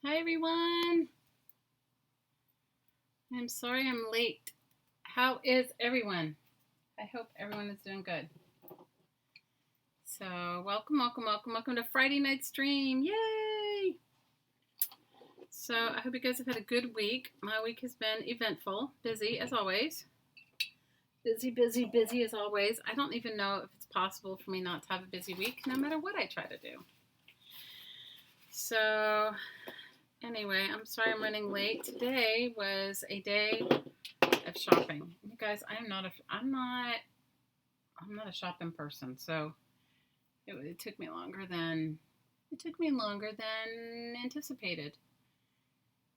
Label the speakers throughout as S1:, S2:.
S1: Hi everyone. I'm sorry I'm late. How is everyone? I hope everyone is doing good. So welcome to Friday night stream. Yay! So I hope you guys have had a good week. My week has been eventful, busy as always. Busy as always. I don't even know if it's possible for me not to have a busy week, no matter what I try to do. So anyway, I'm sorry I'm running late. Today was a day of shopping. You guys, I'm not a shopping person, so it took me longer than anticipated.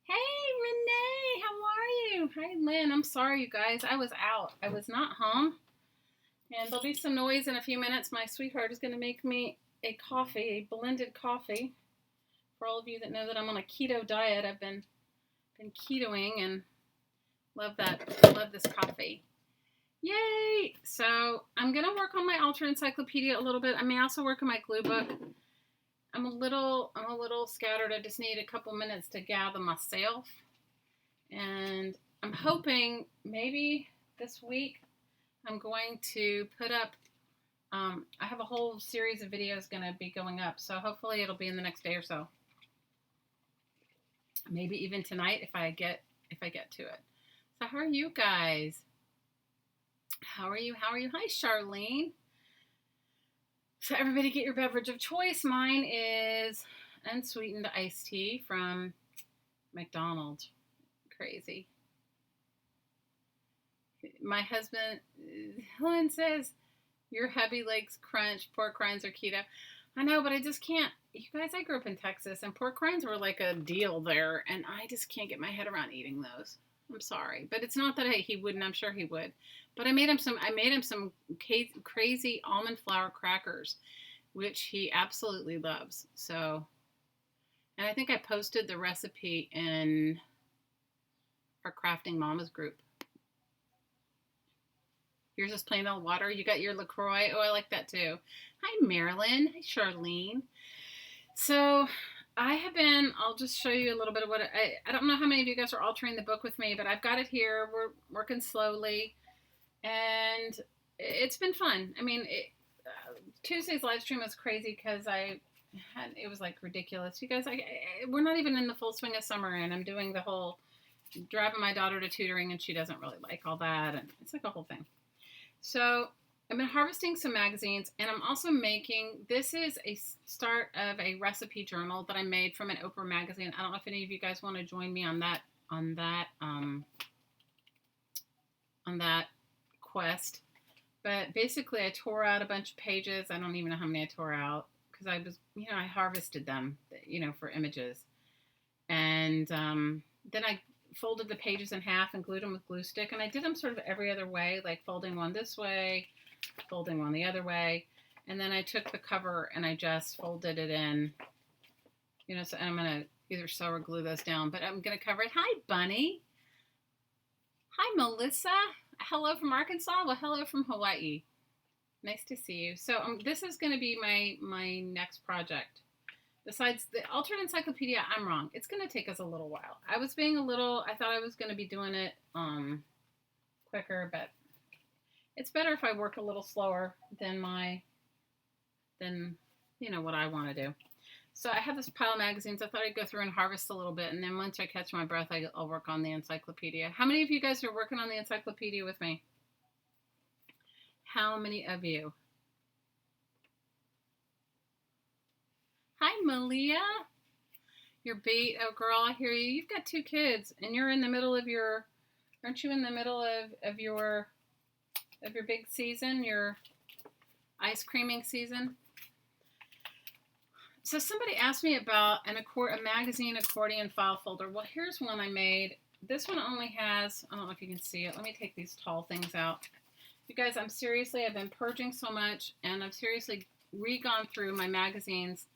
S1: Hey Renee, how are you? Hi Lynn. I'm sorry you guys. I was out. I was not home. And there'll be some noise in a few minutes. My sweetheart is gonna make me a blended coffee. For all of you that know that I'm on a keto diet, I've been ketoing and love this coffee. Yay! So I'm going to work on my Ultra Encyclopedia a little bit. I may also work on my glue book. I'm a little scattered. I just need a couple minutes to gather myself. And I'm hoping maybe this week I'm going to put up, I have a whole series of videos going to be going up. So hopefully it'll be in the next day or so. Maybe even tonight if I get to it. So how are you guys? How are you? Hi, Charlene. So everybody get your beverage of choice. Mine is unsweetened iced tea from McDonald's. Crazy. My husband, Helen says, your hubby likes crunch, pork rinds, or keto. I know, but I just can't. You guys, I grew up in Texas, and pork rinds were like a deal there, and I just can't get my head around eating those. I'm sorry, but it's not that he wouldn't. I'm sure he would. But I made him some crazy almond flour crackers, which he absolutely loves. So, and I think I posted the recipe in our Crafting Mamas group. Yours is plain old water. You got your LaCroix. Oh, I like that too. Hi, Marilyn. Hi, Charlene. So I'll just show you a little bit of what I don't know how many of you guys are altering the book with me, but I've got it here. We're working slowly, and it's been fun. I mean, Tuesday's live stream was crazy because it was like ridiculous. You guys, we're not even in the full swing of summer, and I'm doing the whole driving my daughter to tutoring, and she doesn't really like all that, and it's like a whole thing. So I've been harvesting some magazines, and I'm also this is a start of a recipe journal that I made from an Oprah magazine. I don't know if any of you guys want to join me on that quest. But basically I tore out a bunch of pages. I don't even know how many I tore out because I harvested them, for images. And then I folded the pages in half and glued them with glue stick, and I did them sort of every other way, like folding one this way, folding one the other way, and then I took the cover and I just folded it in, so I'm going to either sew or glue those down, but I'm going to cover it. Hi, Bunny. Hi, Melissa. Hello from Arkansas. Well, hello from Hawaii. Nice to see you. So this is going to be my next project. Besides the alternate encyclopedia, I'm wrong. It's going to take us a little while. I thought I was going to be doing it quicker, but it's better if I work a little slower than what I want to do. So I have this pile of magazines. I thought I'd go through and harvest a little bit, and then once I catch my breath, I'll work on the encyclopedia. How many of you guys are working on the encyclopedia with me? How many of you? Hi, Malia. You're beat. Oh, girl, I hear you. You've got 2 kids, and you're in the middle of aren't you in the middle of your big season, your ice creaming season? So somebody asked me about a magazine accordion file folder. Well, here's one I made. This one only has, I don't know if you can see it. Let me take these tall things out. You guys, I've been purging so much, and I've seriously re-gone through my magazines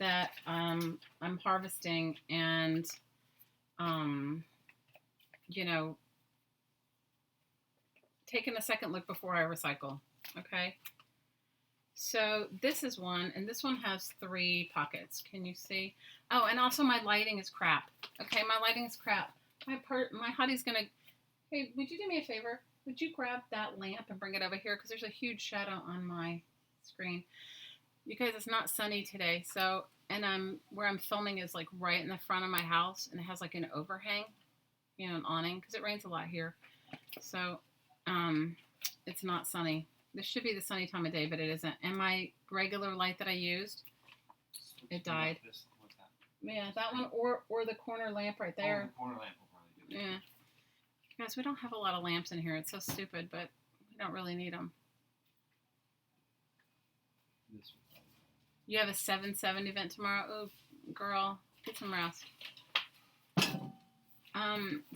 S1: that I'm harvesting, and taking a second look before I recycle. Okay, So this is one, and this one has 3 pockets. Can you see? Oh, and also my lighting is crap. Okay, my lighting is crap. My hottie's gonna. Hey, would you do me a favor? Would you grab that lamp and bring it over here? Because there's a huge shadow on my screen. You guys, it's not sunny today, so and where I'm filming is like right in the front of my house, and it has like an overhang, an awning, because it rains a lot here. So, it's not sunny. This should be the sunny time of day, but it isn't. And my regular light that I used, it died. Yeah, that one or the corner lamp right there.
S2: Oh, the corner lamp will probably do it.
S1: Yeah. Guys, we don't have a lot of lamps in here. It's so stupid, but we don't really need them. You have a 7/7 event tomorrow? Oh, girl, get some rest.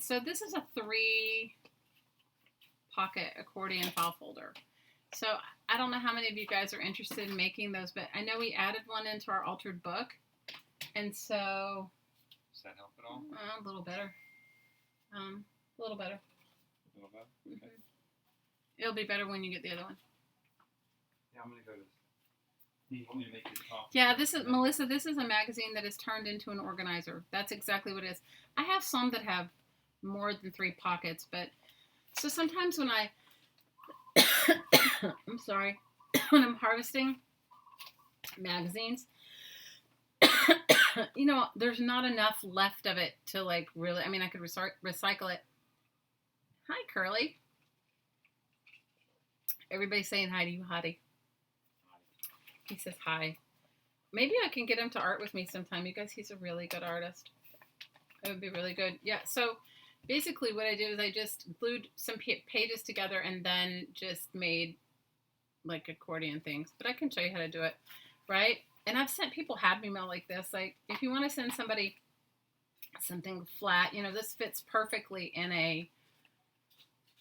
S1: So this is a 3-pocket accordion file folder. So I don't know how many of you guys are interested in making those, but I know we added one into our altered book. And so...
S2: Does that help at all?
S1: A little better. A little better.
S2: A little bit? Okay.
S1: It'll be better when you get the other one.
S2: Yeah, I'm going to go to this. You want me to make this coffee?
S1: Yeah, this is, Melissa, this is a magazine that is turned into an organizer. That's exactly what it is. I have some that have more than 3 pockets, but so sometimes when I'm sorry, when I'm harvesting magazines, there's not enough left of it to like really, I could recycle it. Hi, Curly. Everybody's saying hi to you, Hottie. He says hi. Maybe I can get him to art with me sometime. You guys, he's a really good artist. It would be really good. Yeah, so basically what I did is I just glued some pages together and then just made like accordion things. But I can show you how to do it, right? And I've sent people Happy Mail like this. Like, if you want to send somebody something flat, this fits perfectly in a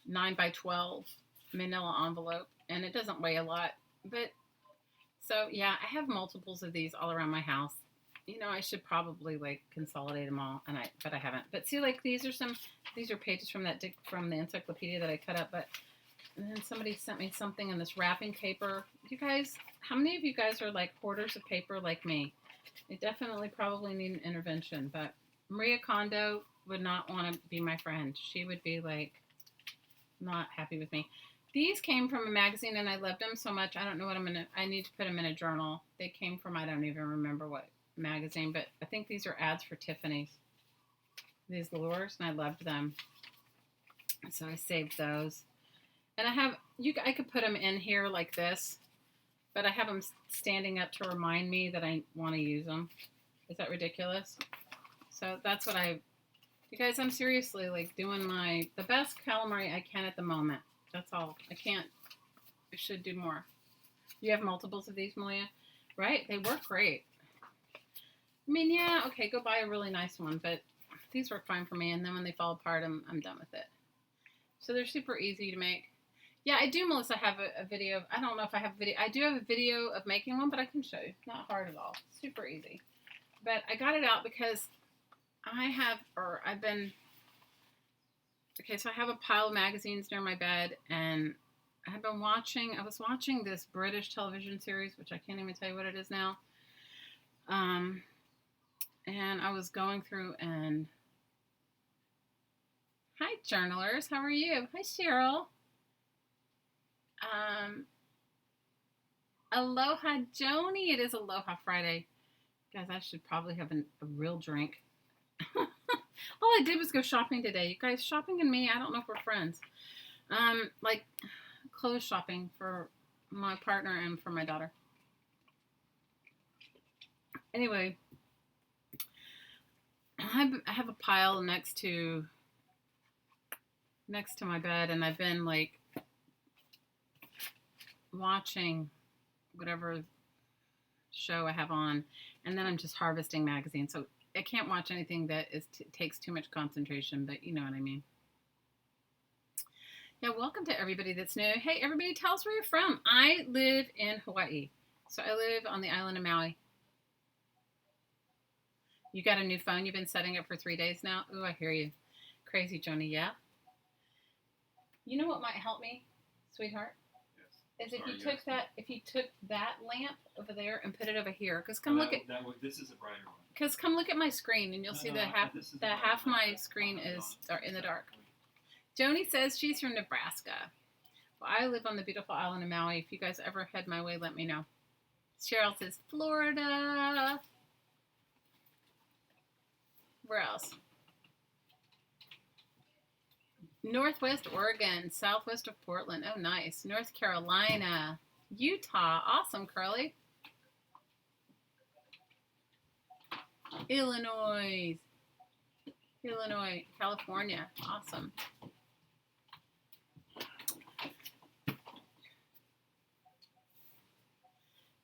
S1: 9x12 manila envelope. And it doesn't weigh a lot. But, so, yeah, I have multiples of these all around my house. I should probably, like, consolidate them all. But I haven't. But see, like, these are pages from the encyclopedia that I cut up. But, and then somebody sent me something in this wrapping paper. You guys, how many of you guys are like hoarders of paper like me? I definitely probably need an intervention, but Maria Kondo would not want to be my friend. She would be like not happy with me. These came from a magazine and I loved them so much. I don't know what I need to put them in a journal. They came from, I don't even remember what magazine, but I think these are ads for Tiffany's. These lures, and I loved them. So I saved those. And I could put them in here like this, but I have them standing up to remind me that I want to use them. Is that ridiculous? So that's what you guys, I'm seriously like doing the best calamari I can at the moment. That's all. I should do more. You have multiples of these, Malia? Right? They work great. Yeah, okay, go buy a really nice one, but these work fine for me, and then when they fall apart, I'm done with it. So they're super easy to make. Yeah, I do, Melissa, have a video. I don't know if I have a video. I do have a video of making one, but I can show you. Not hard at all. Super easy. But I got it out because so I have a pile of magazines near my bed, and I was watching this British television series, which I can't even tell you what it is now. And I was going through and... Hi, journalers. How are you? Hi, Cheryl. Aloha, Joni. It is Aloha Friday. Guys, I should probably have a real drink. All I did was go shopping today. You guys, shopping and me, I don't know if we're friends. Like clothes shopping for my partner and for my daughter. Anyway, I have a pile next to my bed, and I've been like watching whatever show I have on, and then I'm just harvesting magazines. So I can't watch anything that takes too much concentration, but you know what I mean. Yeah, welcome to everybody that's new. Hey, everybody, tell us where you're from. I live in Hawaii, so I live on the island of Maui. You got a new phone you've been setting up for 3 days now? Ooh, I hear you. Crazy, Joni, yeah? You know what might help me, sweetheart?
S2: Yes.
S1: is if
S2: Sorry,
S1: you
S2: yes.
S1: took that, lamp over there and put it over here, because come look at,
S2: this is a brighter one.
S1: because come look at my screen and you'll see that half
S2: this is a
S1: that
S2: brighter
S1: half
S2: one.
S1: my screen is in the dark. Joni says she's from Nebraska. Well, I live on the beautiful island of Maui. If you guys ever head my way, let me know. Cheryl says Florida. Where else? Northwest Oregon, southwest of Portland. Oh, nice. North Carolina, Utah. Awesome, Curly. Illinois, California. Awesome.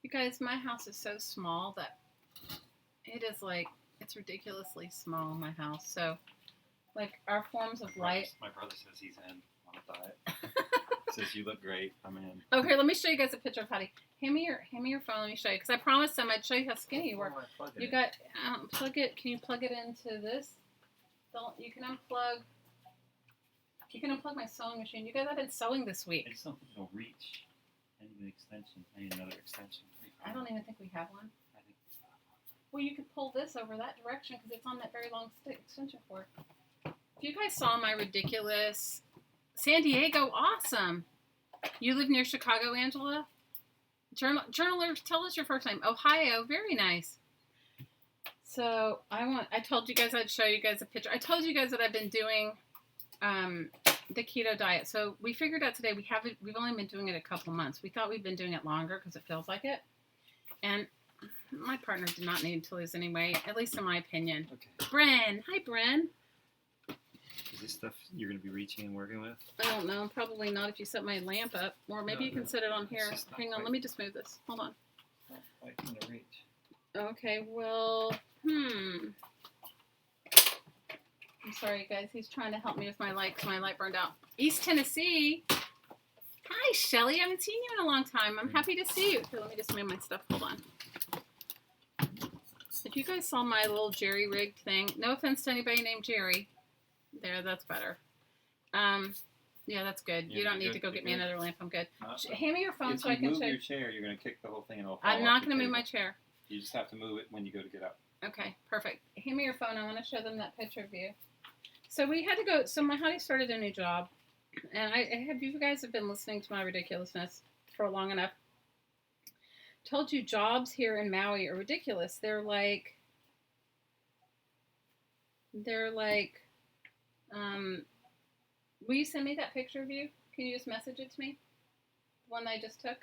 S1: You guys, my house is so small that it is like, it's ridiculously small, my house. So, like, our forms of light.
S2: My brother says he's in on a diet. Says you look great. I'm in.
S1: Okay, let me show you guys a picture of Patty. Hand me your phone. Let me show you, because I promised them I'd show you how skinny you were. You got plug it. Can you plug it into this? You can unplug. You can unplug my sewing machine. You guys, I've been sewing this week.
S2: It's something that'll reach. I need an extension. I need another extension.
S1: I don't even think we have one.
S2: I think.
S1: Well, you could pull this over that direction because it's on that very long extension cord. If you guys saw my ridiculous San Diego, awesome. You live near Chicago, Angela? Journaler, tell us your first name. Ohio, very nice. So I told you guys I'd show you guys a picture. I told you guys that I've been doing the keto diet. So we figured out today we've only been doing it a couple months. We thought we'd been doing it longer because it feels like it. And my partner did not need to lose any weight, at least in my opinion.
S2: Okay.
S1: Bren, hi Bren.
S2: Is this stuff you're going to be reaching and working with?
S1: I don't know. Probably not if you set my lamp up. Or maybe you can set it on here. Hang on. Let me just move this. Hold on.
S2: Not quite in the reach.
S1: Okay. Well, I'm sorry, guys. He's trying to help me with my light because my light burned out. East Tennessee. Hi, Shelly. I haven't seen you in a long time. I'm happy to see you. Here, let me just move my stuff. Hold on. If you guys saw my little jerry rigged thing, no offense to anybody named Jerry. There, that's better. Yeah, that's good.
S2: Yeah,
S1: you don't need
S2: good,
S1: to go get me
S2: good.
S1: another lamp. I'm good. Hand me your phone so I can
S2: If you move
S1: check.
S2: your chair, you're going to kick the whole thing and it'll fall
S1: I'm
S2: off
S1: not
S2: the
S1: going to move
S2: table.
S1: my chair.
S2: You just have to move it when you go to get up.
S1: Okay, perfect. Hand me your phone. I want to show them that picture of you. So we had to go. So my honey started a new job, and you guys have been listening to my ridiculousness for long enough. Told you jobs here in Maui are ridiculous. They're like. Will you send me that picture of you? Can you just message it to me? The one that I just took?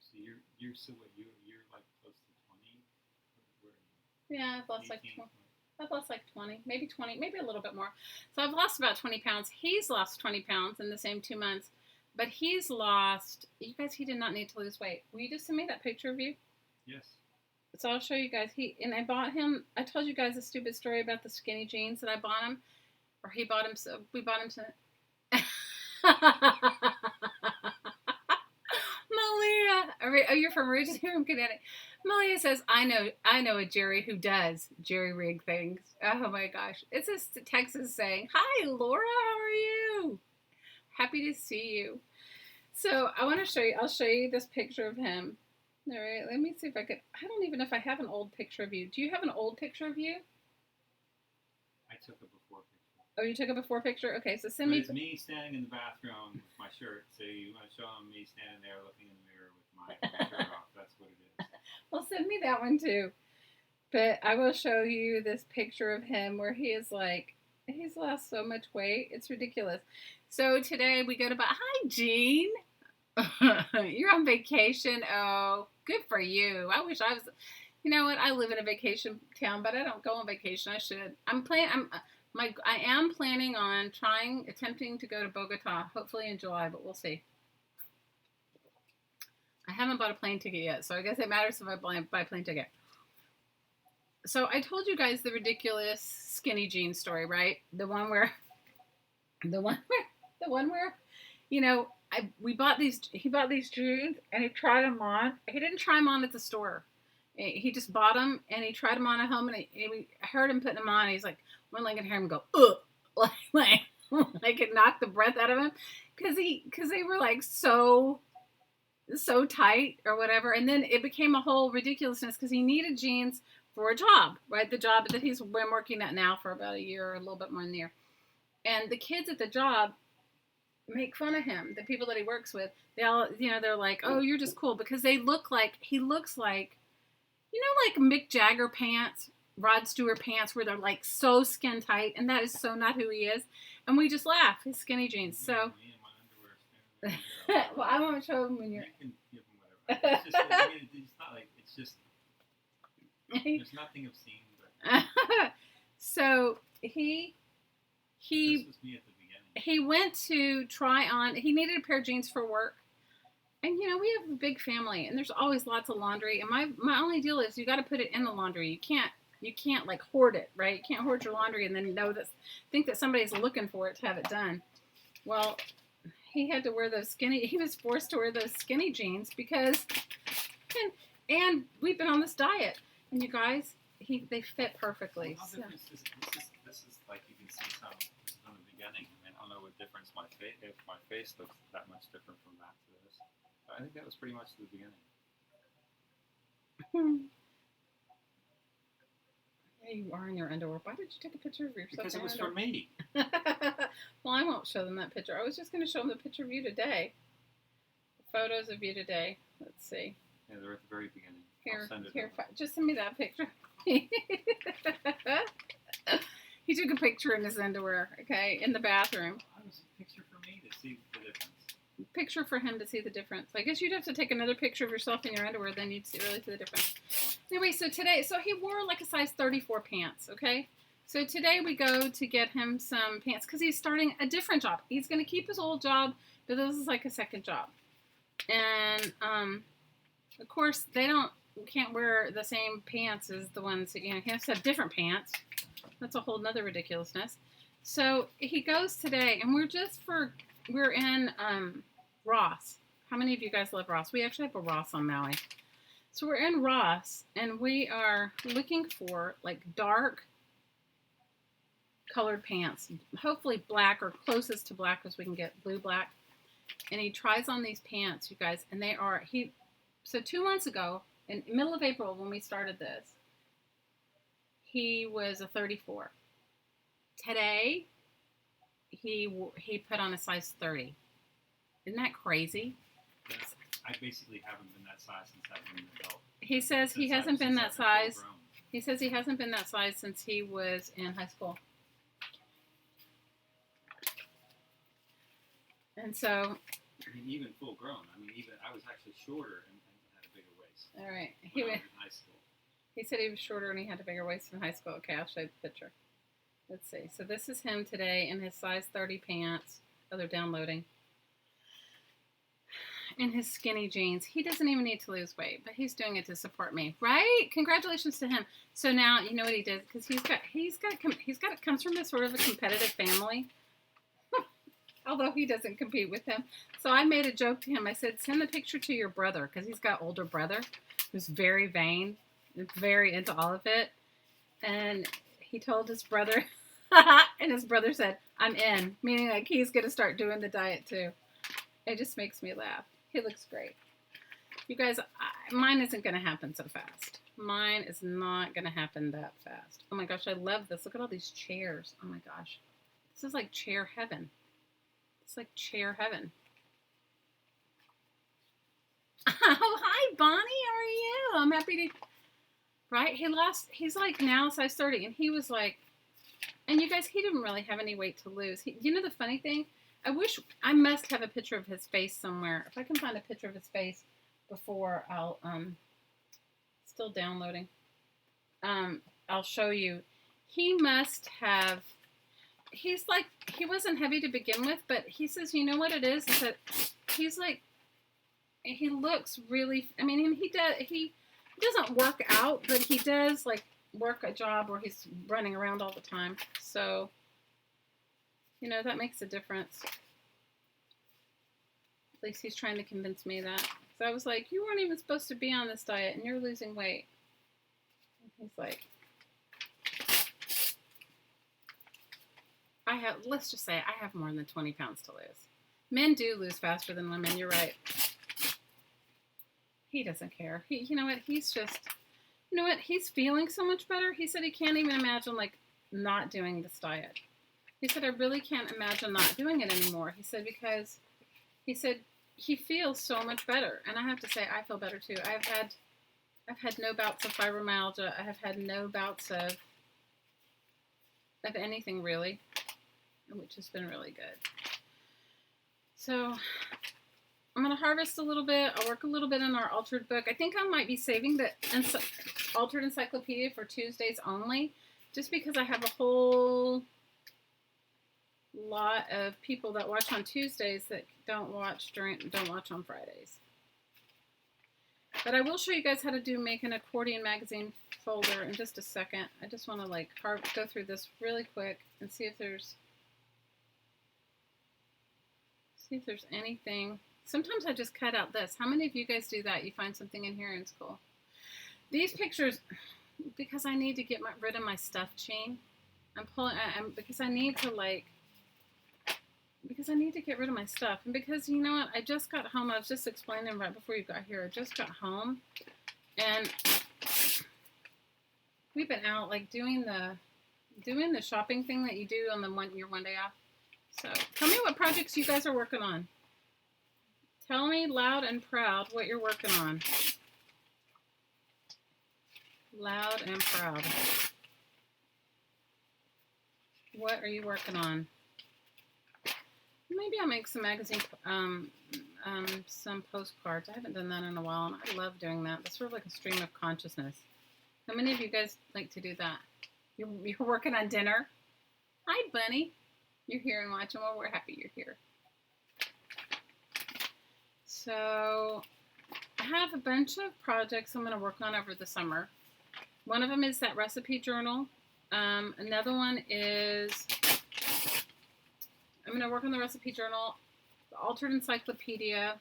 S2: So you're so what you're like close to 20. Where are you?
S1: Yeah, I've lost
S2: 18,
S1: I've lost like 20, maybe 20, maybe a little bit more. So I've lost about 20 pounds. He's lost 20 pounds in the same 2 months, but he's lost. You guys, he did not need to lose weight. Will you just send me that picture of you?
S2: Yes.
S1: So I'll show you guys. I bought him. I told you guys a stupid story about the skinny jeans that I bought him, or he bought him. So we bought him some. Malia, oh, you're from Ridge here in Connecticut. Malia says, "I know a Jerry who does jerry rig things." Oh my gosh, it's a Texas saying. Hi, Laura. How are you? Happy to see you. So I want to show you. I'll show you this picture of him. All right, let me see if I could. I don't even know if I have an old picture of you. Do you have an old picture of you?
S2: I took a before picture.
S1: Oh, you took a before picture? Okay, so send
S2: But
S1: me.
S2: it's me standing in the bathroom with my shirt. So you want to show them me standing there looking in the mirror with my shirt off. That's what it is.
S1: Well, send me that one too. But I will show you this picture of him where he is like, he's lost so much weight. It's ridiculous. So today we go to buy. Hi, Jean. You're on vacation. Oh, good for you. I wish I was. You know what? I live in a vacation town, but I don't go on vacation. I should. I am planning on attempting to go to Bogota, hopefully in July, but we'll see. I haven't bought a plane ticket yet, so I guess it matters if I buy a plane ticket. So I told you guys the ridiculous skinny jeans story, right? The one where, you know, he bought these jeans and he tried them on. He didn't try them on at the store. He just bought them and he tried them on at home, and we heard him putting them on. And he's like, one leg and hear him go, ugh, like like it knocked the breath out of him because they were like so tight or whatever. And then it became a whole ridiculousness because he needed jeans for a job, right? The job that he's been working at now for about a year or a little bit more than a year. And the kids at the job make fun of him. The people that he works with, they all, they're like, "Oh, you're just cool," because he looks like, like Mick Jagger pants, Rod Stewart pants, where they're like so skin tight, and that is so not who he is. And we just laugh. His skinny jeans. So, well, I won't show him when you're.
S2: You can give him whatever. It's just, I mean, it's not like it's just. There's nothing obscene, but.
S1: So he.
S2: This was me at the beginning.
S1: He went to try on. He needed a pair of jeans for work. And, we have a big family, and there's always lots of laundry. And my only deal is you got to put it in the laundry. You can't like hoard it, right? You can't hoard your laundry and then think that somebody's looking for it to have it done. Well, he had to wear he was forced to wear those skinny jeans because, and we've been on this diet. And you guys, they fit perfectly.
S2: Well, this is like you can see some from the beginning. I mean, I don't know what difference if my face looks that much different from that to this. I think that was pretty much the beginning.
S1: Yeah, you are in your underwear. Why did you take a picture of yourself?
S2: Because it was for me.
S1: Well, I won't show them that picture. I was just going to show them the picture of you today. The photos of you today. Let's see.
S2: Yeah, they're at the very begining.
S1: Here, just send me that picture. He took a picture in his underwear, okay, in the bathroom.
S2: That was a picture for me to see the difference.
S1: Picture for him to see the difference. I guess you'd have to take another picture of yourself in your underwear, then you'd really see the difference. Anyway, so he wore like a size 34 pants, okay? So today we go to get him some pants because he's starting a different job. He's going to keep his old job, but this is like a second job. And, of course, can't wear the same pants as the ones that, he has to have different pants. That's a whole nother ridiculousness. So he goes today, and we're in Ross. How many of you guys love Ross? We actually have a Ross on Maui. So we're in Ross, and we are looking for like dark colored pants. Hopefully black or closest to black as we can get blue black. And he tries on these pants, you guys, and so 2 months ago, in the middle of April when we started this, he was a 34. Today, he put on a size 30. Isn't that crazy?
S2: Yeah, I basically haven't been that size since I've been an adult.
S1: He says he hasn't been that size. He says he hasn't been that size since he was in high school. And so...
S2: I mean, even full grown. I mean, I was actually shorter and had a bigger waist.
S1: All right.
S2: When I was in high school.
S1: He said he was shorter and he had a bigger waist in high school. Okay, I'll show you the picture. Let's see. So this is him today in his size 30 pants. Oh, they're downloading. In his skinny jeans. He doesn't even need to lose weight, but he's doing it to support me, right? Congratulations to him. So now you know what he did because it comes from a sort of a competitive family. Although he doesn't compete with him. So I made a joke to him. I said, send the picture to your brother because he's got an older brother who's very vain and very into all of it. And he told his brother, and his brother said, I'm in, meaning like he's going to start doing the diet too. It just makes me laugh. He looks great. You guys, mine isn't going to happen so fast. Mine is not going to happen that fast. Oh my gosh, I love this. Look at all these chairs. Oh my gosh. This is like chair heaven. It's like chair heaven. Oh, hi, Bonnie. How are you? I'm happy to... Right? He's like now size 30. And he was like... And you guys, he didn't really have any weight to lose. You know the funny thing? I must have a picture of his face somewhere. If I can find a picture of his face before I'll... Still downloading. I'll show you. He must have... He wasn't heavy to begin with, but he says, you know what it is that he's like, he looks really, I mean, he doesn't work out, but he does like work a job where he's running around all the time. So, that makes a difference. At least he's trying to convince me that. So I was like, you weren't even supposed to be on this diet and you're losing weight. And he's like, let's just say I have more than 20 pounds to lose. Men do lose faster than women. You're right. He doesn't care. You know what? He's just, you know what? He's feeling so much better. He said he can't even imagine like not doing this diet. He said, I really can't imagine not doing it anymore. He said, because he said he feels so much better. And I have to say, I feel better too. I've had no bouts of fibromyalgia. I have had no bouts of anything really, which has been really good. So I'm going to harvest a little bit. I'll work a little bit on our altered book. I think I might be saving the altered encyclopedia for Tuesdays only, just because I have a whole lot of people that watch on Tuesdays that don't watch on Fridays. But I will show you guys how to make an accordion magazine folder in just a second. I just want to like go through this really quick and see if there's anything. Sometimes I just cut out this. How many of you guys do that? You find something in here and it's cool. These pictures, because I need to get rid of my stuff chain. Because I need to get rid of my stuff. And because, you know what, I just got home. I was just explaining right before you got here. I just got home. And we've been out, like, doing the shopping thing that you do on your one day off. So, tell me what projects you guys are working on. Tell me loud and proud what you're working on. Loud and proud. What are you working on? Maybe I'll make some magazine, some postcards. I haven't done that in a while, and I love doing that. That's sort of like a stream of consciousness. How many of you guys like to do that? You're working on dinner? Hi, Bunny. You're here and watching. Well, we're happy you're here. So I have a bunch of projects I'm going to work on over the summer. One of them is that recipe journal. Another one is I'm going to work on the recipe journal, the altered encyclopedia.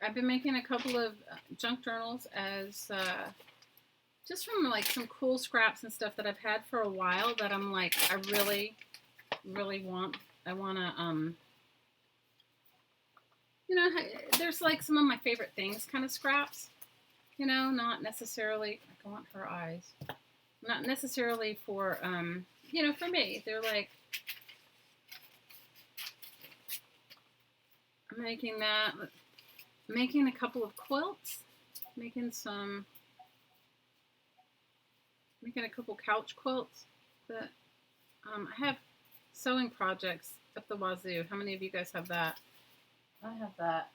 S1: I've been making a couple of junk journals as just from like some cool scraps and stuff that I've had for a while that I'm like, I really, really want. I want to, you know, there's like some of my favorite things kind of scraps, you know, not necessarily, I want her eyes, not necessarily for, you know, for me. They're like, I'm making a couple of quilts, making a couple couch quilts that I have sewing projects up the wazoo. How many of you guys have that? I have that.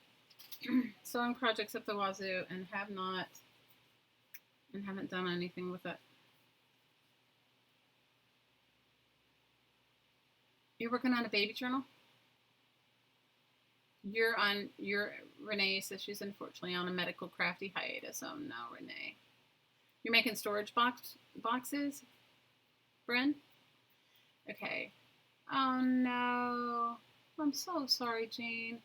S1: Sewing projects up the wazoo and haven't done anything with it. You're working on a baby journal? Renee says she's unfortunately on a medical crafty hiatus. Oh no, Renee. You're making storage boxes, Bryn? Okay. Oh no. I'm so sorry, Jean.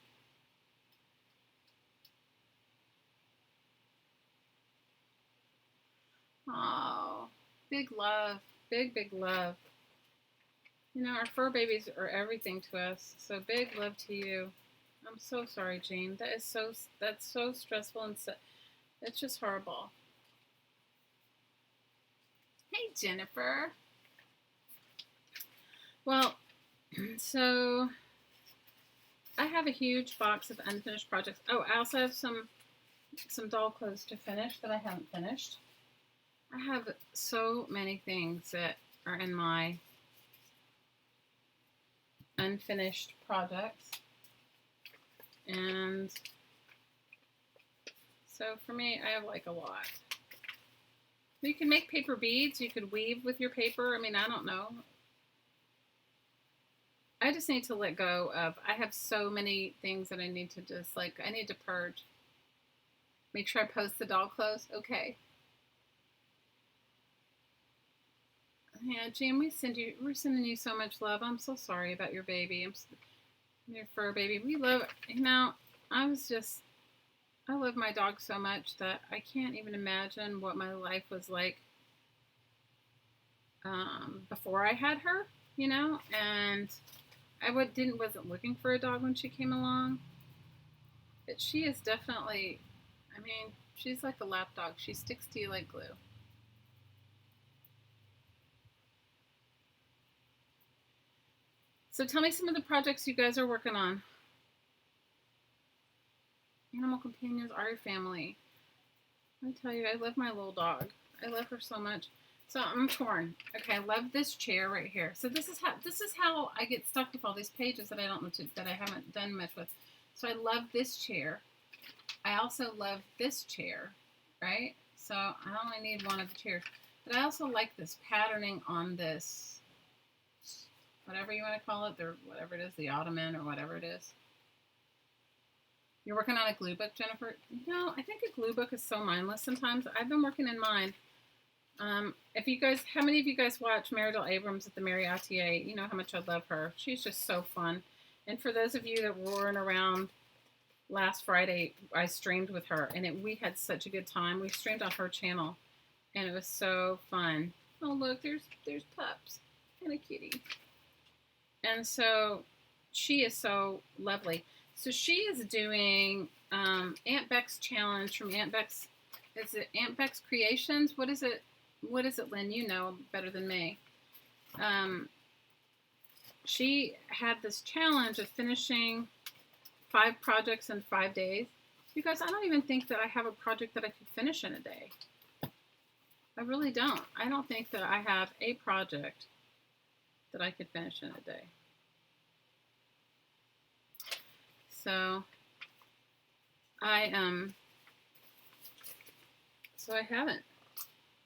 S1: Oh, big love. Big, big love. You know, our fur babies are everything to us. So big love to you. I'm so sorry, Jean. That's so stressful and it's just horrible. Hey, Jennifer. Well, so I have a huge box of unfinished projects. Oh, I also have some doll clothes to finish that I haven't finished. I have so many things that are in my unfinished projects. And so for me, I have like a lot. You can make paper beads. You could weave with your paper. I mean, I don't know. I just need to let go of, I have so many things that I need to just like, I need to purge. Make sure I post the doll clothes. Okay. Yeah, Jim, we're sending you so much love. I'm so sorry about your baby. Your fur baby. We love, I was just, I love my dog so much that I can't even imagine what my life was like before I had her, and wasn't looking for a dog when she came along, but she is definitely, she's like a lap dog. She sticks to you like glue. So tell me some of the projects you guys are working on. Animal companions are your family. I tell you, I love my little dog. I love her so much. So I'm torn. Okay, I love this chair right here. So this is how I get stuck with all these pages that I haven't done much with. So I love this chair. I also love this chair, right? So I only need one of the chairs. But I also like this patterning on this, whatever you want to call it, whatever it is, the ottoman or whatever it is. You're working on a glue book, Jennifer? I think a glue book is so mindless sometimes. I've been working in mine. How many of you guys watch Meridel Abrams at the Marriottier? You know how much I love her. She's just so fun. And for those of you that weren't around last Friday, I streamed with her, and we had such a good time. We streamed off her channel, and it was so fun. Oh, look, there's pups and a kitty. And so she is so lovely. So she is doing Aunt Beck's challenge from Aunt Beck's. Is it Aunt Beck's Creations? What is it? What is it, Lynn? You know better than me. She had this challenge of finishing 5 projects in 5 days. You guys, I don't even think that I have a project that I could finish in a day. I really don't. I don't think that I have a project that I could finish in a day. So I haven't.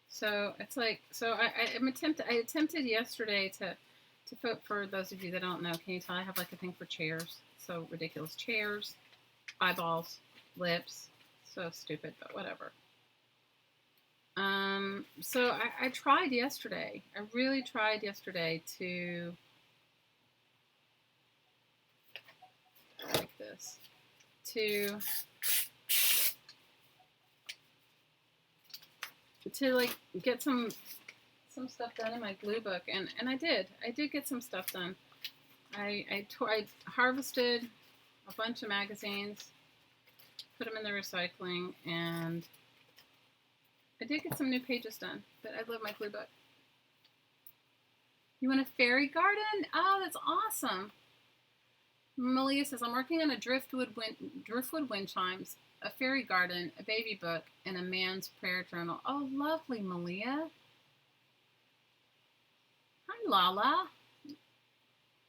S1: So it's like, I attempted yesterday to put, for those of you that don't know, can you tell I have like a thing for chairs? So ridiculous. Chairs, eyeballs, lips. So stupid, but whatever. So I tried yesterday. I really tried yesterday to, like this, to like get some stuff done in my glue book, and I did get some stuff done. I harvested a bunch of magazines, put them in the recycling, and I did get some new pages done. But I love my glue book. You want a fairy garden? Oh, that's awesome. Malia says, I'm working on a driftwood wind chimes, a fairy garden, a baby book, and a man's prayer journal. Oh, lovely, Malia. Hi, Lala.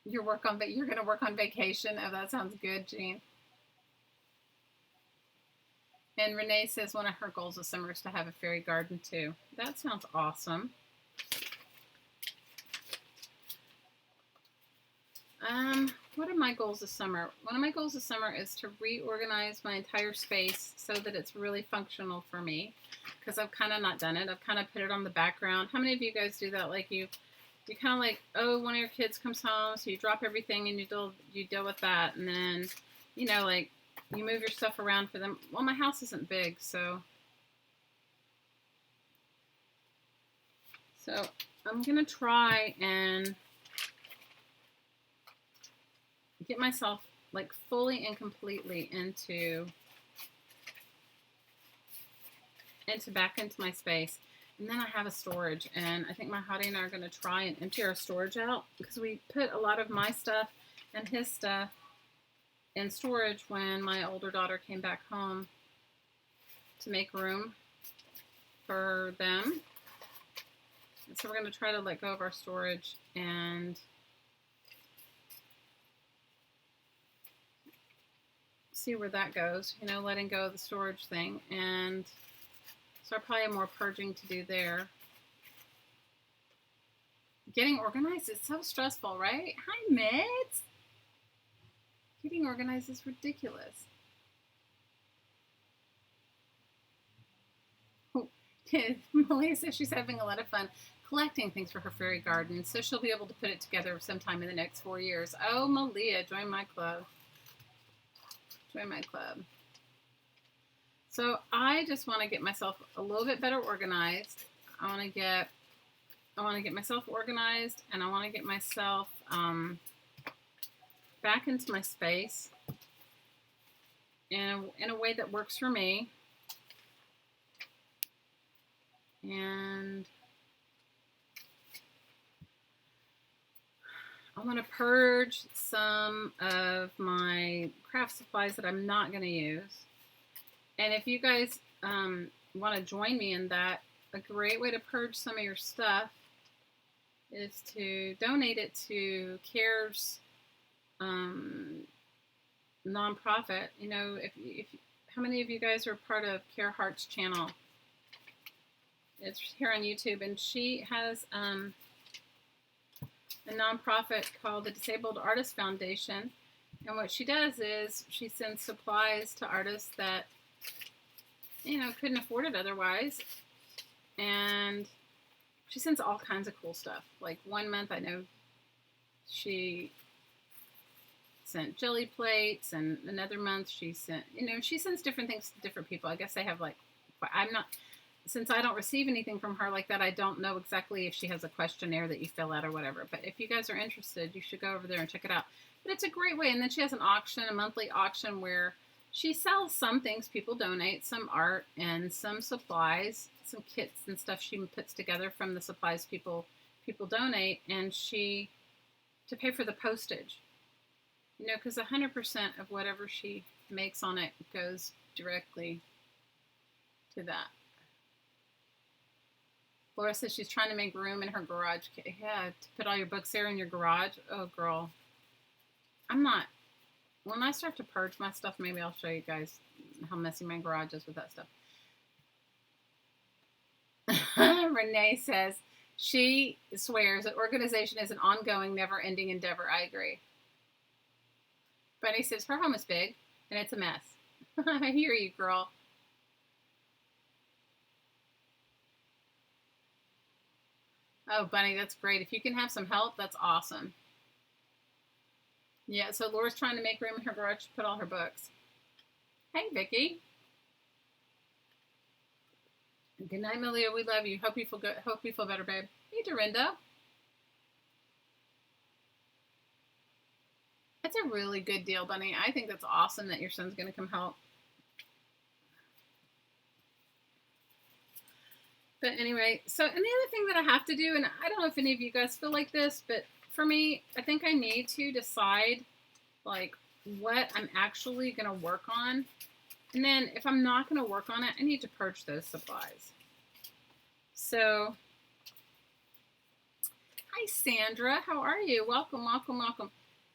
S1: You're going to work on vacation. Oh, that sounds good, Jean. And Renee says one of her goals this summer is to have a fairy garden too. That sounds awesome. What are my goals this summer? One of my goals this summer is to reorganize my entire space so that it's really functional for me, because I've kind of not done it. I've kind of put it on the background. How many of you guys do that? Like you kind of like, oh, one of your kids comes home, so you drop everything and you deal with that, and then, like you move your stuff around for them. Well, my house isn't big, so I'm gonna try and get myself like fully and completely into back into my space. And then I have a storage, and I think my hottie and I are going to try and empty our storage out, because we put a lot of my stuff and his stuff in storage when my older daughter came back home to make room for them. And so we're going to try to let go of our storage and see where that goes, letting go of the storage thing. And so I probably have more purging to do there. Getting organized is so stressful, right? Hi, Mids. Getting organized is ridiculous. Malia says she's having a lot of fun collecting things for her fairy garden, so she'll be able to put it together sometime in the next 4 years. Oh, Malia, join my club. Join my club. So I just want to get myself a little bit better organized. I want to get myself organized, and I want to get myself back into my space in a way that works for me. And I want to purge some of my craft supplies that I'm not going to use. And if you guys want to join me in that, a great way to purge some of your stuff is to donate it to CARE's nonprofit. You know, if how many of you guys are part of Care Heart's channel? It's here on YouTube, and she has a nonprofit called the Disabled Artists Foundation. And what she does is she sends supplies to artists that, you know, couldn't afford it otherwise. And she sends all kinds of cool stuff. Like 1 month, I know she sent jelly plates, and another month she sent, you know, she sends different things to different people. I guess they have like, since I don't receive anything from her like that, I don't know exactly if she has a questionnaire that you fill out or whatever. But if you guys are interested, you should go over there and check it out. But it's a great way. And then she has an auction, a monthly auction, where she sells some things people donate, some art and some supplies, some kits and stuff she puts together from the supplies people donate, and to pay for the postage. You know, because 100% of whatever she makes on it goes directly to that. Laura says she's trying to make room in her garage. Yeah, to put all your books there in your garage. Oh, girl. I'm not. When I start to purge my stuff, maybe I'll show you guys how messy my garage is with that stuff. Renee says she swears that organization is an ongoing, never-ending endeavor. I agree. Bunny says her home is big, and it's a mess. I hear you, girl. Oh, Bunny, that's great. If you can have some help, that's awesome. Yeah, so Laura's trying to make room in her garage to put all her books. Hey, Vicki. Good night, Malia. We love you. Hope you feel good. Hope you feel better, babe. Hey, Dorinda. That's a really good deal, Bunny. I think that's awesome that your son's going to come help. But anyway, so, and the other thing that I have to do, and I don't know if any of you guys feel like this, but for me, I think I need to decide, like, what I'm actually going to work on. And then if I'm not going to work on it, I need to purge those supplies. So, hi, Sandra. How are you? Welcome, welcome, welcome.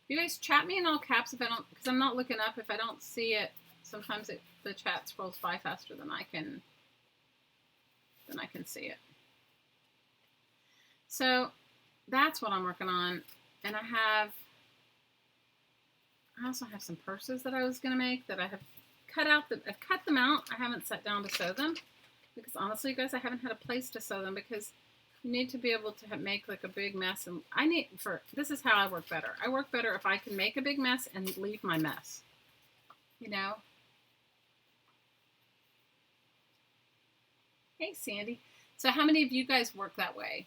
S1: You guys chat me in all caps if I don't, because I'm not looking up. If I don't see it, sometimes the chat scrolls by faster than I can see it. So that's what I'm working on. And I also have some purses that I was going to make that I have I've cut them out. I haven't sat down to sew them because honestly, you guys, I haven't had a place to sew them because you need to be able to make like a big mess. And this is how I work better. I work better if I can make a big mess and leave my mess, you know? Hey, Sandy. So how many of you guys work that way?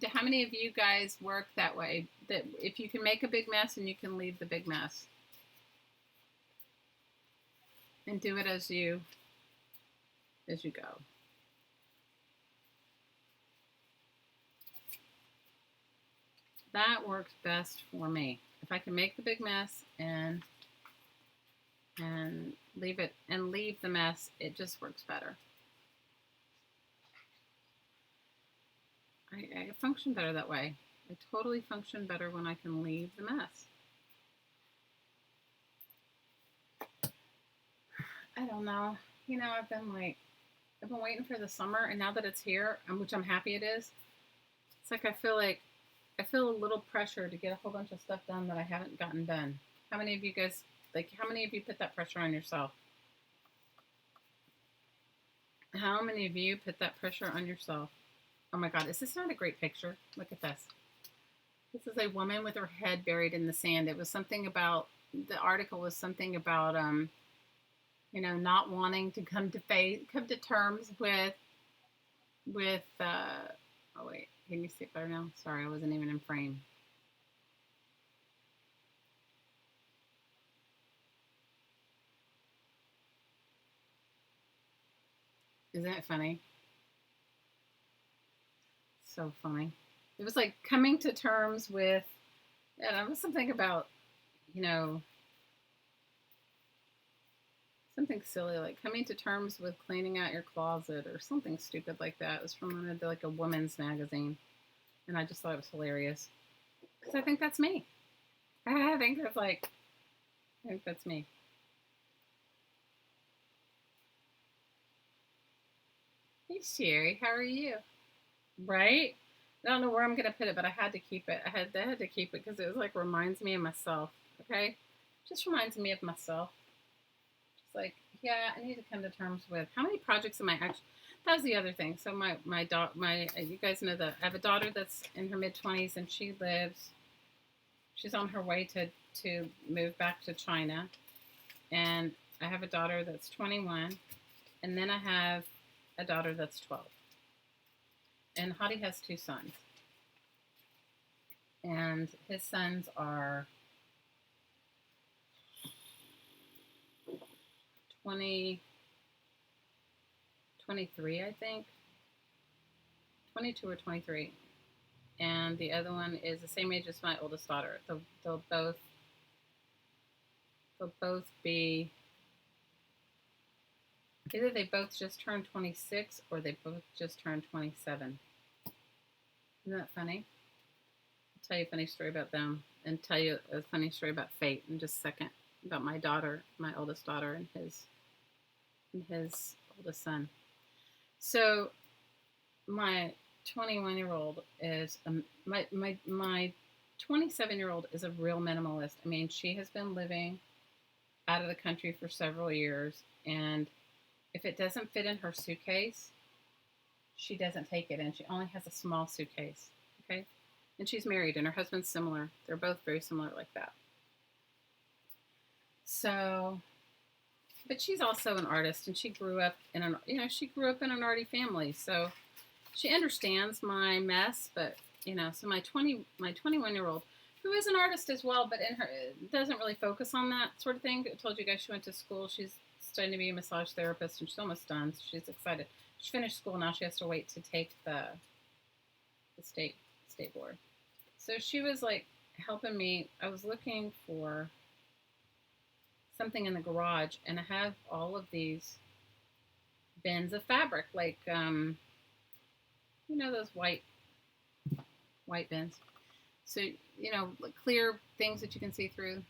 S1: How many of you guys work that way? That if you can make a big mess and you can leave the big mess? And do it as you go. That works best for me. If I can make the big mess and leave the mess, it just works better. I function better that way. I totally function better when I can leave the mess. I don't know. You know, I've been waiting for the summer, and now that it's here, which I'm happy it is, it's like I feel a little pressure to get a whole bunch of stuff done that I haven't gotten done. How many of you guys, how many of you put that pressure on yourself? How many of you put that pressure on yourself? Oh my God, is this not a great picture? Look at this. This is a woman with her head buried in the sand. It was something about, the article was something about, not wanting to come to terms with, oh wait, can you see it better now? Sorry, I wasn't even in frame. Isn't it funny? So funny. It was like coming to terms with, and it was something about, you know, something silly like coming to terms with cleaning out your closet or something stupid like that. It was from like a woman's magazine, and I just thought it was hilarious because I think that's me. I think that's like, I think that's me. Hey Sherry, how are you? Right? I don't know where I'm gonna put it, but I had to keep it. I had to keep it because it was like reminds me of myself. Okay, just reminds me of myself. Just like, yeah, I need to come to terms with how many projects am I actually. That was the other thing. So my you guys know that I have a daughter that's in her mid 20s and she's on her way to move back to China, and I have a daughter that's 21, and then I have a daughter that's 12, and Hottie has two sons, and his sons are 20, 23, I think, 22 or 23, and the other one is the same age as my oldest daughter. They'll both be either they both just turned 26 or they both just turned 27. Isn't that funny? I'll tell you a funny story about them and tell you a funny story about fate in just a second about my daughter, my oldest daughter, and his oldest son. So my 21-year-old is my 27-year-old is a real minimalist. I mean, she has been living out of the country for several years, and if it doesn't fit in her suitcase, she doesn't take it, and she only has a small suitcase. Okay, and she's married, and her husband's similar. They're both very similar like that. So, but she's also an artist, and she grew up in an arty family, so she understands my mess. But so my 21-year-old, who is an artist as well, but in her doesn't really focus on that sort of thing. I told you guys she went to school. She's studying to be a massage therapist, and she's almost done. So she's excited. She finished school now. She has to wait to take the state board. So she was like helping me. I was looking for something in the garage, and I have all of these bins of fabric, like those white bins. So like clear things that you can see through.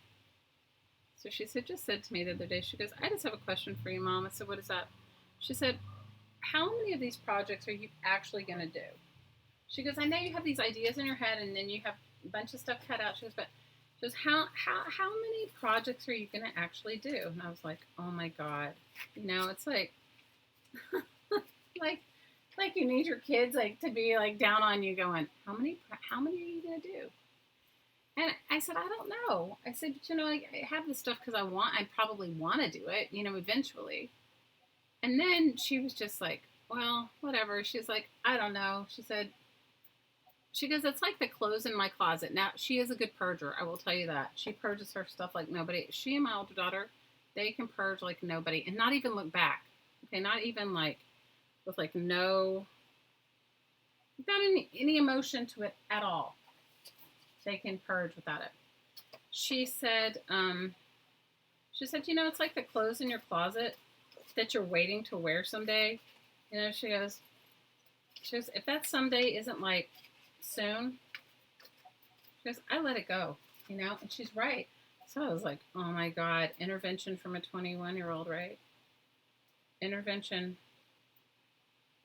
S1: So she just said to me the other day, she goes, "I just have a question for you, Mom." I said, "What is that?" She said, "How many of these projects are you actually going to do?" She goes, "I know you have these ideas in your head, and then you have a bunch of stuff cut out." She goes, "But she goes, how many projects are you going to actually do?" And I was like, "Oh my God, it's like, like, like you need your kids like to be like down on you, going, how many are you going to do?" And I said, "I don't know." I said, "But I have this stuff because I probably want to do it, eventually." And then she was just like, "Well, whatever." She's like, "I don't know." She goes, "It's like the clothes in my closet." Now, she is a good purger. I will tell you that. She purges her stuff like nobody. She and my older daughter, they can purge like nobody and not even look back. Okay, not even like with like no, without any emotion to it at all. They can purge without it. She said, "It's like the clothes in your closet that you're waiting to wear someday." She goes, "If that someday isn't like soon," she goes, "I let it go," and she's right. So I was like, oh my God, intervention from a 21-year-old, right? Intervention.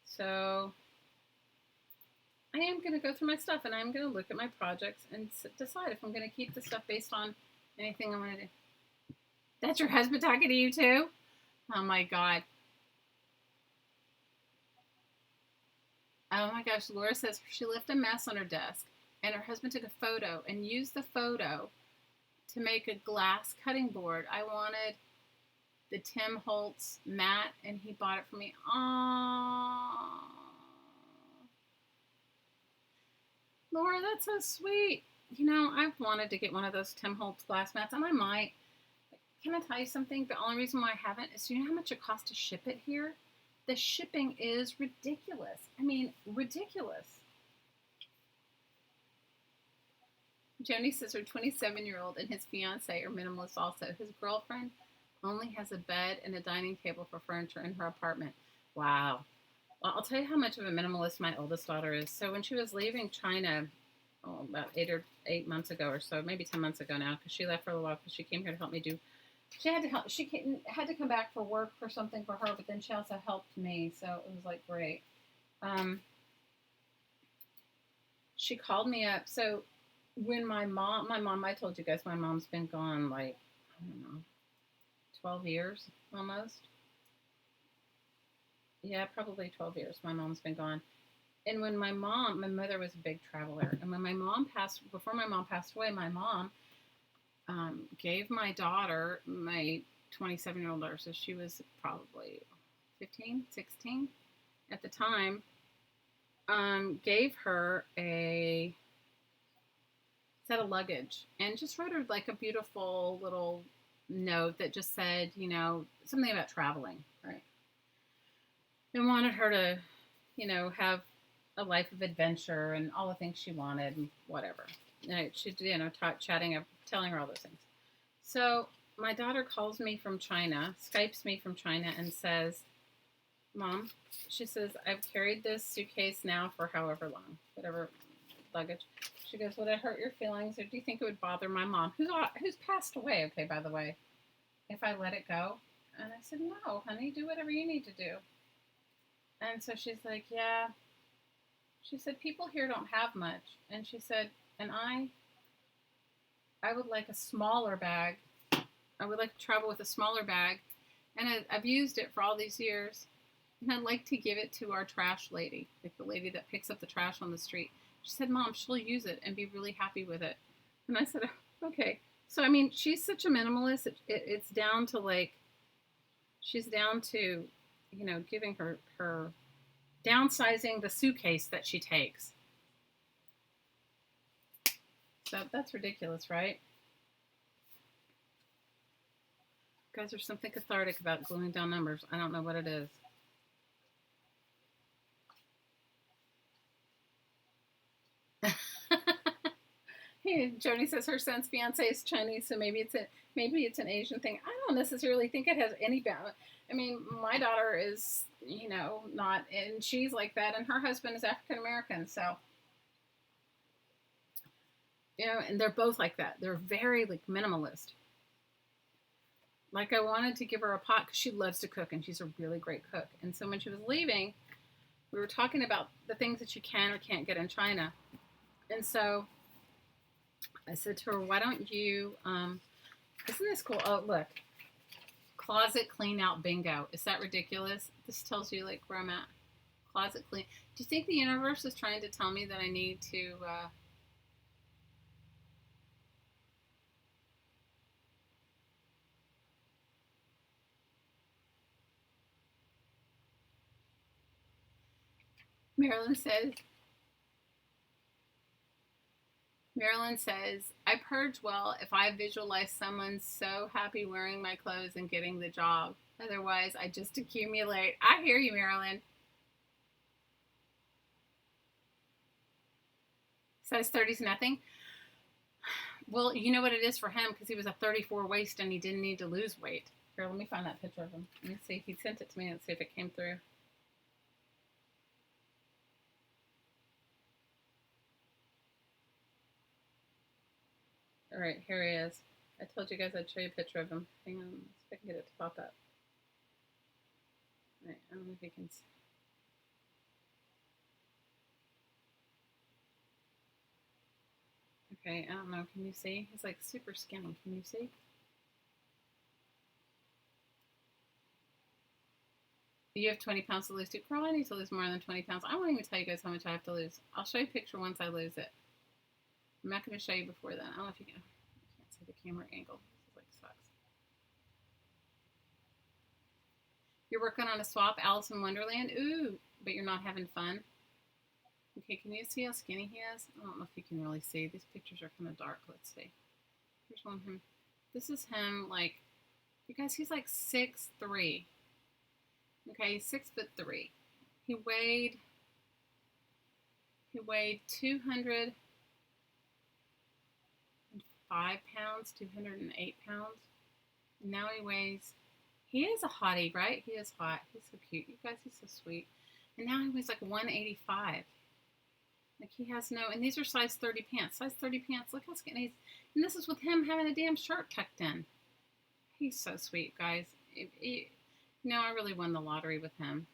S1: So I am going to go through my stuff, and I'm going to look at my projects and decide if I'm going to keep the stuff based on anything I want to do. That's your husband talking to you too? Oh my God. Oh my gosh, Laura says she left a mess on her desk and her husband took a photo and used the photo to make a glass cutting board. I wanted the Tim Holtz mat and he bought it for me. Aww. Laura, that's so sweet. You know, I've wanted to get one of those Tim Holtz glass mats and I might. Can I tell you something? The only reason why I haven't is, you know how much it costs to ship it here? The shipping is ridiculous. I mean, ridiculous. Joni says her 27-year-old and his fiance are minimalists also. His girlfriend only has a bed and a dining table for furniture in her apartment. Wow. Well, I'll tell you how much of a minimalist my oldest daughter is. So when she was leaving China, about 8 months ago or so, maybe 10 months ago now, because she left for a little while because she came here to help me do. She had to help. Had to come back for work for something for her, but then she also helped me, so it was like great. She called me up. So when my mom, I told you guys my mom's been gone like, I don't know, 12 years almost. Yeah, probably 12 years. My mom's been gone. And when my mother was a big traveler. And when before my mom passed away, my mom gave my daughter, my 27-year-old daughter, so she was probably 15, 16 at the time, gave her a set of luggage and just wrote her like a beautiful little note that just said, you know, something about traveling, right? And wanted her to, you know, have a life of adventure and all the things she wanted and whatever. She, you know, chatting, telling her all those things. So my daughter calls me from China, Skypes me from China and says, Mom, she says, I've carried this suitcase now for however long, whatever luggage. She goes, would it hurt your feelings or do you think it would bother my mom, who's passed away, okay, by the way, if I let it go? And I said, no, honey, do whatever you need to do. And so she's like, yeah. She said, people here don't have much. And she said, and I would like a smaller bag. I would like to travel with a smaller bag. And I've used it for all these years. And I'd like to give it to our trash lady, like the lady that picks up the trash on the street. She said, Mom, she'll use it and be really happy with it. And I said, okay. So, I mean, she's such a minimalist. It's down to like, she's down to, you know, giving her downsizing the suitcase that she takes. So that's ridiculous, right? Guys, there's something cathartic about gluing down numbers. I don't know what it is. Hey, Joni says her son's fiance is Chinese, so maybe it's an Asian thing. I don't necessarily think it has any balance. I mean, my daughter is, you know, not, and she's like that, and her husband is African American, so, you know, and they're both like that. They're very like minimalist. Like I wanted to give her a pot because she loves to cook, and she's a really great cook. And so when she was leaving, we were talking about the things that you can or can't get in China, and so I said to her, why don't you, isn't this cool? Oh, look. Closet clean out bingo. Is that ridiculous? This tells you like where I'm at. Closet clean. Do you think the universe is trying to tell me that I need to, Marilyn says, I purge well if I visualize someone so happy wearing my clothes and getting the job. Otherwise, I just accumulate. I hear you, Marilyn. Size 30's nothing. Well, you know what it is for him because he was a 34 waist and he didn't need to lose weight. Here, let me find that picture of him. Let me see. He sent it to me. Let's see if it came through. All right, here he is. I told you guys I'd show you a picture of him. Hang on, let's see if I can get it to pop up. All right, I don't know if you can see. Okay, I don't know. Can you see? He's like super skinny. Can you see? You have 20 pounds to lose too. Girl, I need to lose more than 20 pounds. I won't even tell you guys how much I have to lose. I'll show you a picture once I lose it. I'm not going to show you before then. I don't know if you can. I can't see the camera angle. This like sucks. You're working on a swap, Alice in Wonderland. Ooh, but you're not having fun. Okay, can you see how skinny he is? I don't know if you can really see. These pictures are kind of dark. Let's see. Here's one of him. This is him, like, you guys, he's like 6'3". Okay, he's 6'3". He weighed 205 pounds, 208 pounds. And now he is a hottie, right? He is hot. He's so cute. You guys, he's so sweet. And now he weighs like 185. Like he has no, and these are size 30 pants. Size 30 pants, look how skinny he is. And this is with him having a damn shirt tucked in. He's so sweet, guys. No, I really won the lottery with him.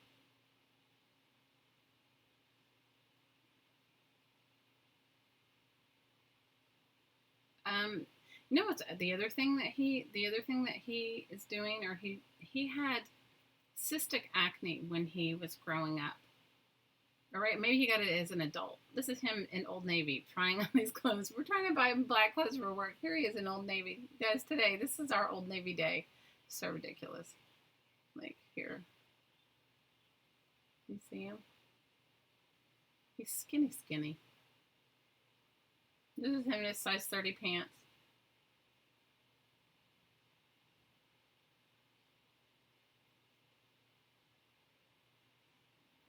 S1: You know what's the other thing that he is doing, or he had cystic acne when he was growing up. All right, maybe he got it as an adult. This is him in Old Navy trying on these clothes. We're trying to buy him black clothes for work. Here he is in Old Navy. Guys, today, this is our Old Navy day. So ridiculous. Like, here. You see him? He's skinny, skinny. This is him in his size 30 pants.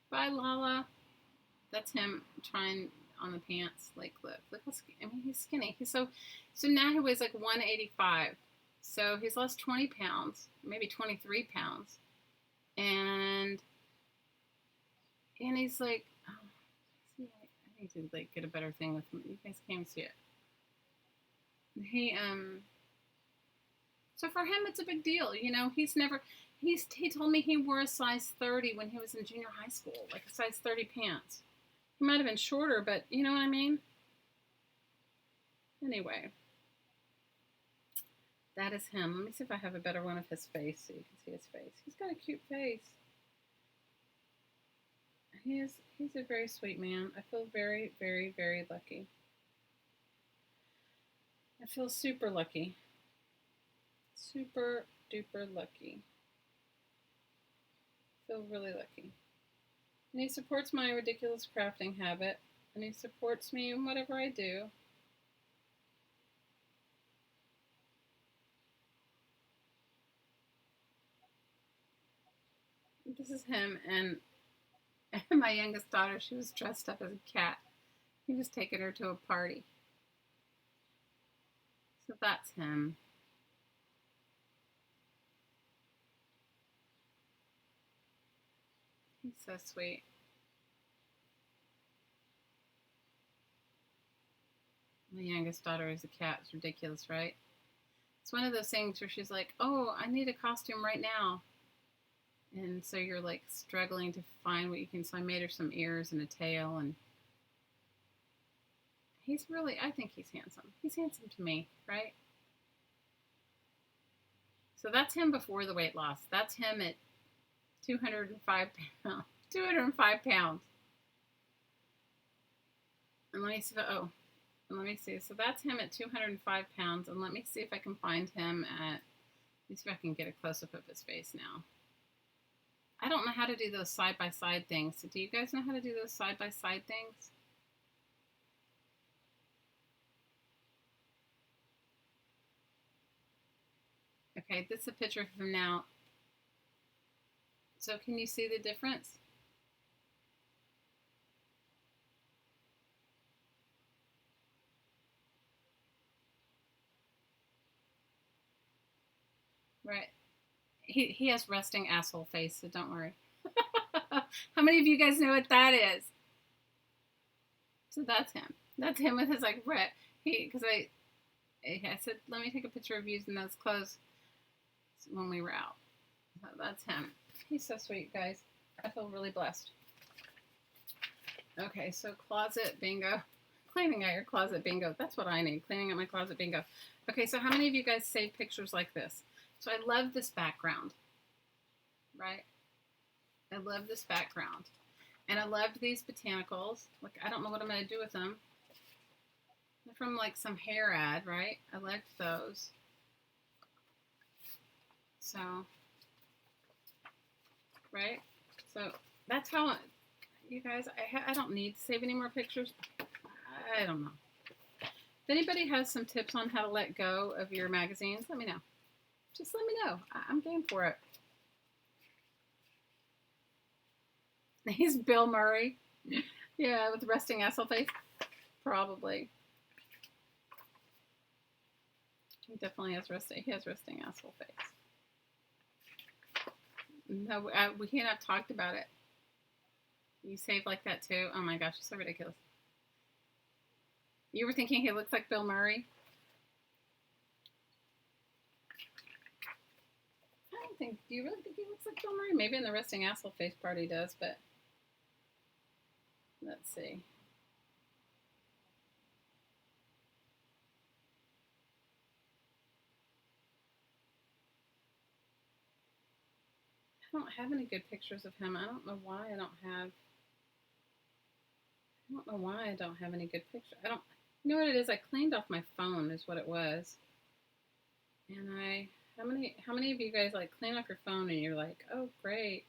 S1: Bye, Lala. That's him trying on the pants. Like, look how skinny. I mean, he's skinny. So now he weighs like 185. So he's lost 20 pounds, maybe 23 pounds. And he's like, oh, see, I need to like get a better thing with him. You guys can't see it. So for him, it's a big deal. You know, he told me he wore a size 30 when he was in junior high school, like a size 30 pants. He might have been shorter, but you know what I mean? Anyway, that is him. Let me see if I have a better one of his face so you can see his face. He's got a cute face. He's a very sweet man. I feel very, very, very lucky. I feel super lucky. Super duper lucky. I feel really lucky. And he supports my ridiculous crafting habit. And he supports me in whatever I do. This is him and my youngest daughter. She was dressed up as a cat. He was taking her to a party. So that's him. He's so sweet. My youngest daughter is a cat. It's ridiculous, right? It's one of those things where she's like, oh, I need a costume right now. And so you're like struggling to find what you can. So I made her some ears and a tail. And I think he's handsome. He's handsome to me, right? So that's him before the weight loss. That's him at 205 pounds. 205 pounds. And let me see. So that's him at 205 pounds. And let me see if I can find him at, let me see if I can get a close-up of his face now. I don't know how to do those side-by-side things. So do you guys know how to do those side-by-side things? Okay, this is a picture of him now. So can you see the difference? Right. He has resting asshole face, so don't worry. How many of you guys know what that is? So that's him. That's him with his like red. Because I said, let me take a picture of you in those clothes when we were out. So that's him. He's so sweet, guys. I feel really blessed. Okay, so closet bingo. Cleaning out your closet bingo. That's what I need. Cleaning out my closet bingo. Okay, so how many of you guys save pictures like this? So I love this background, right? love this background. And I loved these botanicals. Like, I don't know what I'm going to do with them. They're from like some hair ad, right? I liked those. So, right? So that's how, you guys, I don't need to save any more pictures. I don't know. If anybody has some tips on how to let go of your magazines, let me know. Just let me know. I'm game for it. He's Bill Murray. Yeah, with the resting asshole face. Probably. He definitely has resting asshole face. No, we can't have talked about it. You save like that too? Oh my gosh, it's so ridiculous. You were thinking he looks like Bill Murray? I don't think, do you really think he looks like Bill Murray? Maybe in the resting asshole face part he does, but let's see. I don't have any good pictures of him. I don't know why I don't have any good pictures. You know what it is? I cleaned off my phone is what it was. And how many of you guys like clean off your phone and you're like, oh great.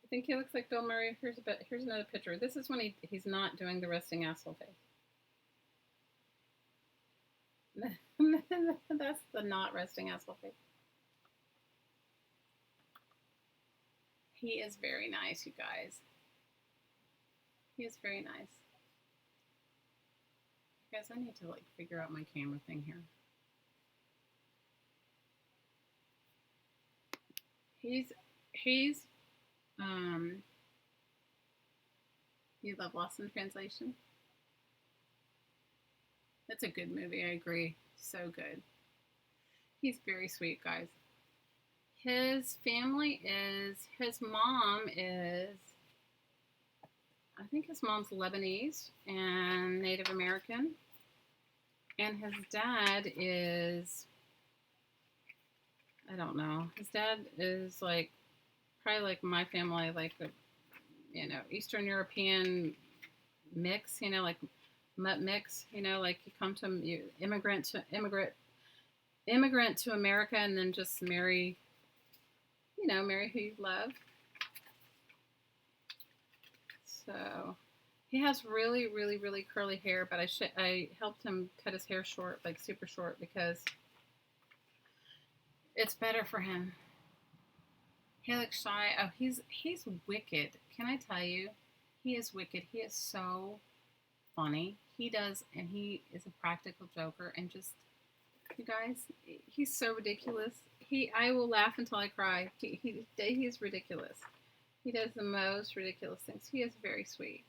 S1: I think he looks like Bill Murray. Here's another picture. This is when he's not doing the resting asshole face. That's the not resting asshole face. He is very nice, you guys. He is very nice. You guys, I need to like figure out my camera thing here. You love Lost in Translation? That's a good movie, I agree. So good. He's very sweet, guys. His mom is, I think his mom's Lebanese and Native American. And his dad is, I don't know. His dad is like, probably like my family, like a, Eastern European mix, like mutt mix, like you come to immigrant to America and then just marry who you love. So he has really, really, really curly hair, but I helped him cut his hair short, like super short, because it's better for him. He looks shy. Oh, he's wicked. Can I tell you? He is wicked. He is so funny. He is a practical joker, and just, you guys, he's so ridiculous. I will laugh until I cry. He's ridiculous. He does the most ridiculous things. He is very sweet.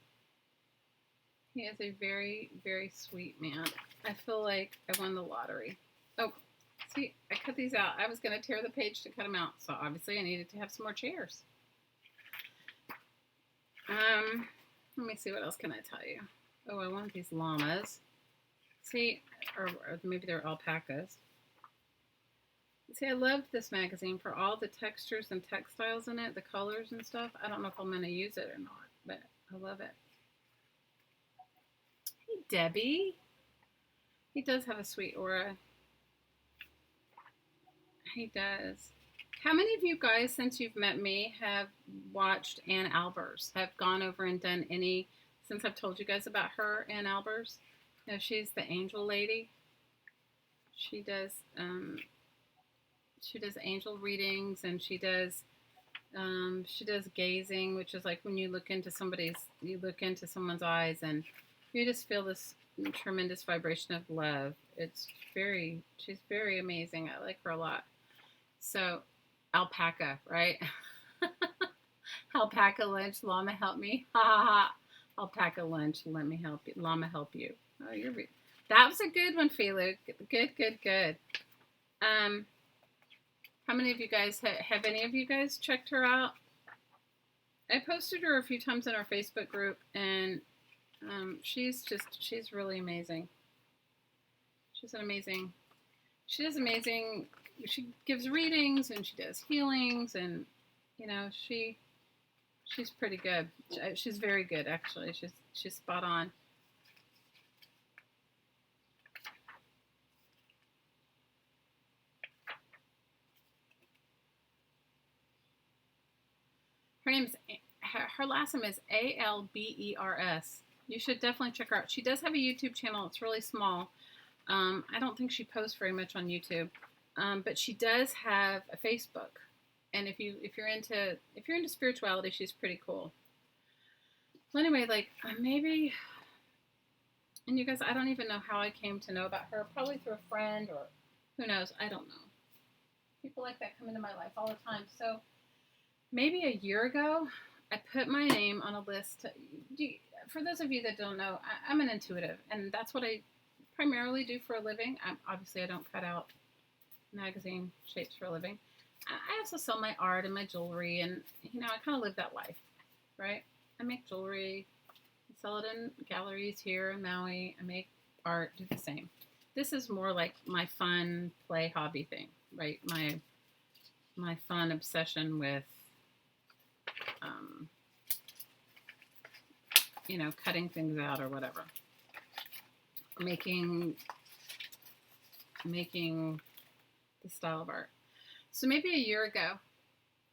S1: He is a very, very sweet man. I feel like I won the lottery. Oh, see, I cut these out. I was going to tear the page to cut them out, so obviously I needed to have some more chairs. Let me see, what else can I tell you? Oh, I want these llamas. See, or maybe they're alpacas. See, I love this magazine for all the textures and textiles in it, the colors and stuff. I don't know if I'm going to use it or not, but I love it. Hey, Debbie. He does have a sweet aura. He does. How many of you guys, since you've met me, have watched Ann Albers? Have gone over and done any, since I've told you guys about her, Ann Albers? She's the angel lady. She does angel readings, and she does gazing, which is like when you look into someone's eyes and you just feel this tremendous vibration of love. She's very amazing. I like her a lot. So, alpaca, right? Alpaca lunch, llama help me. Ha ha ha. Alpaca lunch, let me help you. Llama help you. Oh, that was a good one, Philo. Good. How many of you guys have any of you guys checked her out? I posted her a few times in our Facebook group, and she's really amazing. She's an amazing. She does amazing. She gives readings and she does healings, and you know she's pretty good. She's very good actually. She's spot on. Her name's her last name is Albers. You should definitely check her out. She does have a YouTube channel. It's really small. I don't think she posts very much on YouTube, but she does have a Facebook. And if you're into spirituality, she's pretty cool. Well, anyway, like maybe, and you guys, I don't even know how I came to know about her. Probably through a friend or who knows. I don't know. People like that come into my life all the time. So maybe a year ago, I put my name on a list. For those of you that don't know, I'm an intuitive, and that's what I primarily do for a living. Obviously, I don't cut out magazine shapes for a living. I also sell my art and my jewelry, and you know, I kind of live that life, right? I make jewelry, I sell it in galleries here in Maui. I make art, do the same. This is more like my fun play hobby thing, right? My fun obsession with, you know, cutting things out or whatever, making the style of art. So maybe a year ago,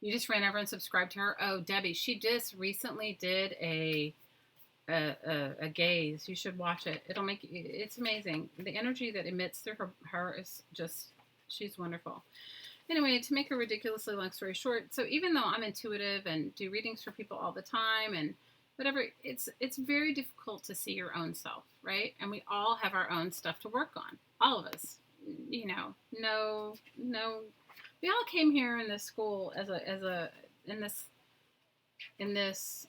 S1: you just ran over and subscribed to her. Oh, Debbie, she just recently did a gaze. You should watch it. It's amazing. The energy that emits through her is just, she's wonderful. Anyway, to make a ridiculously long story short, so even though I'm intuitive and do readings for people all the time and whatever, it's very difficult to see your own self, right? And we all have our own stuff to work on. All of us. You know, no, we all came here in this school in this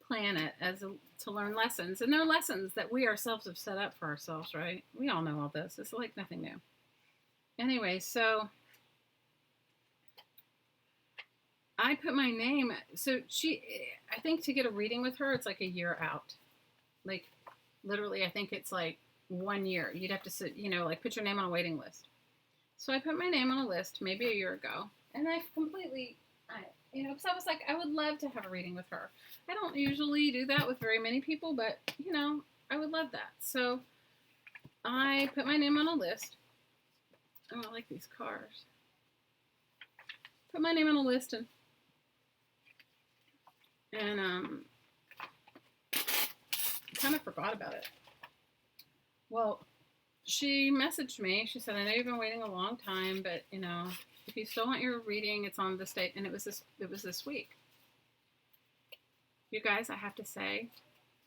S1: planet to learn lessons, and they're lessons that we ourselves have set up for ourselves, right? We all know all this. It's like nothing new. Anyway, so I put my name. So I think to get a reading with her, it's like a year out. Like literally, I think it's like 1 year. You'd have to sit, you know, like put your name on a waiting list. So I put my name on a list maybe a year ago, and I completely, you know, because I was like, I would love to have a reading with her. I don't usually do that with very many people, but, you know, I would love that. So I put my name on a list. Oh, I like these cars. Put my name on a list and kind of forgot about it. Well, she messaged me. She said, I know you've been waiting a long time, but, you know, if you still want your reading, it's on this date. And it was this week. You guys, I have to say,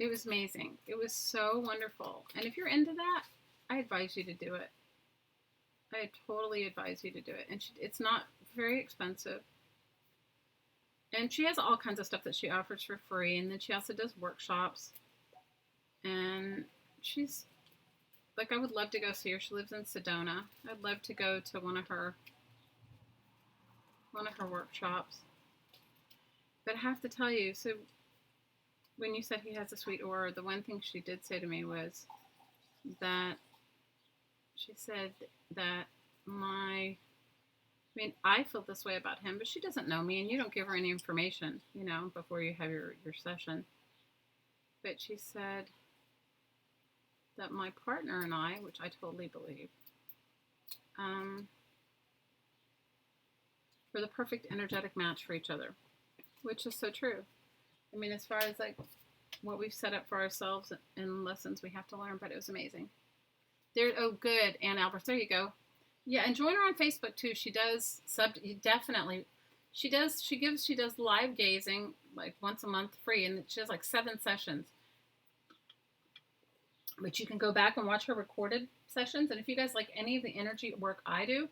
S1: it was amazing. It was so wonderful. And if you're into that, I advise you to do it. I totally advise you to do it. And it's not very expensive. And she has all kinds of stuff that she offers for free. And then she also does workshops. And she's, like, I would love to go see her. She lives in Sedona. I'd love to go to one of her workshops. But I have to tell you, so when you said he has a sweet aura, the one thing she did say to me was that she said that I feel this way about him, but she doesn't know me, and you don't give her any information, you know, before you have your session. But she said that my partner and I, which I totally believe, we're the perfect energetic match for each other, which is so true. I mean, as far as like what we've set up for ourselves and lessons we have to learn, but it was amazing. Oh, good, Ann Albers. There you go. Yeah, and join her on Facebook too. She does definitely. She does live gazing like once a month free, and she has like 7 sessions. But you can go back and watch her recorded sessions. And if you guys like any of the energy work I do,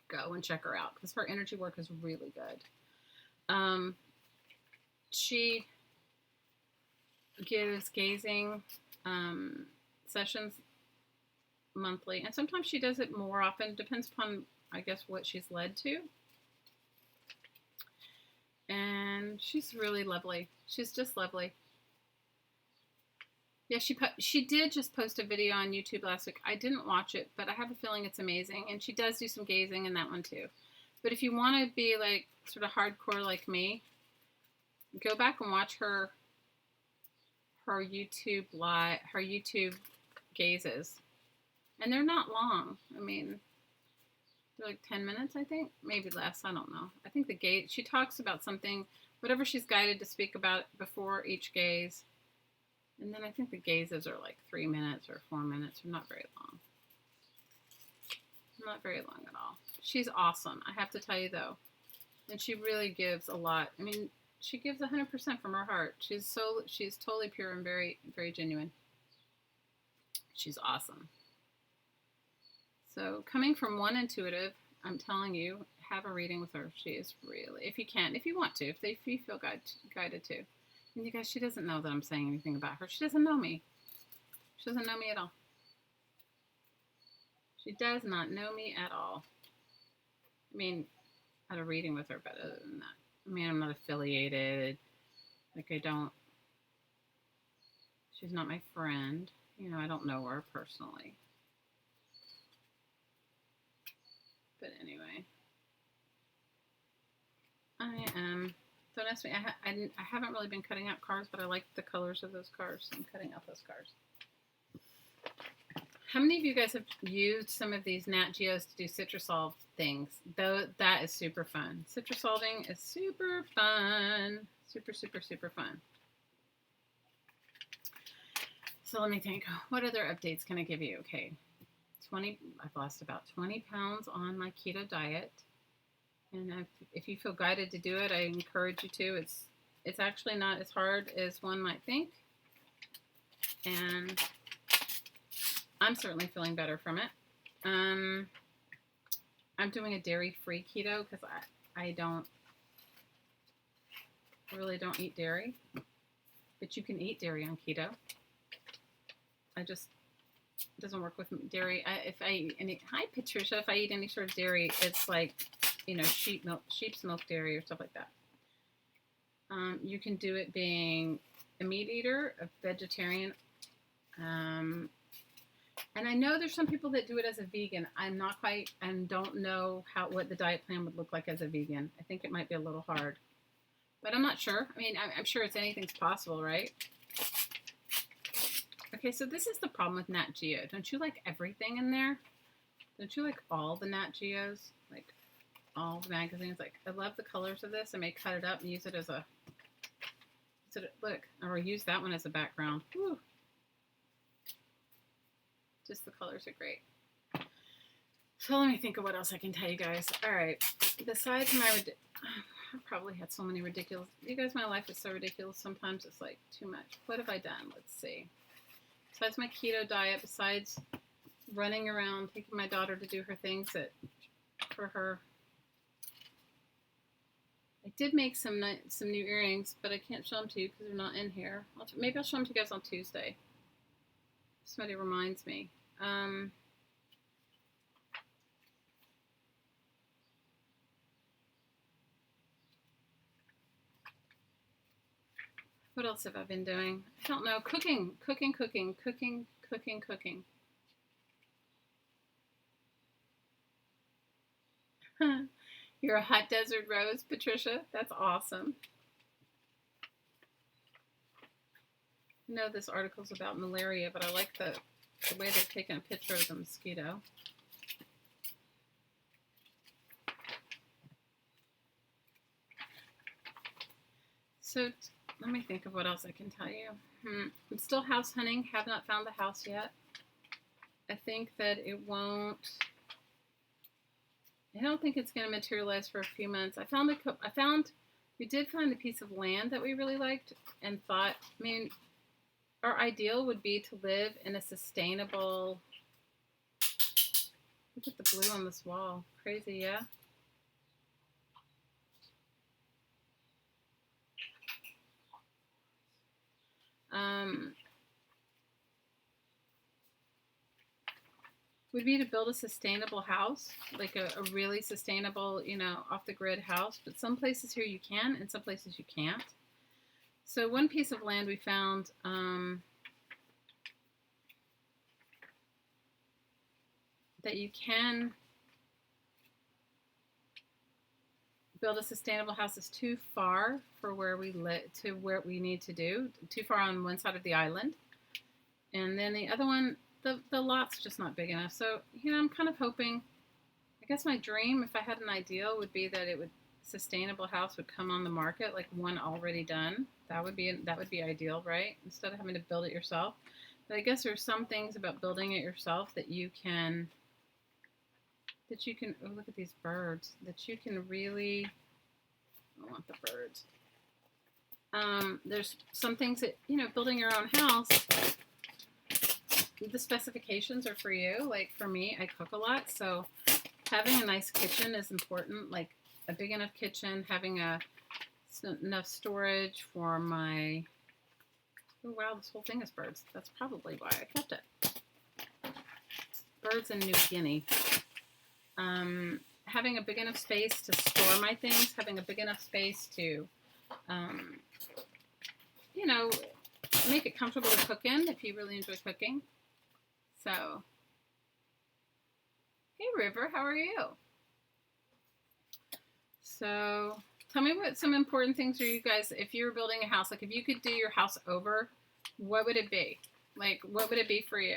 S1: go and check her out because her energy work is really good. She gives gazing sessions monthly, and sometimes she does it more often. Depends upon, I guess, what she's led to. And she's really lovely. She's just lovely. Yeah, she did just post a video on YouTube last week. I didn't watch it, but I have a feeling it's amazing. And she does do some gazing in that one too. But if you want to be like sort of hardcore like me, go back and watch her YouTube gazes, and they're not long. I mean, they're like 10 minutes, I think, maybe less. I don't know. I think the gaze, she talks about something, whatever she's guided to speak about before each gaze. And then I think the gazes are like 3 minutes or 4 minutes. They're not very long. Not very long at all. She's awesome. I have to tell you though. And she really gives a lot. I mean, she gives 100% from her heart. She's totally pure and very, very genuine. She's awesome. So coming from one intuitive, I'm telling you, have a reading with her. She is really, if you want to, if you feel guided to. And you guys, she doesn't know that I'm saying anything about her. She doesn't know me. She doesn't know me at all. She does not know me at all. I mean, I had a reading with her, but other than that, I mean, I'm not affiliated. Like, she's not my friend. You know, I don't know her personally. But anyway, don't ask me, I haven't really been cutting out cards, but I like the colors of those cards, so I'm cutting out those cards. How many of you guys have used some of these Nat Geos to do Citrusolve things? Though that is super fun. Citrusolving is super fun. Super, super, super fun. So let me think. What other updates can I give you? Okay. I've lost about 20 pounds on my keto diet. And if you feel guided to do it, I encourage you to. It's actually not as hard as one might think. And I'm certainly feeling better from it. I'm doing a dairy-free keto because I really don't eat dairy. But you can eat dairy on keto. It doesn't work with dairy. Hi Patricia, if I eat any sort of dairy, it's like, you know, sheep's milk dairy or stuff like that. You can do it being a meat eater, a vegetarian, and I know there's some people that do it as a vegan. I'm not quite, and don't know what the diet plan would look like as a vegan. I think it might be a little hard, but I'm not sure. I mean, I'm sure anything's possible, right? Okay, so this is the problem with Nat Geo. Don't you like everything in there? Don't you like all the Nat Geos? Like all the magazines? Like, I love the colors of this. I may cut it up and use it as look, or use that one as a background. Woo. Just the colors are great. So let me think of what else I can tell you guys. All right. Besides I've probably had so many ridiculous. You guys, my life is so ridiculous. Sometimes it's like too much. What have I done? Let's see. Besides my keto diet, besides running around, taking my daughter to do her things for her. I did make some new earrings, but I can't show them to you because they're not in here. Maybe I'll show them to you guys on Tuesday. Somebody reminds me. What else have I been doing? I don't know. Cooking. You're a hot desert rose, Patricia. That's awesome. I know this article's about malaria, but I like the way they're taking a picture of the mosquito. So let me think of what else I can tell you. I'm still house hunting. Have not found the house yet. I think that it won't. I don't think it's going to materialize for a few months. We did find a piece of land that we really liked and thought, I mean, our ideal would be to live in a sustainable, look at the blue on this wall. Crazy, yeah? Would be to build a sustainable house, like a really sustainable, you know, off the grid house. But some places here you can, and some places you can't. So one piece of land we found, that you can build a sustainable house is too far for where we live, to where we need to do, too far on one side of the island. And then the other one, the lot's just not big enough. So, you know, I'm kind of hoping, I guess my dream, if I had an ideal, would be that sustainable house would come on the market, like one already done. That would be ideal, right? Instead of having to build it yourself. But I guess there's some things about building it yourself that you can, oh, look at these birds, that you can really, I want the birds. There's some things that, you know, building your own house, the specifications are for you. Like for me, I cook a lot, so having a nice kitchen is important, like a big enough kitchen, having enough storage for my, oh wow, this whole thing is birds. That's probably why I kept it. Birds in New Guinea. Having a big enough space to store my things, having a big enough space to, you know, make it comfortable to cook in if you really enjoy cooking. So, hey River, how are you? So, tell me what some important things are you guys, if you were building a house, like if you could do your house over, what would it be? Like, what would it be for you?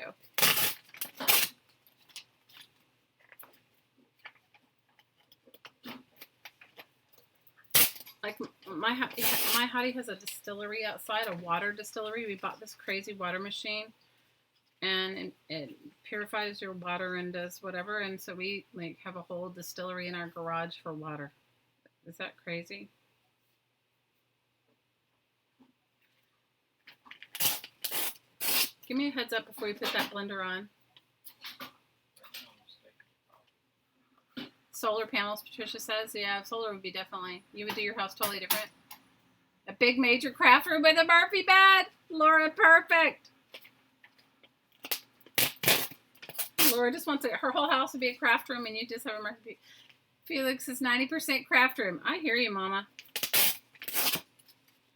S1: Like my hottie has a distillery outside, a water distillery. We bought this crazy water machine, and it purifies your water and does whatever. And so we like have a whole distillery in our garage for water. Is that crazy? Give me a heads up before you put that blender on. Solar panels, Patricia says. Yeah, solar would be definitely, you would do your house totally different. A big major craft room with a Murphy bed. Laura, perfect. Laura just wants her whole house to be a craft room and you just have a Murphy. Felix is 90% craft room. I hear you, Mama.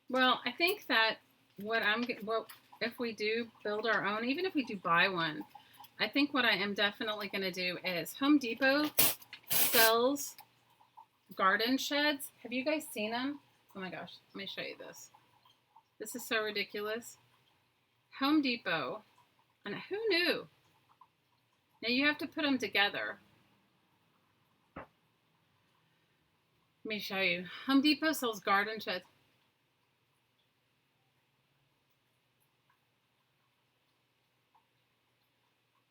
S1: Well, I think that if we do build our own, even if we do buy one, I think what I am definitely going to do is Home Depot sells garden sheds. Have you guys seen them? Oh my gosh, let me show you this. This is so ridiculous. Home Depot, and who knew? Now you have to put them together. Let me show you. Home Depot sells garden sheds.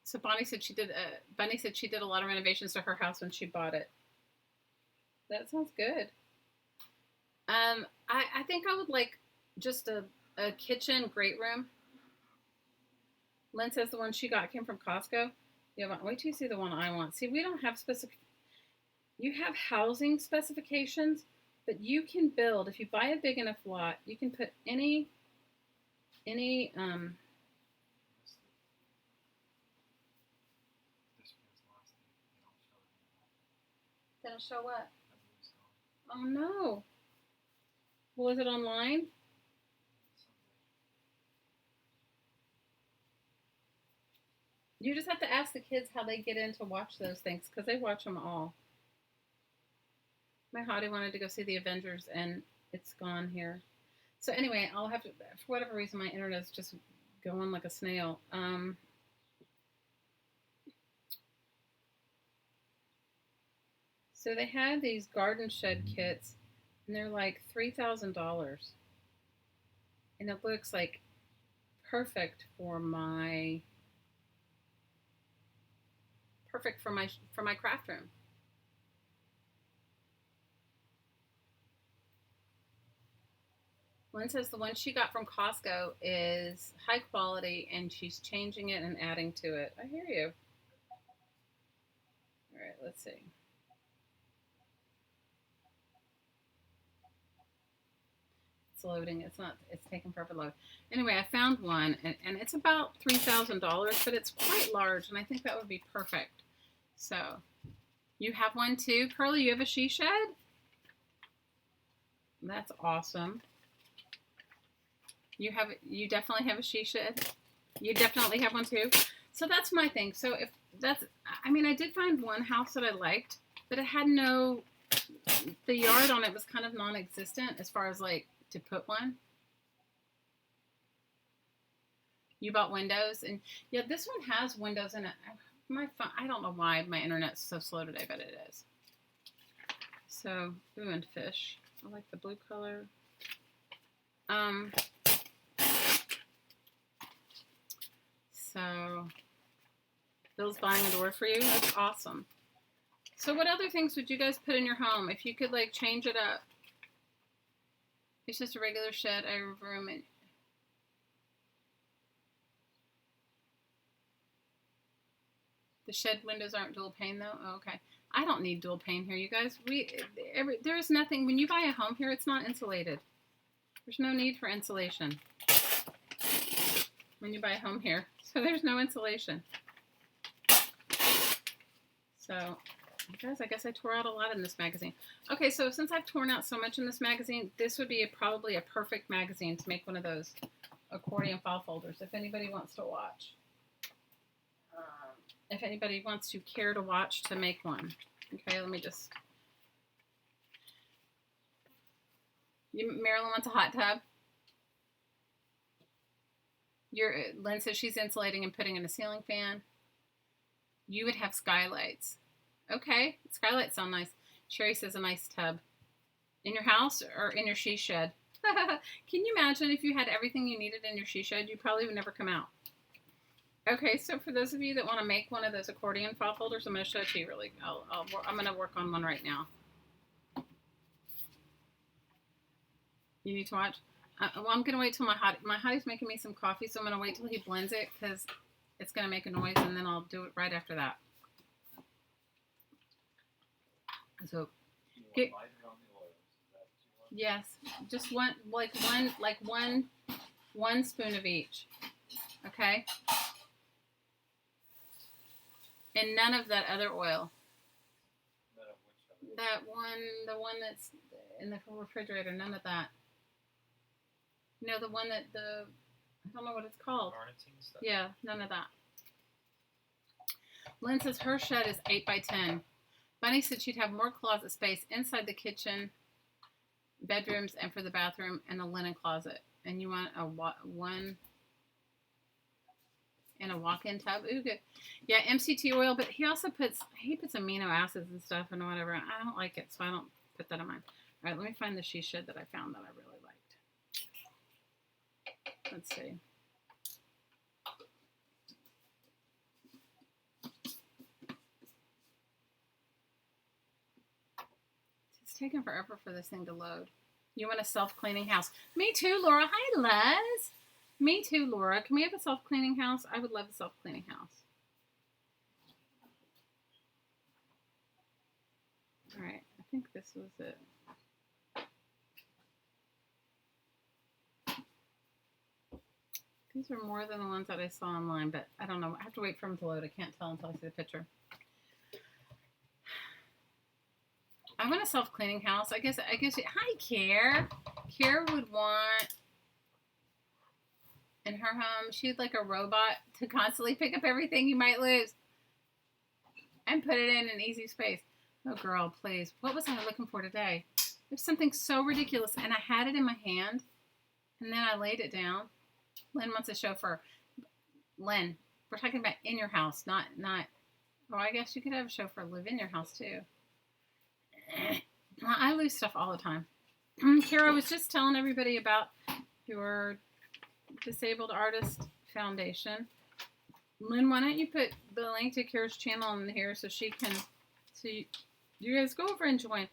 S1: So Bunny said she did a lot of renovations to her house when she bought it. That sounds good. I think I would like just a kitchen great room. Lynn says the one she got came from Costco. Yeah, wait till you see the one I want. See, we don't have specific. You have housing specifications, but you can build, if you buy a big enough lot, you can put any That'll show what? Oh no. Well, is it online? You just have to ask the kids how they get in to watch those things, because they watch them all. My hottie wanted to go see the Avengers, and it's gone here. So anyway, I'll have to, for whatever reason, my internet's just going like a snail. So they had these garden shed kits, and they're like $3,000, and it looks like perfect for my craft room. Lynn says the one she got from Costco is high quality, and she's changing it and adding to it. I hear you. All right, let's see. It's loading. It's taking forever to load. Anyway, I found one, and it's about $3,000, but it's quite large, and I think that would be perfect. So, you have one too, Curly? You have a she shed? That's awesome. You definitely have a she shed. You definitely have one too. So that's my thing. So if that's, I mean, I did find one house that I liked, but it had no, the yard on it was kind of non-existent as far as like to put one. You bought windows, and yeah, this one has windows in it. My phone, I don't know why my internet's so slow today, but it is. So, ooh, and fish. I like the blue color. So, Bill's buying a door for you. That's awesome. So, what other things would you guys put in your home if you could like change it up? It's just a regular shed. I have room and the shed windows aren't dual pane though. Oh, okay. I don't need dual pane here, you guys. There's nothing when you buy a home here. It's not insulated. There's no need for insulation when you buy a home here. So there's no insulation. So, guys, I guess I tore out a lot in this magazine. Okay, so since I've torn out so much in this magazine, this would be probably a perfect magazine to make one of those accordion file folders if anybody wants to watch. If anybody wants to care to watch to make one. Okay, let me just... Marilyn wants a hot tub. Lynn says she's insulating and putting in a ceiling fan. You would have skylights. Okay, skylights sound nice. Sherry says a nice tub. In your house or in your she shed? Can you imagine if you had everything you needed in your she shed? You probably would never come out. Okay, so for those of you that want to make one of those accordion file folders, I'm going to show it to you really. I'm going to work on one right now. You need to watch? Well, I'm going to wait till my hottie's making me some coffee, so I'm going to wait till he blends it because it's going to make a noise, and then I'll do it right after that. So, yes, just one spoon of each. Okay. And none of that other oil. The one that's in the refrigerator, none of that. You know, the one that I don't know what it's called. Yeah, none of that. Lynn says her shed is 8 by 10. Bunny said she'd have more closet space inside the kitchen, bedrooms, and for the bathroom, and a linen closet. And you want one in a walk-in tub. Ooh, good. Yeah, MCT oil, but he also puts amino acids and stuff and whatever. And I don't like it, so I don't put that in mine. All right, let me find the she shed that I found that I really liked. Let's see. It's taking forever for this thing to load. You want a self-cleaning house? Me too, Laura. Hi, Les. Me too, Laura. Can we have a self-cleaning house? I would love a self-cleaning house. All right. I think this was it. These are more than the ones that I saw online, but I don't know. I have to wait for them to load. I can't tell until I see the picture. I want a self-cleaning house. I guess. Hi, Care. Care would want in her home. She'd like a robot to constantly pick up everything you might lose and put it in an easy space. Oh, girl, please. What was I looking for today? There's something so ridiculous, and I had it in my hand, and then I laid it down. Lynn wants a chauffeur. Lynn, we're talking about in your house, not. Oh, I guess you could have a chauffeur live in your house too. I lose stuff all the time. Kara was just telling everybody about your Disabled Artist Foundation. Lynn, why don't you put the link to Kara's channel in here so she can, so you guys go over and join.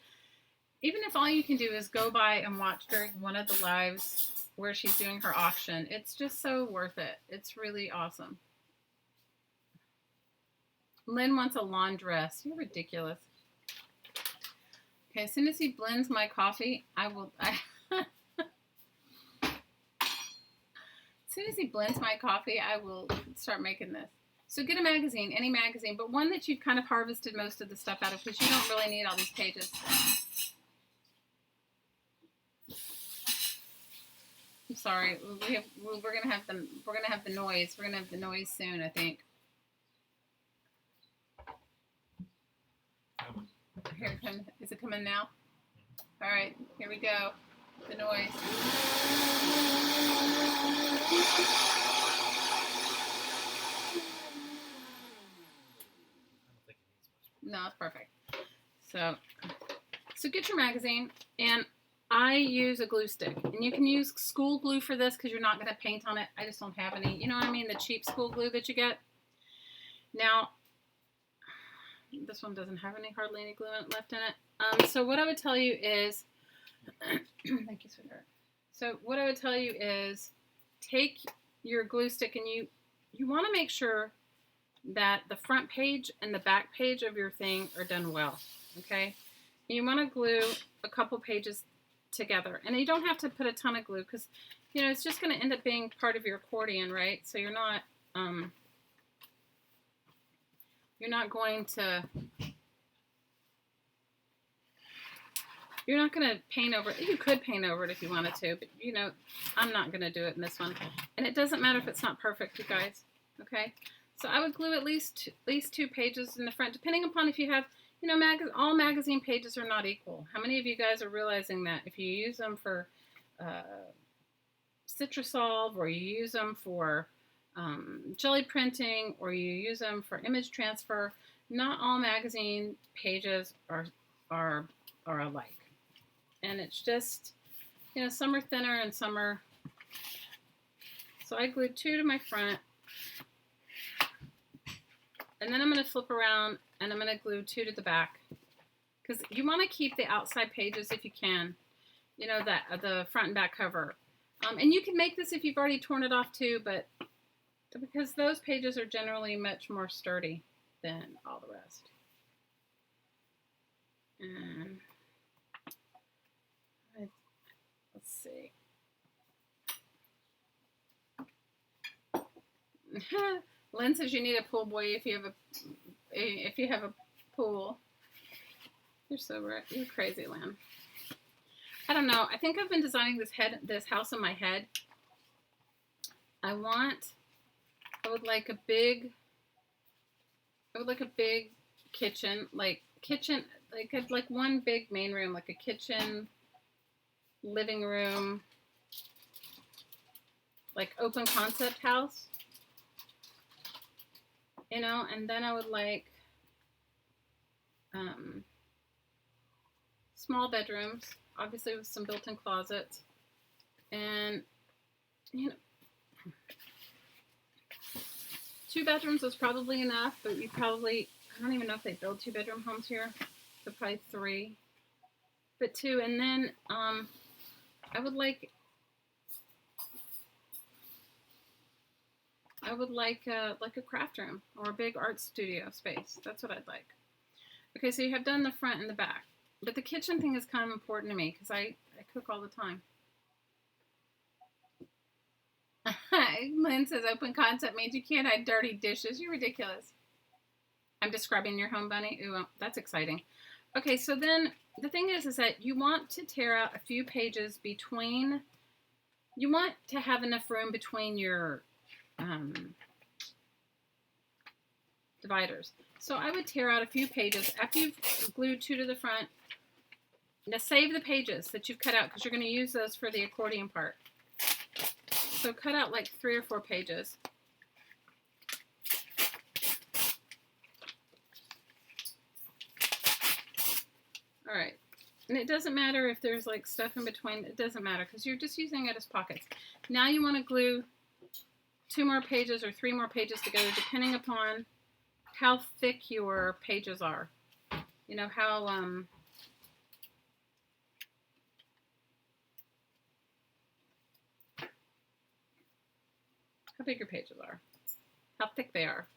S1: Even if all you can do is go by and watch during one of the lives where she's doing her auction, it's just so worth it. It's really awesome. Lynn wants a laundress. You're ridiculous. Okay, as soon as he blends my coffee, as soon as he blends my coffee, I will start making this. So get a magazine, any magazine, but one that you've kind of harvested most of the stuff out of because you don't really need all these pages. I'm sorry, we're gonna have the noise. We're gonna have the noise soon, I think. Here it comes. Is it coming now? All right, here we go. The noise. No, it's perfect. So get your magazine, and I use a glue stick, and you can use school glue for this because you're not going to paint on it. I just don't have any. You know what I mean? The cheap school glue that you get. Now, this one doesn't have hardly any glue left in it. So what I would tell you is, thank you, sweetheart. So what I would tell you is, take your glue stick, and you want to make sure that the front page and the back page of your thing are done well. Okay, and you want to glue a couple pages together, and you don't have to put a ton of glue because it's just going to end up being part of your accordion, right? So you're not going to paint over it. You could paint over it if you wanted to, but I'm not going to do it in this one. And it doesn't matter if it's not perfect, you guys. Okay, so I would glue at least 2 pages in the front, depending upon if you have, all magazine pages are not equal. How many of you guys are realizing that if you use them for Citrusolve, or you use them for jelly printing, or you use them for image transfer, not all magazine pages are alike. And it's just, some are thinner and some are. So I glued 2 to my front, and then I'm going to flip around and I'm going to glue 2 to the back, because you want to keep the outside pages if you can, the front and back cover. And you can make this if you've already torn it off too, but because those pages are generally much more sturdy than all the rest. And let's see. Lynn says you need a pool boy if you have a pool. You're so right. You're crazy, Lynn. I don't know. I think I've been designing this house in my head. I would like a big kitchen, like one big main room, like a kitchen, living room, like open concept house. And then I would like small bedrooms, obviously with some built-in closets, and 2 bedrooms is probably enough, but I don't even know if they build 2-bedroom homes here, so probably 3, but 2, and then I would like a craft room or a big art studio space. That's what I'd like. Okay, so you have done the front and the back. But the kitchen thing is kind of important to me because I cook all the time. Lynn says open concept means you can't hide dirty dishes. You're ridiculous. I'm describing your home, Bunny. Ooh, that's exciting. Okay, so then the thing is that you want to tear out a few pages between. You want to have enough room between your dividers. So I would tear out a few pages after you've glued 2 to the front. Now save the pages that you've cut out because you're going to use those for the accordion part. So cut out like 3 or 4 pages. All right. And it doesn't matter if there's like stuff in between. It doesn't matter because you're just using it as pockets. Now you want to glue 2 more pages or 3 more pages together depending upon how thick your pages are. How big your pages are, how thick they are.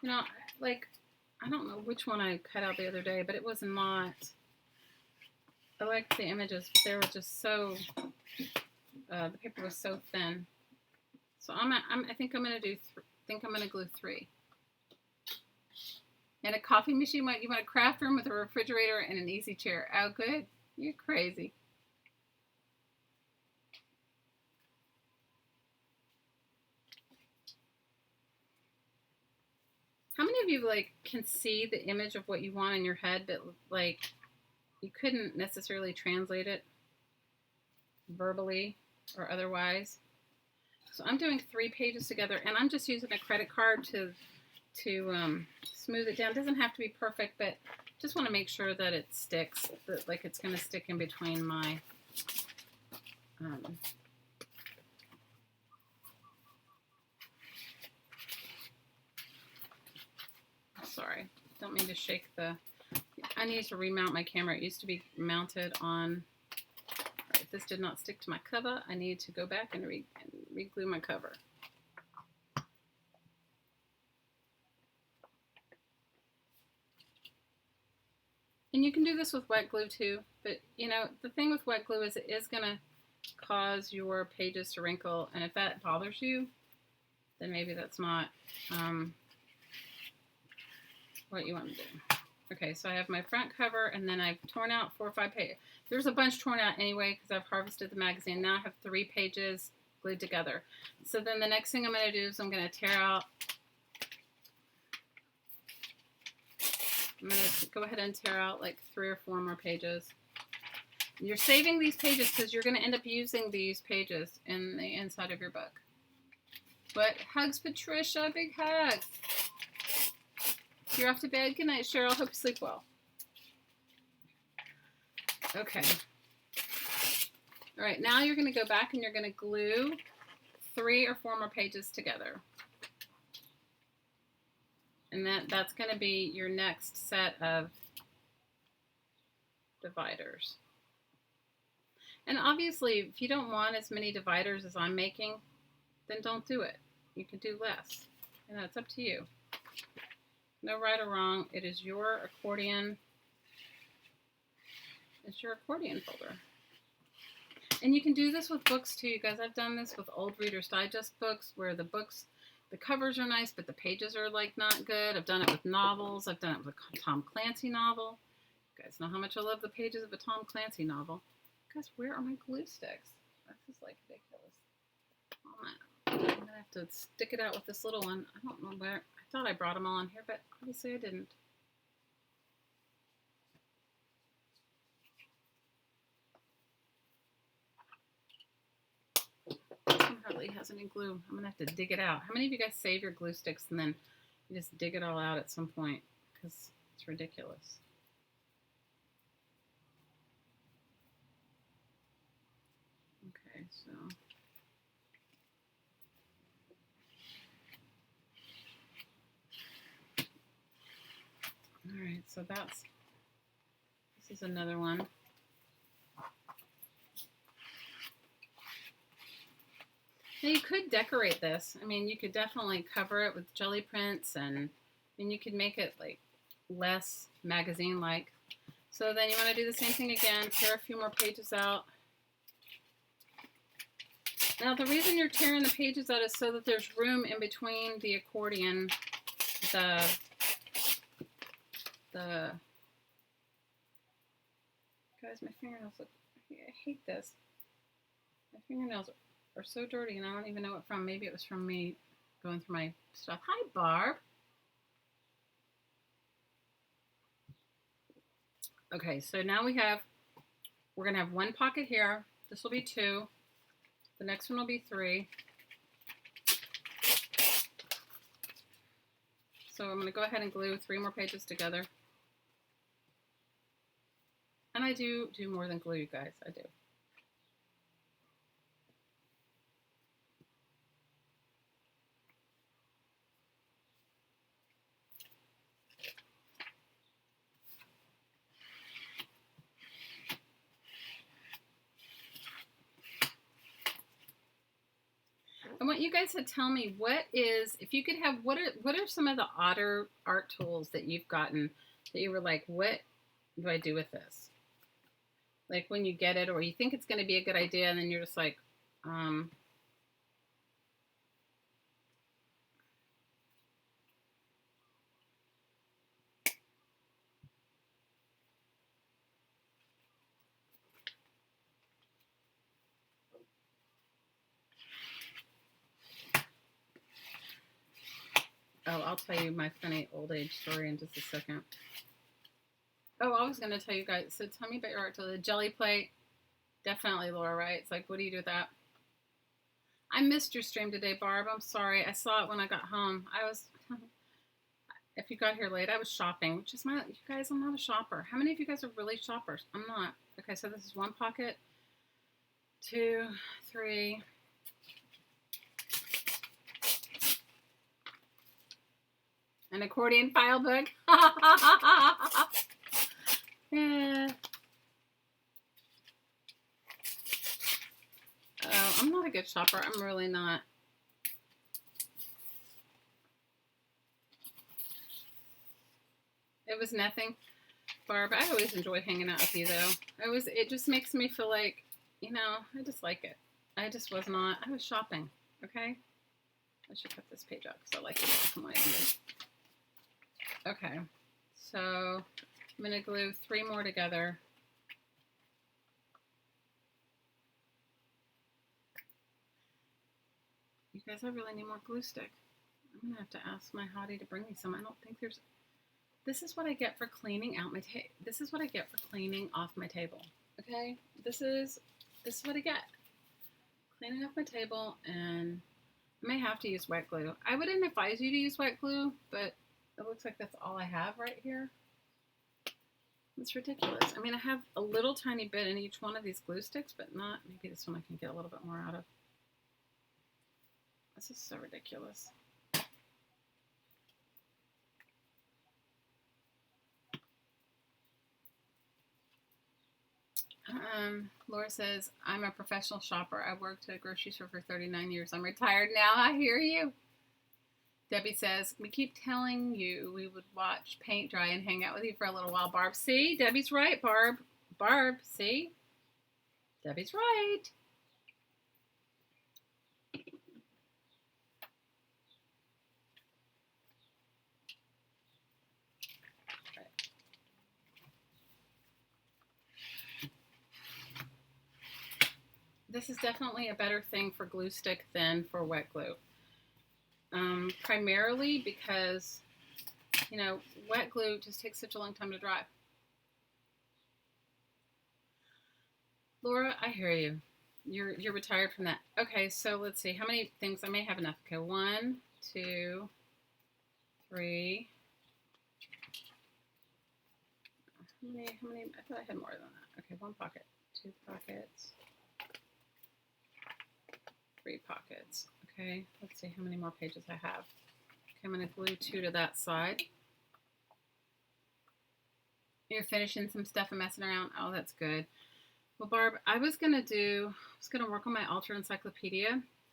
S1: I don't know which one I cut out the other day, but it was not. I liked the images, but they were just so. The paper was so thin. So I think I'm gonna glue 3. And a coffee machine. You want a craft room with a refrigerator and an easy chair. Oh, good. You're crazy. How many of you like can see the image of what you want in your head, but like you couldn't necessarily translate it verbally or otherwise? So I'm doing 3 pages together, and I'm just using a credit card to smooth it down. It doesn't have to be perfect, but just want to make sure that it sticks, that like it's going to stick in between my sorry, don't mean to shake the, I need to remount my camera. It used to be mounted on, right, this did not stick to my cover. I need to go back and re-glue my cover. And you can do this with wet glue too, but you know, the thing with wet glue is it is going to cause your pages to wrinkle, and if that bothers you, then maybe that's not what you want to do. Okay, so I have my front cover, and then I've torn out 4 or 5 pages. There's a bunch torn out anyway because I've harvested the magazine. Now I have 3 pages glued together. So then the next thing I'm going to do is I'm going to tear out, I'm going to go ahead and tear out like 3 or 4 more pages. You're saving these pages because you're going to end up using these pages in the inside of your book. But hugs, Patricia, big hugs. You're off to bed. Good night, Cheryl. Hope you sleep well. Okay. All right, now you're going to go back and you're going to glue 3 or 4 more pages together. And that's going to be your next set of dividers. And obviously, if you don't want as many dividers as I'm making, then don't do it. You can do less. And that's up to you. No right or wrong. It is your accordion. It's your accordion folder. And you can do this with books too, you guys. I've done this with old Reader's Digest books where the covers are nice, but the pages are like not good. I've done it with novels. I've done it with a Tom Clancy novel. You guys know how much I love the pages of a Tom Clancy novel. Guys, where are my glue sticks? This is like ridiculous. I'm going to have to stick it out with this little one. I don't know where. I thought I brought them all in here, but obviously I didn't. This one hardly has any glue. I'm going to have to dig it out. How many of you guys save your glue sticks and then you just dig it all out at some point? Because it's ridiculous. Okay, so... all right, so this is another one. Now you could decorate this. I mean, you could definitely cover it with jelly prints, and you could make it like less magazine-like. So then you want to do the same thing again, tear a few more pages out. Now the reason you're tearing the pages out is so that there's room in between the accordion, guys, my fingernails look, I hate this. My fingernails are so dirty and I don't even know what from. Maybe it was from me going through my stuff. Hi, Barb. Okay, so now we're going to have 1 pocket here. This will be 2. The next one will be 3. So I'm going to go ahead and glue 3 more pages together. And I do more than glue, you guys. I do. I want you guys to tell me if you could have, what are some of the odder art tools that you've gotten that you were like, what do I do with this? Like when you get it or you think it's going to be a good idea and then you're just like, Oh, I'll tell you my funny old age story in just a second. Oh, I was going to tell you guys. So tell me about your art. So the jelly plate. Definitely, Laura, right? It's like, what do you do with that? I missed your stream today, Barb. I'm sorry. I saw it when I got home. If you got here late, I was shopping, which is you guys, I'm not a shopper. How many of you guys are really shoppers? I'm not. Okay, so this is one pocket, 2, 3. An accordion file book. Yeah. Oh, I'm not a good shopper. I'm really not. It was nothing, Barb. I always enjoy hanging out with you, though. It just makes me feel like, I just like it. I was shopping, okay? I should cut this page out because I like it. Okay, so I'm going to glue 3 more together. You guys, I really need more glue stick. I'm going to have to ask my hottie to bring me some. I don't think there's... This is what I get for cleaning out my table. This is what I get for cleaning off my table. Okay? This is what I get. Cleaning off my table, and I may have to use wet glue. I wouldn't advise you to use wet glue, but it looks like that's all I have right here. It's ridiculous. I mean, I have a little tiny bit in each one of these glue sticks, but not, maybe this one I can get a little bit more out of. This is so ridiculous. Laura says, I'm a professional shopper. I worked at a grocery store for 39 years. I'm retired now. I hear you. Debbie says, we keep telling you we would watch paint dry and hang out with you for a little while, Barb. See? Debbie's right, Barb. Barb, see? Debbie's right. This is definitely a better thing for glue stick than for wet glue. Primarily because, wet glue just takes such a long time to dry. Laura, I hear you. You're retired from that. Okay, so let's see. How many things? I may have enough. Okay, 1, 2, 3. How many? I thought I had more than that. Okay, 1 pocket, 2 pockets, 3 pockets. Okay, let's see how many more pages I have. Okay, I'm going to glue 2 to that side. You're finishing some stuff and messing around. Oh, that's good. Well, Barb, I was going to work on my Alter Encyclopedia,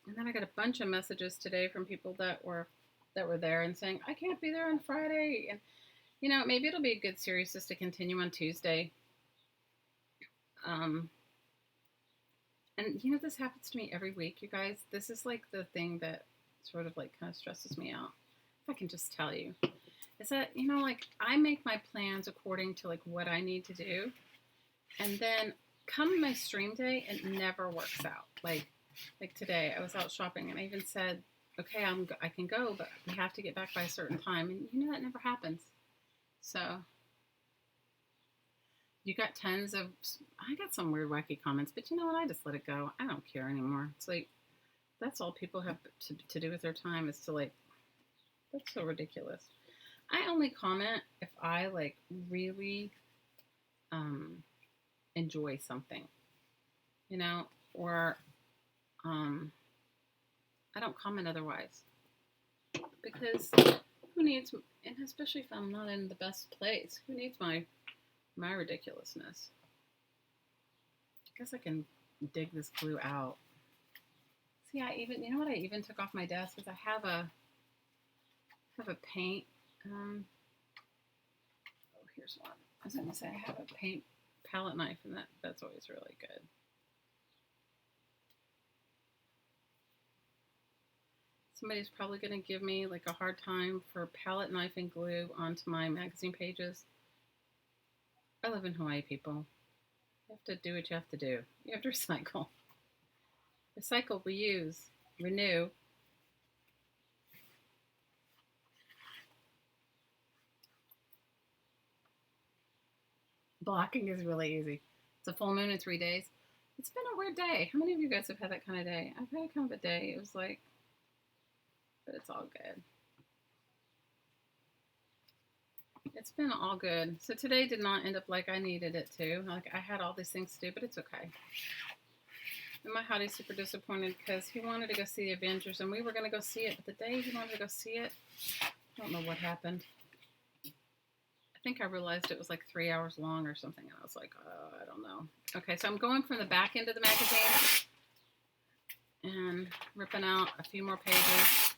S1: and then I got a bunch of messages today from people that were there and saying, I can't be there on Friday. And, maybe it'll be a good series just to continue on Tuesday. And, this happens to me every week, you guys. This is like the thing that sort of like kind of stresses me out. If I can just tell you. Is that, I make my plans according to like what I need to do. And then come my stream day, it never works out. Like today, I was out shopping and I even said, okay, I can go, but we have to get back by a certain time. And that never happens. So you got I got some weird wacky comments, but you know what? I just let it go. I don't care anymore. It's like, that's all people have to do with their time is to like, that's so ridiculous. I only comment if I like really enjoy something, or I don't comment otherwise, because who needs, and especially if I'm not in the best place, who needs my ridiculousness? I guess I can dig this glue out. See, I even took off my desk because I have a paint. Oh, here's one. I was going to say I have a paint palette knife, and that's always really good. Somebody's probably going to give me like a hard time for palette knife and glue onto my magazine pages. I live in Hawaii, people. You have to do what you have to do. You have to recycle. Recycle, reuse, renew. Blocking is really easy. It's a full moon in 3 days. It's been a weird day. How many of you guys have had that kind of day? I've had kind of a day. It was like, but it's all good. It's been all good. So today did not end up like I needed it to. Like I had all these things to do, but it's okay. And my hottie's super disappointed because he wanted to go see the Avengers and we were going to go see it. But the day he wanted to go see it, I don't know what happened. I think I realized it was like 3 hours long or something. And I was like, I don't know. Okay, so I'm going from the back end of the magazine and ripping out a few more pages.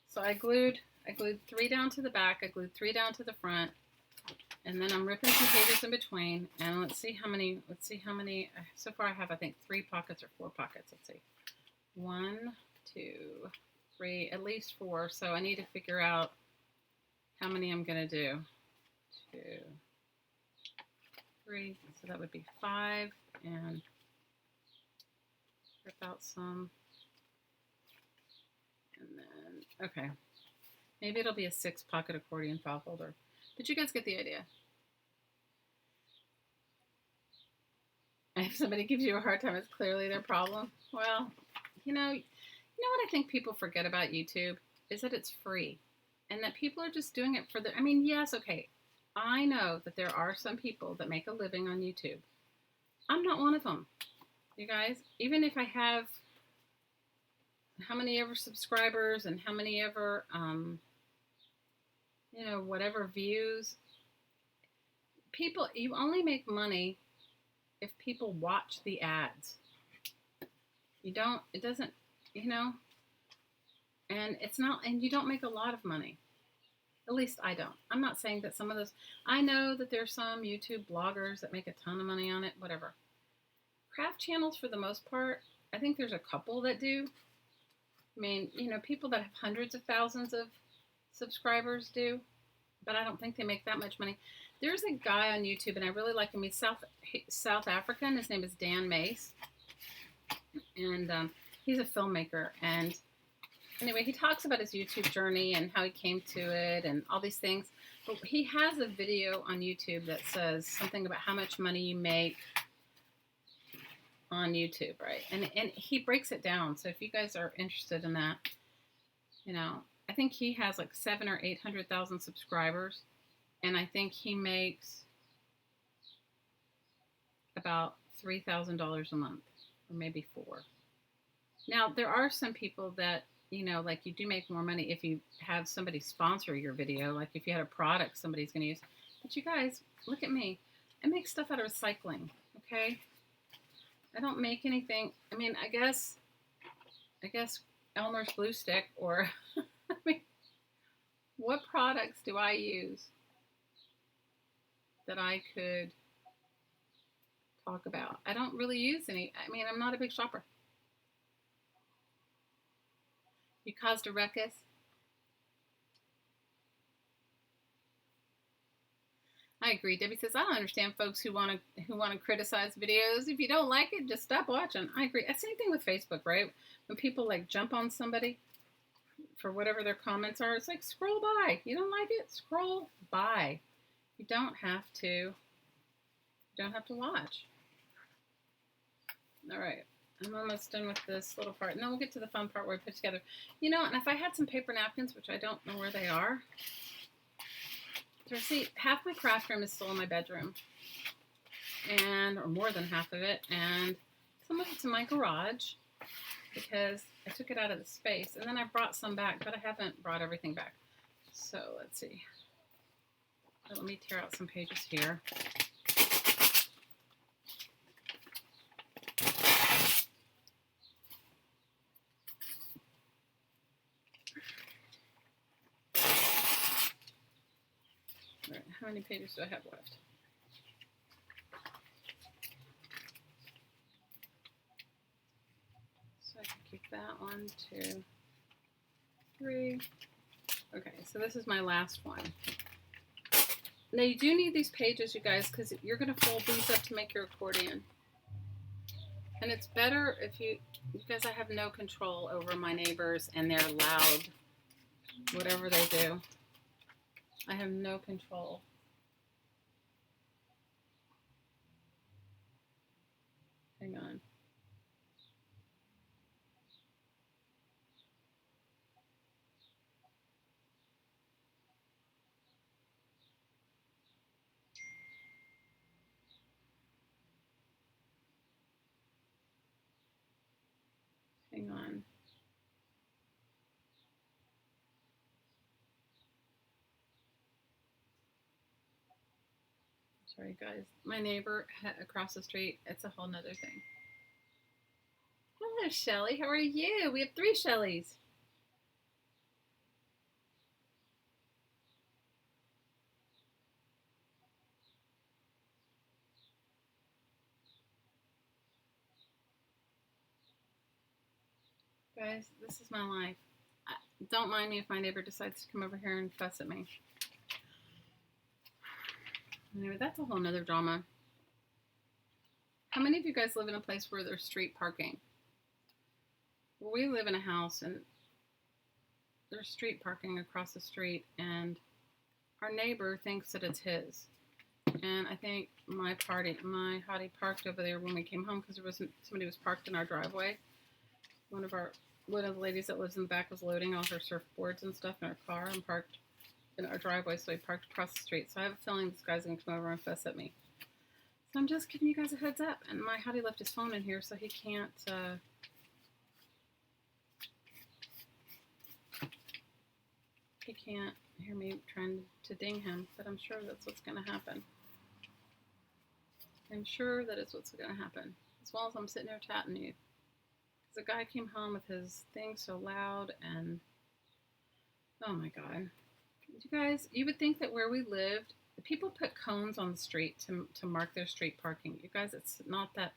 S1: So I glued 3 down to the back. I glued 3 down to the front. And then I'm ripping some pages in between. And let's see how many. So far I have, I think, 3 pockets or 4 pockets. Let's see. 1, 2, 3, at least 4. So I need to figure out how many I'm going to do. 2, 3. So that would be 5. And rip out some. And then, okay. Maybe it'll be a 6 pocket accordion file folder. But you guys get the idea. If somebody gives you a hard time, it's clearly their problem. Well, you know what I think people forget about YouTube is that it's free. And that people are just doing it for the, I mean, yes, okay. I know that there are some people that make a living on YouTube. I'm not one of them. You guys, even if I have how many ever subscribers and how many ever, whatever views, people, you only make money if people watch the ads. You don't, it doesn't, and it's not, and you don't make a lot of money. At least I don't. I'm not saying that some of those, I know that there's some YouTube bloggers that make a ton of money on it, whatever. Craft channels, for the most part, I think there's a couple that do. I mean, people that have hundreds of thousands of subscribers do, but I don't think they make that much money. There's a guy on YouTube, and I really like him. He's South African. His name is Dan Mace, and he's a filmmaker. And anyway, he talks about his YouTube journey and how he came to it and all these things. But he has a video on YouTube that says something about how much money you make on YouTube, right? And he breaks it down. So if you guys are interested in that, I think he has like 700,000 or 800,000 subscribers, and I think he makes about $3,000 a month, or maybe 4. Now there are some people that like you do make more money if you have somebody sponsor your video, like if you had a product somebody's going to use. But you guys, look at me. I make stuff out of recycling, okay? I don't make anything. I mean, I guess Elmer's glue stick, or I mean, what products do I use that I could talk about? I don't really use any. I mean, I'm not a big shopper. You caused a ruckus. I agree. Debbie says, I don't understand folks who want to criticize videos. If you don't like it, just stop watching. I agree. Same thing with Facebook, right? When people like jump on somebody for whatever their comments are, it's like scroll by. You don't like it? Scroll by. You don't have to watch. All right. I'm almost done with this little part. And then we'll get to the fun part where we put together. And if I had some paper napkins, which I don't know where they are. See, half my craft room is still in my bedroom. Or more than half of it. And some of it's in my garage because I took it out of the space. And then I brought some back, but I haven't brought everything back. So let's see. Let me tear out some pages here. All right, how many pages do I have left? So I can keep that 1, 2, 3. Okay, so this is my last one. Now you do need these pages, you guys, because you're going to fold these up to make your accordion. And it's better if you guys, I have no control over my neighbors and their loud, whatever they do. I have no control. Hang on. Hang on. Sorry, guys. My neighbor across the street, it's a whole nother thing. Hello, Shelly. How are you? We have 3 Shellys. Guys, this is my life. Don't mind me if my neighbor decides to come over here and fuss at me. Anyway, that's a whole nother drama. How many of you guys live in a place where there's street parking? Well, we live in a house and there's street parking across the street, and our neighbor thinks that it's his. And I think my hottie parked over there when we came home because somebody was parked in our driveway. One of the ladies that lives in the back was loading all her surfboards and stuff in her car and parked in our driveway, so he parked across the street. So I have a feeling this guy's going to come over and fuss at me. So I'm just giving you guys a heads up. And my hottie left his phone in here, so he can't hear me trying to ding him, but I'm sure that's what's going to happen. I'm sure that is what's going to happen, as well as I'm sitting here chatting to you. Because the guy came home with his thing so loud, and oh my God. You guys, you would think that where we lived, people put cones on the street to mark their street parking. You guys, it's not that,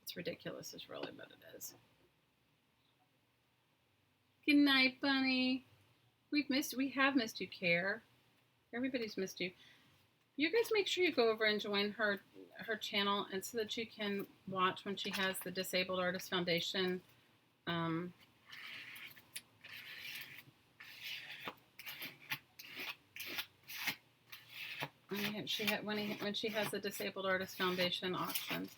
S1: it's ridiculous is really what it is. Good night, Bunny. We have missed you, Care. Everybody's missed you. You guys make sure you go over and join her channel, and so that you can watch when she has the Disabled Artist Foundation when she has the Disabled Artist Foundation auctions.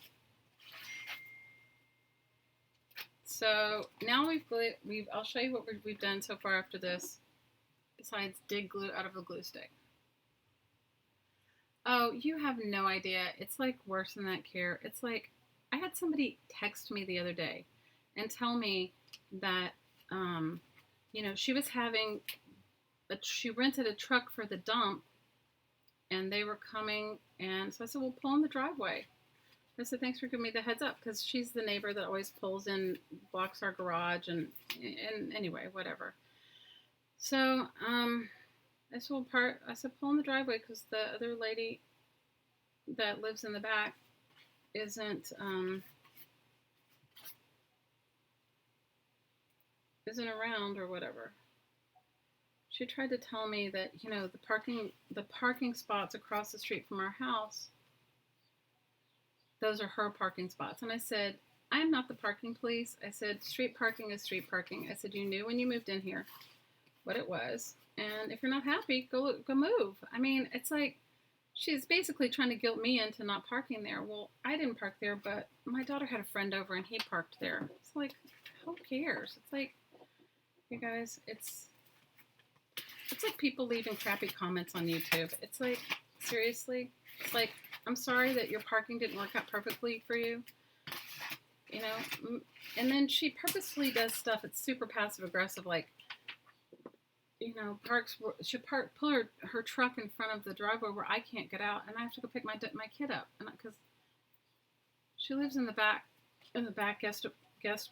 S1: So now I'll show you what we've done so far after this, besides dig glue out of a glue stick. Oh, you have no idea. It's like worse than that, Care. It's like I had somebody text me the other day and tell me that, she was she rented a truck for the dump, and they were coming, and so I said, well, pull in the driveway. I said, thanks for giving me the heads up, because she's the neighbor that always pulls in, blocks our garage, and anyway, whatever. So, I said, pull in the driveway, because the other lady that lives in the back isn't around or whatever. She tried to tell me that, the parking spots across the street from our house, those are her parking spots. And I said, I'm not the parking police. I said, street parking is street parking. I said, you knew when you moved in here what it was. And if you're not happy, go move. I mean, it's like she's basically trying to guilt me into not parking there. Well, I didn't park there, but my daughter had a friend over and he parked there. It's like, who cares? It's like, you guys, it's like people leaving crappy comments on YouTube. It's like, seriously? It's like, I'm sorry that your parking didn't work out perfectly for you. And then she purposefully does stuff. It's super passive aggressive, like, she'll pull her truck in front of the driveway where I can't get out, and I have to go pick my kid up, and because she lives in the back guest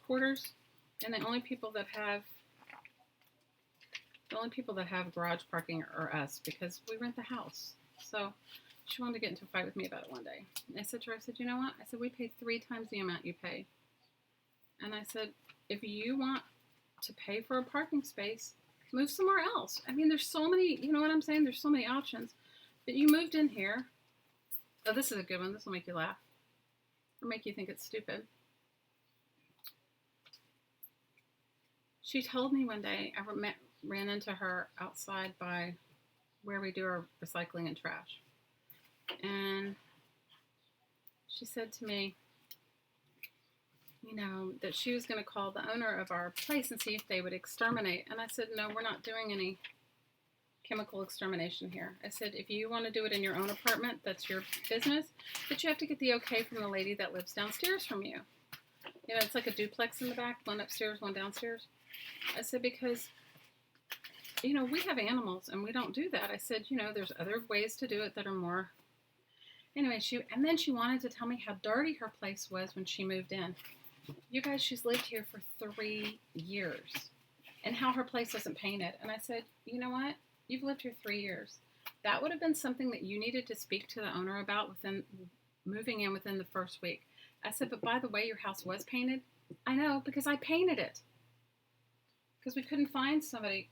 S1: quarters, and the only people that have garage parking are us, because we rent the house. So she wanted to get into a fight with me about it one day. And I said to her, you know what? I said, we pay 3 times the amount you pay. And I said, if you want to pay for a parking space, move somewhere else. I mean, there's so many, you know what I'm saying? There's so many options. But you moved in here. Oh, this is a good one. This will make you laugh. Or make you think it's stupid. She told me one day, I ran into her outside by where we do our recycling and trash. And she said to me, you know, that she was going to call the owner of our place and see if they would exterminate. And I said, no, we're not doing any chemical extermination here. I said, if you want to do it in your own apartment, that's your business, but you have to get the okay from the lady that lives downstairs from you. You know, it's like a duplex in the back, one upstairs, one downstairs. I said, because, you know, we have animals and we don't do that. I said, you know, there's other ways to do it that are more. Anyway, and then she wanted to tell me how dirty her place was when she moved in. You guys, she's lived here for 3 years, and how her place wasn't painted. And I said, you know what? You've lived here 3 years. That would have been something that you needed to speak to the owner about within moving in within the first week. I said, but by the way, your house was painted. I know, because I painted it. Because we couldn't find somebody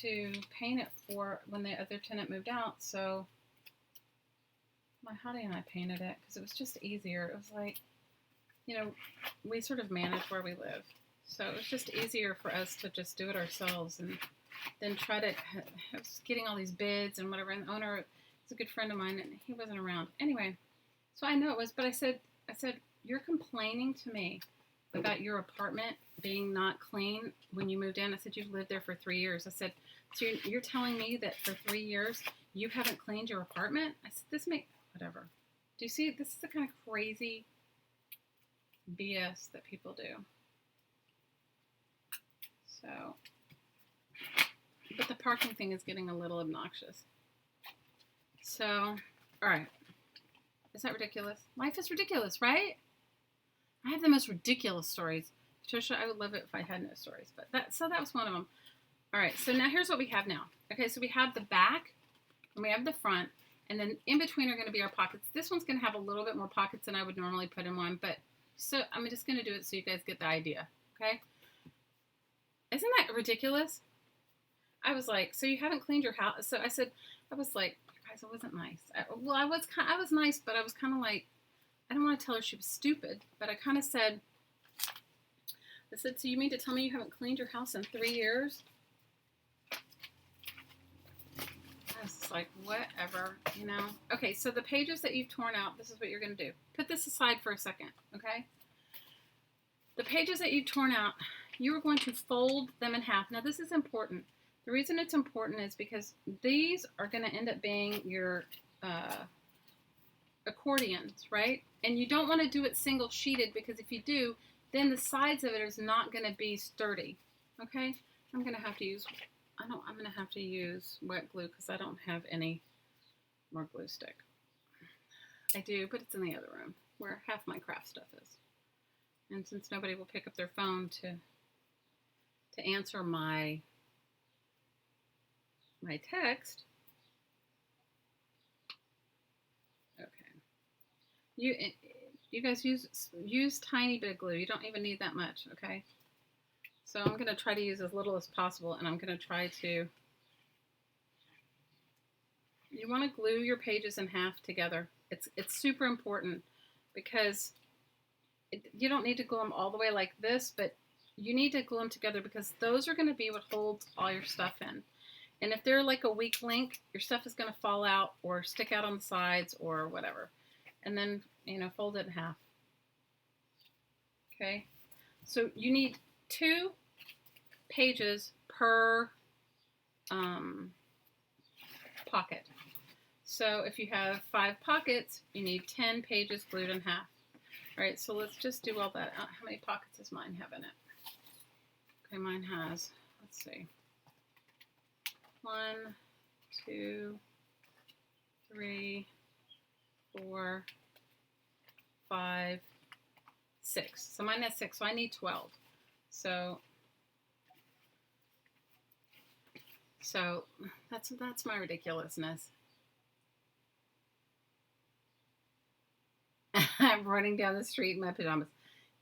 S1: to paint it for when the other tenant moved out. So my hottie and I painted it because it was just easier. It was like, you know, we sort of manage where we live. So it was just easier for us to just do it ourselves and then try to, I was getting all these bids and whatever. And the owner is a good friend of mine and he wasn't around. Anyway, so I know it was, but I said, you're complaining to me about your apartment being not clean when you moved in. I said, you've lived there for 3 years. I said, so you're telling me that for 3 years you haven't cleaned your apartment? I said, whatever. Do you see, this is the kind of crazy BS that people do. So, but the parking thing is getting a little obnoxious. So, all right. Is that ridiculous? Life is ridiculous, right? I have the most ridiculous stories. Patricia, I would love it if I had no stories, but that was one of them. All right, so now here's what we have now. Okay, so we have the back and we have the front, and then in between are going to be our pockets. This one's going to have a little bit more pockets than I would normally put in one, but so I'm just going to do it so you guys get the idea, okay? Isn't that ridiculous? I was like, so you haven't cleaned your house? So I said, I was like, guys, it wasn't nice. I was nice, but I was kind of like, I don't want to tell her she was stupid, but I kind of said, so you mean to tell me you haven't cleaned your house in 3 years? I was just like, whatever, you know. Okay, so the pages that you've torn out, this is what you're going to do. Put this aside for a second, okay? The pages that you've torn out, you are going to fold them in half. Now, this is important. The reason it's important is because these are going to end up being your accordions, right? And you don't want to do it single sheeted because if you do, then the sides of it is not going to be sturdy, okay? I'm going to have to use wet glue because I don't have any more glue stick. I do, but it's in the other room where half my craft stuff is. And since nobody will pick up their phone to answer my text, okay. You guys use tiny bit of glue. You don't even need that much, okay? So I'm going to try to use as little as possible, and I'm going to try to... You want to glue your pages in half together. It's super important because you don't need to glue them all the way like this, but you need to glue them together because those are going to be what holds all your stuff in. And if they're like a weak link, your stuff is going to fall out or stick out on the sides or whatever. And then, you know, fold it in half. Okay? So you need 2 pages per pocket. So if you have 5 pockets, you need 10 pages glued in half. All right, so let's just do all that. How many pockets does mine have in it? Okay, mine has, let's see, 1, 2, 3, 4, 5, 6. So mine has 6, so I need 12. So that's my ridiculousness. I'm running down the street in my pajamas.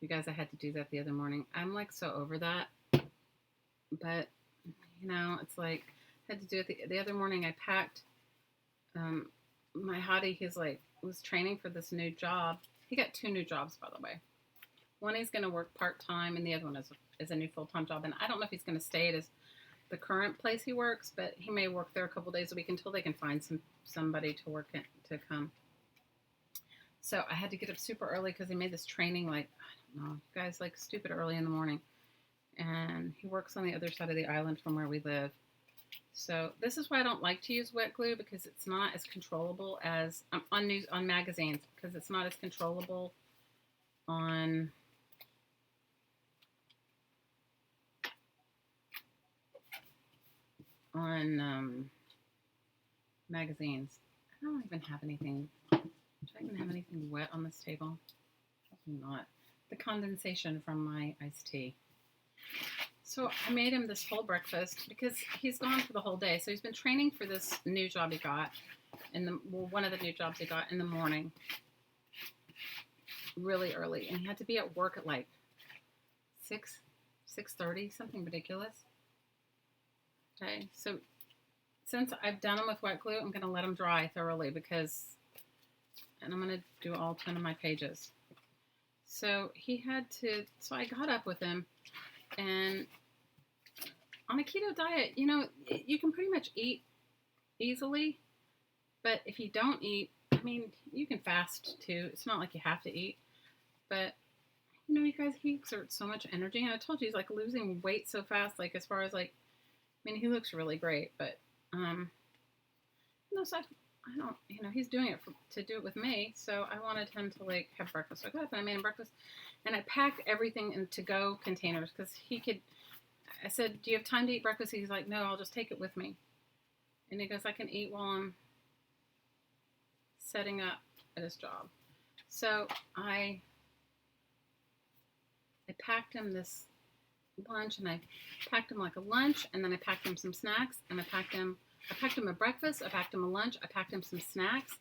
S1: You guys, I had to do that the other morning. I'm like so over that. But, you know, it's like, I had to do it the other morning. I packed my hottie, he's like, was training for this new job. He got 2 new jobs, by the way. One he's going to work part-time, and the other one is a new full-time job. And I don't know if he's going to stay at the current place he works, but he may work there a couple days a week until they can find somebody to work to come. So I had to get up super early because he made this training like, I don't know, guys, like stupid early in the morning. And he works on the other side of the island from where we live. So this is why I don't like to use wet glue, because it's not as controllable as on magazines, because it's not as controllable on magazines. I don't even have anything. Do I even have anything wet on this table? Probably not. The condensation from my iced tea. So I made him this whole breakfast because he's gone for the whole day. So he's been training for this new job he got one of the new jobs he got in the morning, really early, and he had to be at work at like 6:30, something ridiculous. Okay, so since I've done them with wet glue, I'm going to let them dry thoroughly and I'm going to do all 10 of my pages. So so I got up with him, and on a keto diet, you can pretty much eat easily, but if you don't eat, I mean, you can fast too. It's not like you have to eat, but you guys, he exerts so much energy, and I told you he's like losing weight so fast, like as far as like, I mean, he looks really great, but so I don't, he's doing it to do it with me, so I wanted him to like have breakfast. So I got up and I made him breakfast, and I packed everything in to-go containers because I said, do you have time to eat breakfast? He's like, no, I'll just take it with me. And he goes, I can eat while I'm setting up at his job. So I packed him this lunch, and I packed him like a lunch, and then I packed him some snacks, and I packed him a breakfast, I packed him a lunch, I packed him some snacks,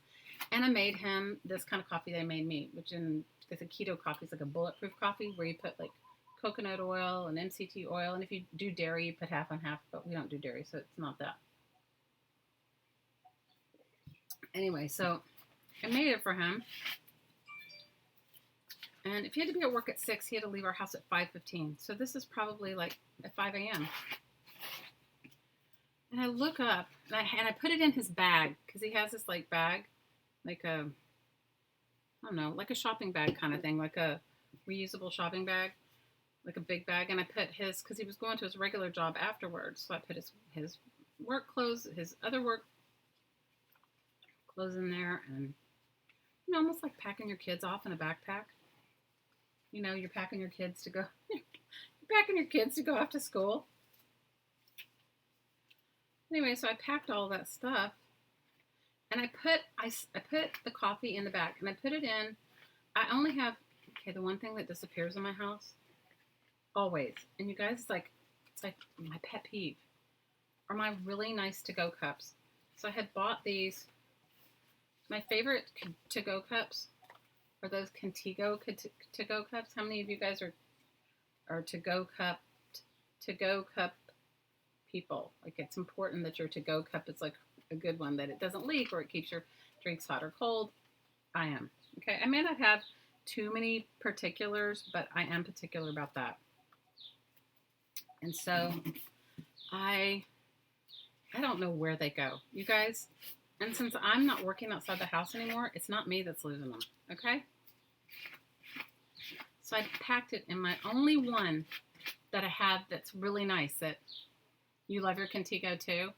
S1: and I made him this kind of coffee they made me, which it's a keto coffee. It's like a bulletproof coffee where you put like coconut oil and MCT oil, and if you do dairy, you put half on half, but we don't do dairy, so it's not that. Anyway, so I made it for him, and if he had to be at work at 6, he had to leave our house at 5:15, so this is probably like at 5 a.m. And I look up, and I put it in his bag, because he has this like bag, like I don't know, like a shopping bag kind of thing, like a reusable shopping bag, like a big bag. And I put because he was going to his regular job afterwards, so I put his work clothes, his other work clothes in there, and almost like packing your kids off in a backpack. You're packing your kids to go, off to school. Anyway, so I packed all that stuff, and I put the coffee in the bag, and I put it in. I only have, the one thing that disappears in my house, always, and you guys, it's like my pet peeve, are my really nice to-go cups. So I had bought these. My favorite to-go cups are those Contigo to-go cups. How many of you guys are to-go cup people? Like, it's important that your to-go cup is like a good one, that it doesn't leak or it keeps your drinks hot or cold. I am. Okay, I may not have too many particulars, but I am particular about that. And so I don't know where they go, you guys. And since I'm not working outside the house anymore, it's not me that's losing them, okay? So I packed it in my only one that I have that's really nice, that you love your Contigo too.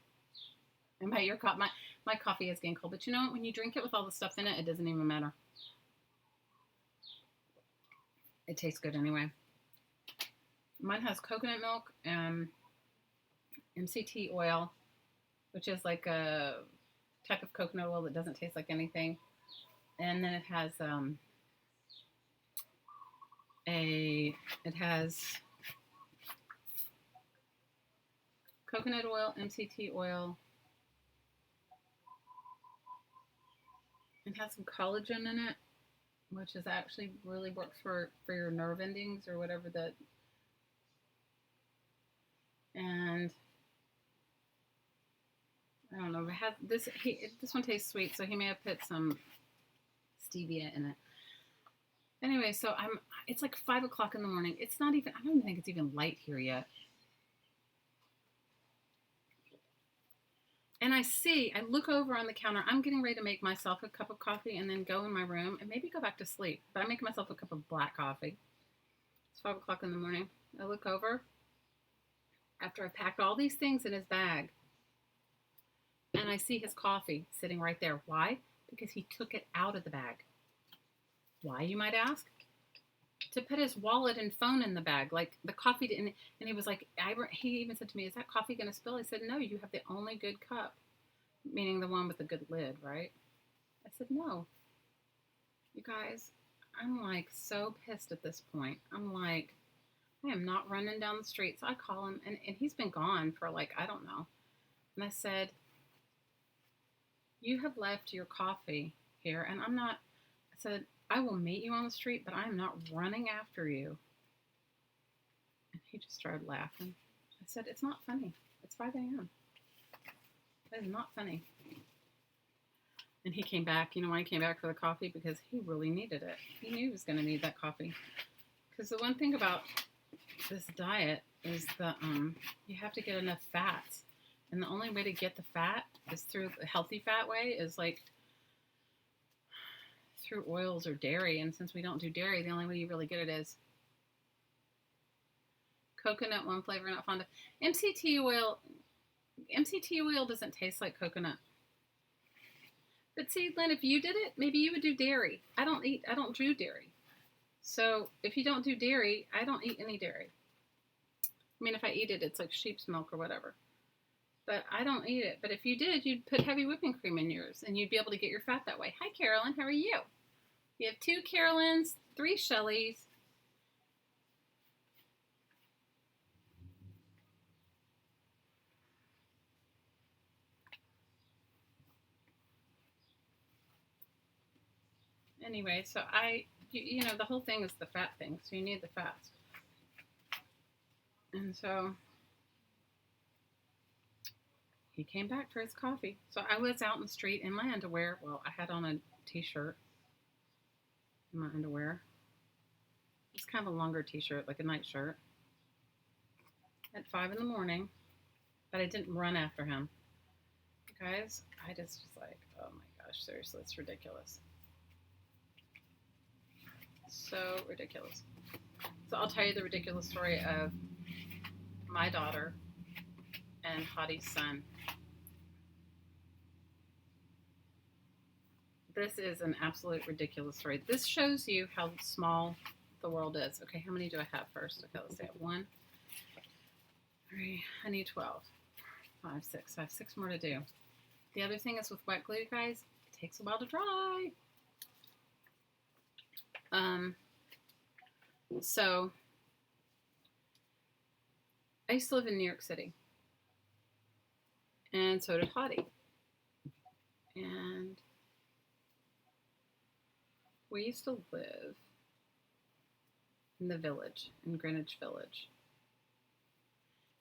S1: And my coffee is getting cold, but when you drink it with all the stuff in it, it doesn't even matter. It tastes good anyway. Mine has coconut milk and MCT oil, which is like a type of coconut oil that doesn't taste like anything. And then it has coconut oil, MCT oil. It has some collagen in it, which is actually really works for your nerve endings or whatever that. And I don't know. It has this one tastes sweet, so he may have put some stevia in it. Anyway, so it's like 5 o'clock in the morning. It's not even, I don't even think it's even light here yet. And I look over on the counter. I'm getting ready to make myself a cup of coffee and then go in my room and maybe go back to sleep. But I make myself a cup of black coffee. It's 5 o'clock in the morning. I look over after I packed all these things in his bag and I see his coffee sitting right there. Why? Because he took it out of the bag. Why, you might ask? To put his wallet and phone in the bag. Like the coffee didn't, and he was like, he even said to me, is that coffee going to spill? I said, no, you have the only good cup, meaning the one with the good lid, right? I said, no. You guys, I'm like so pissed at this point. I'm like, I am not running down the street. So I call him, and he's been gone for like, I don't know. And I said, you have left your coffee here, and I'm not, I said, I will meet you on the street, but I am not running after you. And he just started laughing. I said, it's not funny. It's 5 a.m. It is not funny. And he came back, you know why he came back for the coffee? Because he really needed it. He knew he was going to need that coffee. Because the one thing about this diet is that you have to get enough fats. And the only way to get the fat is through the healthy fat way is like through oils or dairy, and since we don't do dairy, the only way you really get it is coconut, one flavor not fond of. MCT oil doesn't taste like coconut. But see, Lynn, if you did it, maybe you would do dairy. I don't do dairy. So if you don't do dairy, I don't eat any dairy. I mean, if I eat it, it's like sheep's milk or whatever. But I don't eat it. But if you did, you'd put heavy whipping cream in yours, and you'd be able to get your fat that way. Hi, Carolyn. How are you? We have 2 Carolyns, 3 Shelleys. Anyway, so you know, the whole thing is the fat thing, so you need the fats. And so he came back for his coffee. So I was out in the street in my underwear. Well, I had on a t-shirt in my underwear. It's kind of a longer t-shirt, like a night shirt. At 5 in the morning, but I didn't run after him. Guys, I just was like, oh my gosh, seriously, it's ridiculous. So ridiculous. So I'll tell you the ridiculous story of my daughter and Hottie's son. This is an absolute ridiculous story. This shows you how small the world is. Okay, how many do I have first? Okay, let's see. 1, 3, I need 12. 5, 6. I have 6 more to do. The other thing is with wet glue, guys, it takes a while to dry. So I used to live in New York City, and so did Hottie. And we used to live in the village, in Greenwich Village.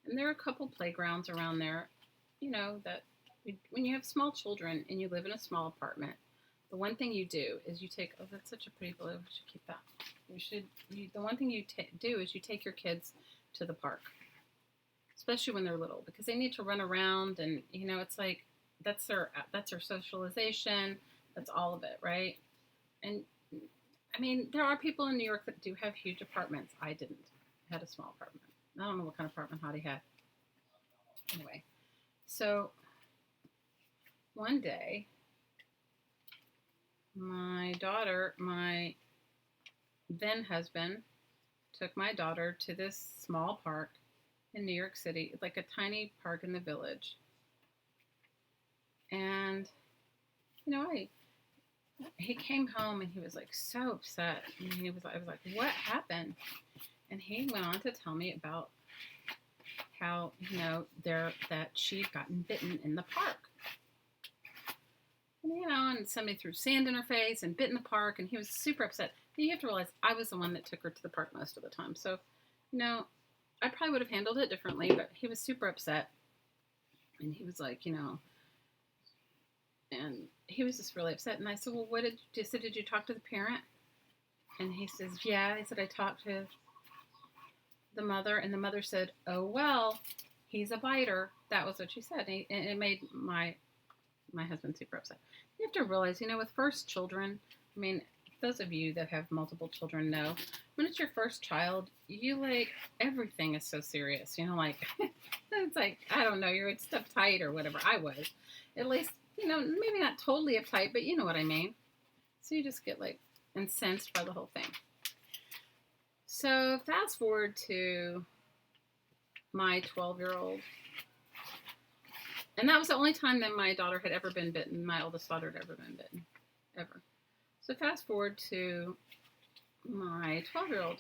S1: And there are a couple playgrounds around there, you know, that when you have small children and you live in a small apartment, the one thing you do is you take, oh, that's such a pretty blue, we should keep that. The one thing you do is you take your kids to the park, especially when they're little, because they need to run around and, you know, it's like, that's their socialization, that's all of it, right? And, I mean, there are people in New York that do have huge apartments. I didn't. I had a small apartment. I don't know what kind of apartment Hottie had. Anyway, so one day, my daughter, my then husband, took my daughter to this small park in New York City, like a tiny park in the village. And, you know, he came home and he was like so upset. And I was like, what happened? And he went on to tell me about how, you know, that she'd gotten bitten in the park. And, you know, and somebody threw sand in her face and bit in the park, and he was super upset. And you have to realize I was the one that took her to the park most of the time. So, you know, I probably would have handled it differently, but he was super upset. And he was like, you know, and he was just really upset. And I said, well, did you talk to the parent? And he says, yeah. I said, I talked to the mother, and the mother said, oh, well, He's a biter. That was what she said. And it made my husband super upset. You have to realize, with first children, I mean, those of you that have multiple children know when it's your first child, you like everything is so serious. Like it's like, I don't know, you're uptight or whatever. I was, at least, maybe not totally uptight, but you know what I mean. So you just get like incensed by the whole thing. So fast forward to my 12-year-old. And that was the only time that my daughter had ever been bitten. My oldest daughter had ever been bitten. Ever. So fast forward to my 12-year-old.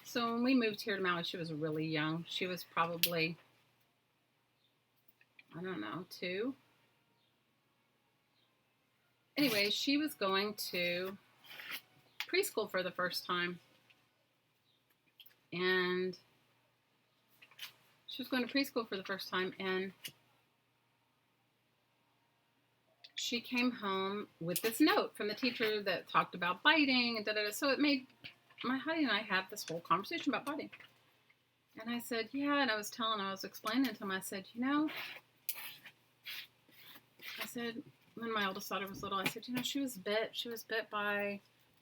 S1: So when we moved here to Maui, she was really young. She was probably, I don't know, 2. Anyway, she was going to preschool for the first time. And she was going to preschool for the first time, and she came home with this note from the teacher that talked about biting and da-da-da. So it made my honey and I have this whole conversation about biting. And I said, yeah, and I was explaining to him, I said, when my oldest daughter was little, I said, she was bit by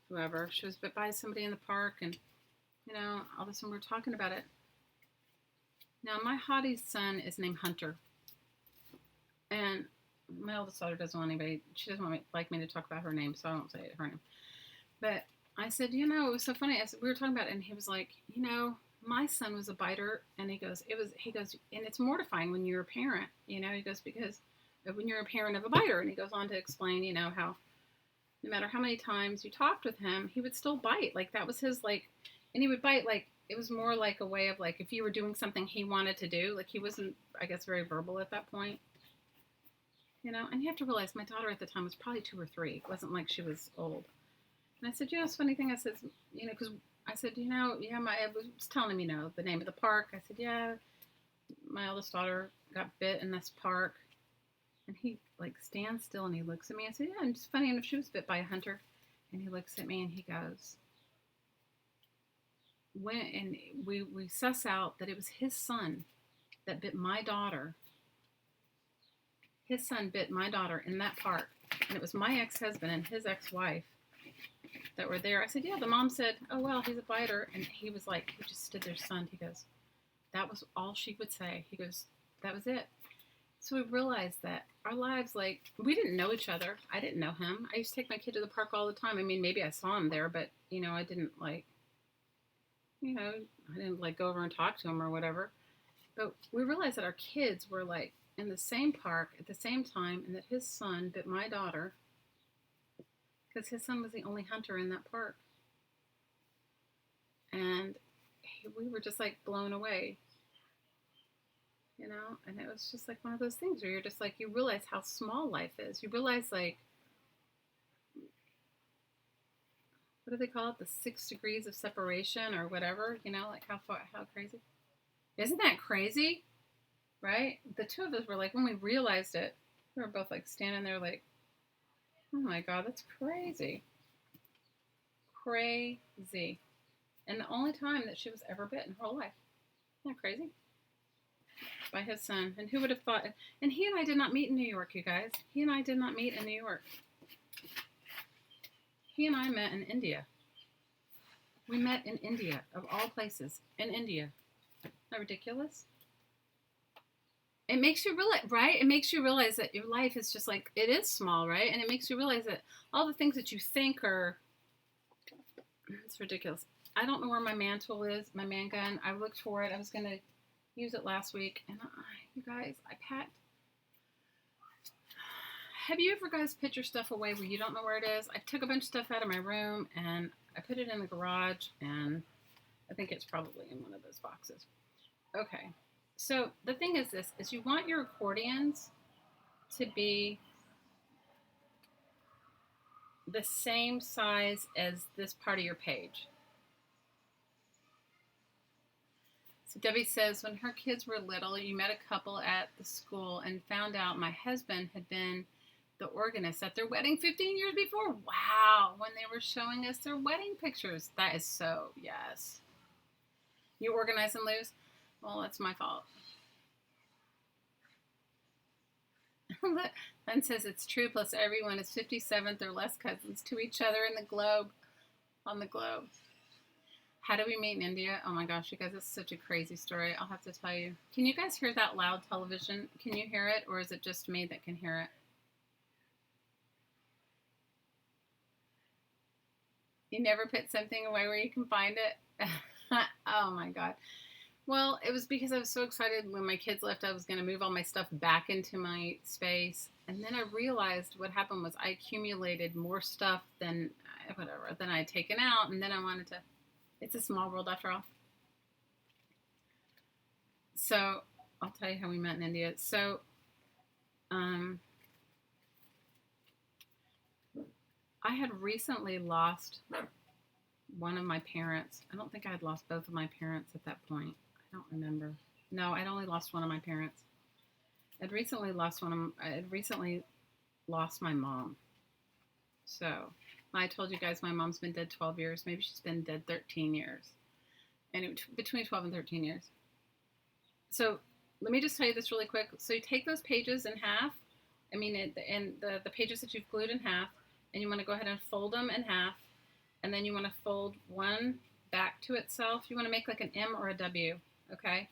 S1: whoever. She was bit by somebody in the park, and, all of a sudden we're talking about it. Now, my hottie's son is named Hunter, and my oldest daughter doesn't want she doesn't like me to talk about her name, so I won't say her name. But I said, it was so funny. I said, we were talking about it, and he was like, my son was a biter, and he goes, and it's mortifying when you're a parent, he goes, because when you're a parent of a biter, and he goes on to explain, how no matter how many times you talked with him, he would still bite. Like, that was his, like, and he would bite, like, it was more like a way of, like, if you were doing something he wanted to do, like, he wasn't, I guess, very verbal at that point. And you have to realize my daughter at the time was probably 2 or 3. It wasn't like she was old. And I said, it's a funny thing. I said, because I said, I was telling him, the name of the park. I said, yeah, my eldest daughter got bit in this park. And he, like, stands still and he looks at me. I said, yeah, and it's funny enough, she was bit by a hunter. And he looks at me and he goes, and we suss out that it was his son that bit my daughter. His son bit my daughter in that park, and it was my ex-husband and his ex-wife that were there. I said, yeah, the mom said, oh, well, he's a biter. And he was like, he just stood there stunned. He goes, that was all she would say. He goes, that was it. So we realized that our lives, like, we didn't know each other. I didn't know him. I used to take my kid to the park all the time. I mean, maybe I saw him there, but, I didn't, like, I didn't, like, go over and talk to him or whatever. But we realized that our kids were, like, in the same park at the same time, and that his son bit my daughter because his son was the only hunter in that park. And we were just, like, blown away. And it was just like one of those things where you're just like, you realize how small life is. You realize, like, what do they call it? The 6 degrees of separation or whatever, like how crazy. Isn't that crazy? Right? The two of us were like, when we realized it, we were both like standing there like, oh my God, that's crazy. Crazy. And the only time that she was ever bit in her whole life. Isn't that crazy? By his son. And who would have thought? And he and I did not meet in New York, you guys. He and I did not meet in New York. He and I met in India. We met in India, of all places. In India. Isn't that ridiculous? It makes you realize, right? It makes you realize that your life is just like, it is small, right? And it makes you realize that all the things that you think are, it's ridiculous. I don't know where my man tool is, my man gun. I looked for it. I was going to use it last week. And you guys, I packed. Have you ever guys put your stuff away where you don't know where it is? I took a bunch of stuff out of my room and I put it in the garage, and I think it's probably in one of those boxes. Okay. So the thing is this, is you want your accordions to be the same size as this part of your page. So Debbie says, when her kids were little, you met a couple at the school and found out my husband had been the organist at their wedding 15 years before. Wow, when they were showing us their wedding pictures. That is so, yes. You organize and lose? Well, that's my fault. Len says it's true, plus everyone is 57th or less cousins to each other in the globe, on the globe. How do we meet in India? Oh my gosh, you guys, it's such a crazy story. I'll have to tell you. Can you guys hear that loud television? Can you hear it, or is it just me that can hear it? You never put something away where you can find it? Oh my God. Well, it was because I was so excited when my kids left, I was going to move all my stuff back into my space. And then I realized what happened was I accumulated more stuff than I had taken out. And then I wanted to, it's a small world after all. So I'll tell you how we met in India. So, I had recently lost one of my parents. I don't think I had lost both of my parents at that point. I don't remember. No, I'd only lost one of my parents. I had recently lost my mom. So I told you guys my mom's been dead 12 years. Maybe she's been dead 13 years. And between 12 and 13 years. So let me just tell you this really quick. So you take those pages in half. The pages that you've glued in half. And you want to go ahead and fold them in half. And then you want to fold one back to itself. You want to make like an M or a W. Okay?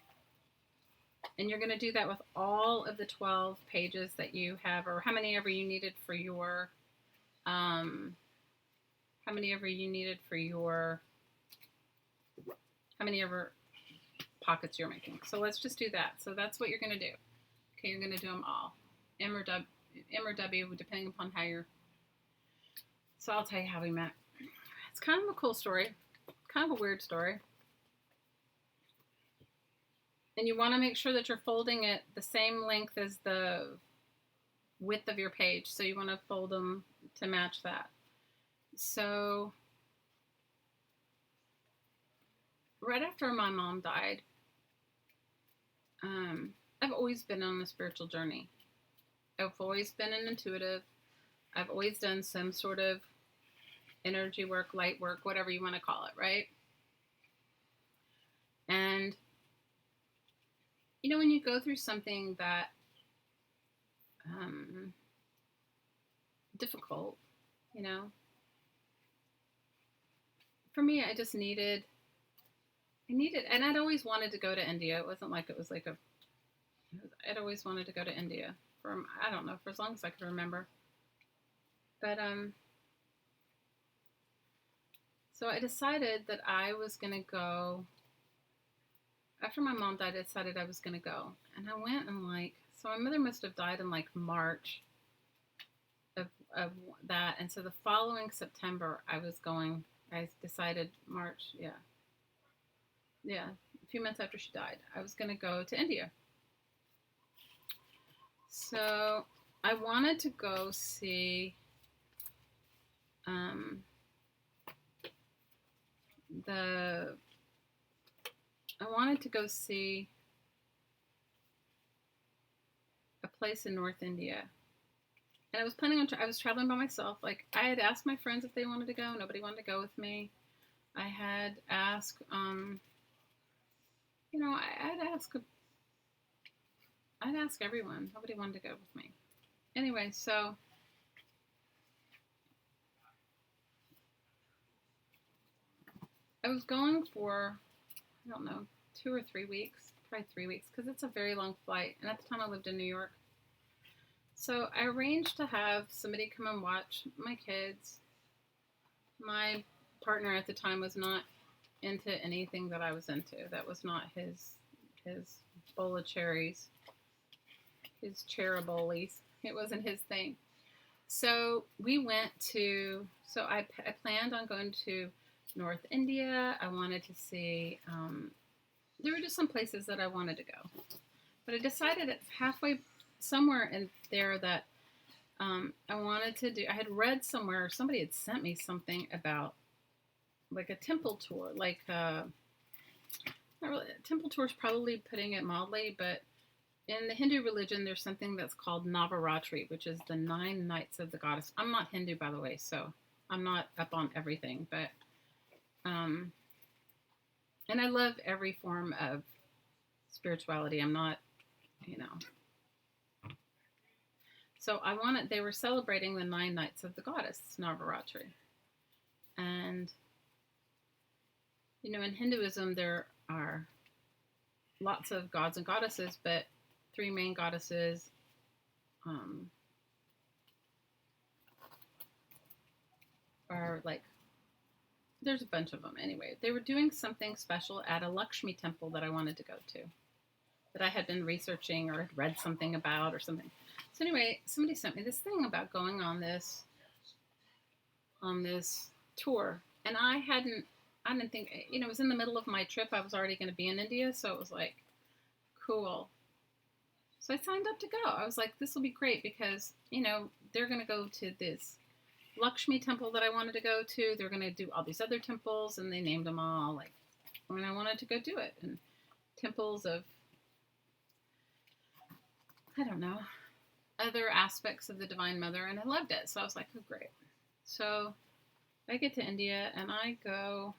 S1: And you're going to do that with all of the 12 pages that you have, or how many ever you needed for your, how many ever pockets you're making. So let's just do that. So that's what you're going to do. Okay, you're going to do them all. M or W, depending upon how you're. So I'll tell you how we met. It's kind of a cool story. Kind of a weird story. And you want to make sure that you're folding it the same length as the width of your page. So you want to fold them to match that. So right after my mom died, I've always been on a spiritual journey. I've always been an intuitive. I've always done some sort of energy work, light work, whatever you want to call it, right? And when you go through something that difficult, for me, I just needed, and I'd always wanted to go to India. It wasn't like it was like I'd always wanted to go to India for, I don't know, for as long as I could remember. But, so I decided that I was going to go. After my mom died, I decided I was going to go. And I went and so my mother must have died in March of that. And so the following September, I decided March, yeah, a few months after she died, I was going to go to India. So I wanted to go see a place in North India. And I was planning on, I was traveling by myself. Like, I had asked my friends if they wanted to go. Nobody wanted to go with me. I had asked, I'd ask everyone. Nobody wanted to go with me. Anyway, so I was going for, I don't know, 2 or 3 weeks, probably 3 weeks, because it's a very long flight. And at the time I lived in New York. So I arranged to have somebody come and watch my kids. My partner at the time was not into anything that I was into. That was not his bowl of cherries, his cheribolies. It wasn't his thing. So I planned on going to North India. I wanted to see, there were just some places that I wanted to go. But I decided at halfway, somewhere in there, that I wanted to do, I had read somewhere, somebody had sent me something about like a temple tour, not really, temple tour is probably putting it mildly, but in the Hindu religion, there's something that's called Navaratri, which is the 9 nights of the goddess. I'm not Hindu, by the way, so I'm not up on everything, but, and I love every form of spirituality. I'm not, So they were celebrating the 9 nights of the goddess, Navaratri. And, in Hinduism, there are lots of gods and goddesses, but 3 main goddesses are like, there's a bunch of them. Anyway, they were doing something special at a Lakshmi temple that I wanted to go to, that I had been researching or had read something about or something. So anyway, somebody sent me this thing about going on this tour, and I didn't think, it was in the middle of my trip. I was already going to be in India, so it was like, cool. So I signed up to go. I was like, this will be great because, they're going to go to this Lakshmi temple that I wanted to go to. They're going to do all these other temples, and they named them all, like, when I wanted to go do it. And temples of, I don't know, other aspects of the Divine Mother, and I loved it. So I was like, oh, great. So I get to India, and I go,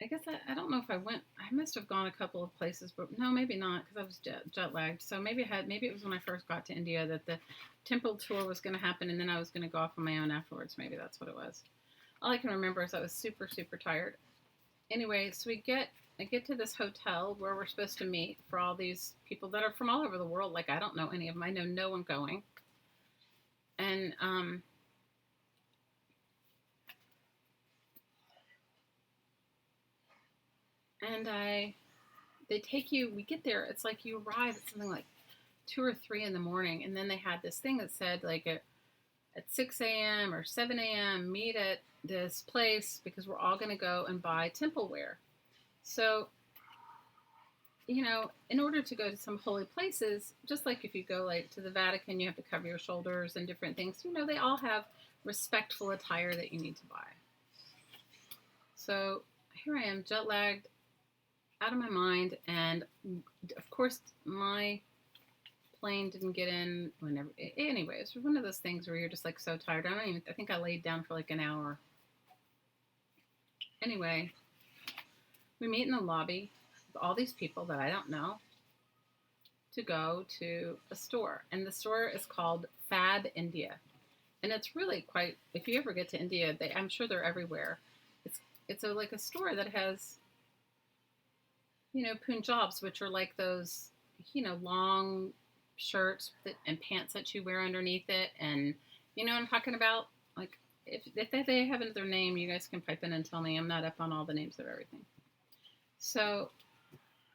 S1: I guess I don't know if I went, I must have gone a couple of places, but no, maybe not, because I was jet lagged. So maybe it was when I first got to India that the temple tour was going to happen, and then I was going to go off on my own afterwards. Maybe that's what it was. All I can remember is I was super, super tired. Anyway, so I get to this hotel where we're supposed to meet for all these people that are from all over the world. Like, I don't know any of them. I know no one going. And, we get there, it's like you arrive at something like 2 or 3 in the morning, and then they had this thing that said, like, at 6 a.m. or 7 a.m., meet at this place because we're all going to go and buy temple wear. So, in order to go to some holy places, just like if you go, like, to the Vatican, you have to cover your shoulders and different things. They all have respectful attire that you need to buy. So here I am, jet lagged, out of my mind, and of course my plane didn't get in whenever. Anyway, it's one of those things where you're just like so tired. I think I laid down for like an hour. Anyway, we meet in the lobby with all these people that I don't know to go to a store, and the store is called Fab India, and it's really quite. If you ever get to India, I'm sure they're everywhere. It's like a store that has, punjabs, which are like those, long shirts and pants that you wear underneath it. And you know what I'm talking about? Like, if they have another name, you guys can pipe in and tell me. I'm not up on all the names of everything. So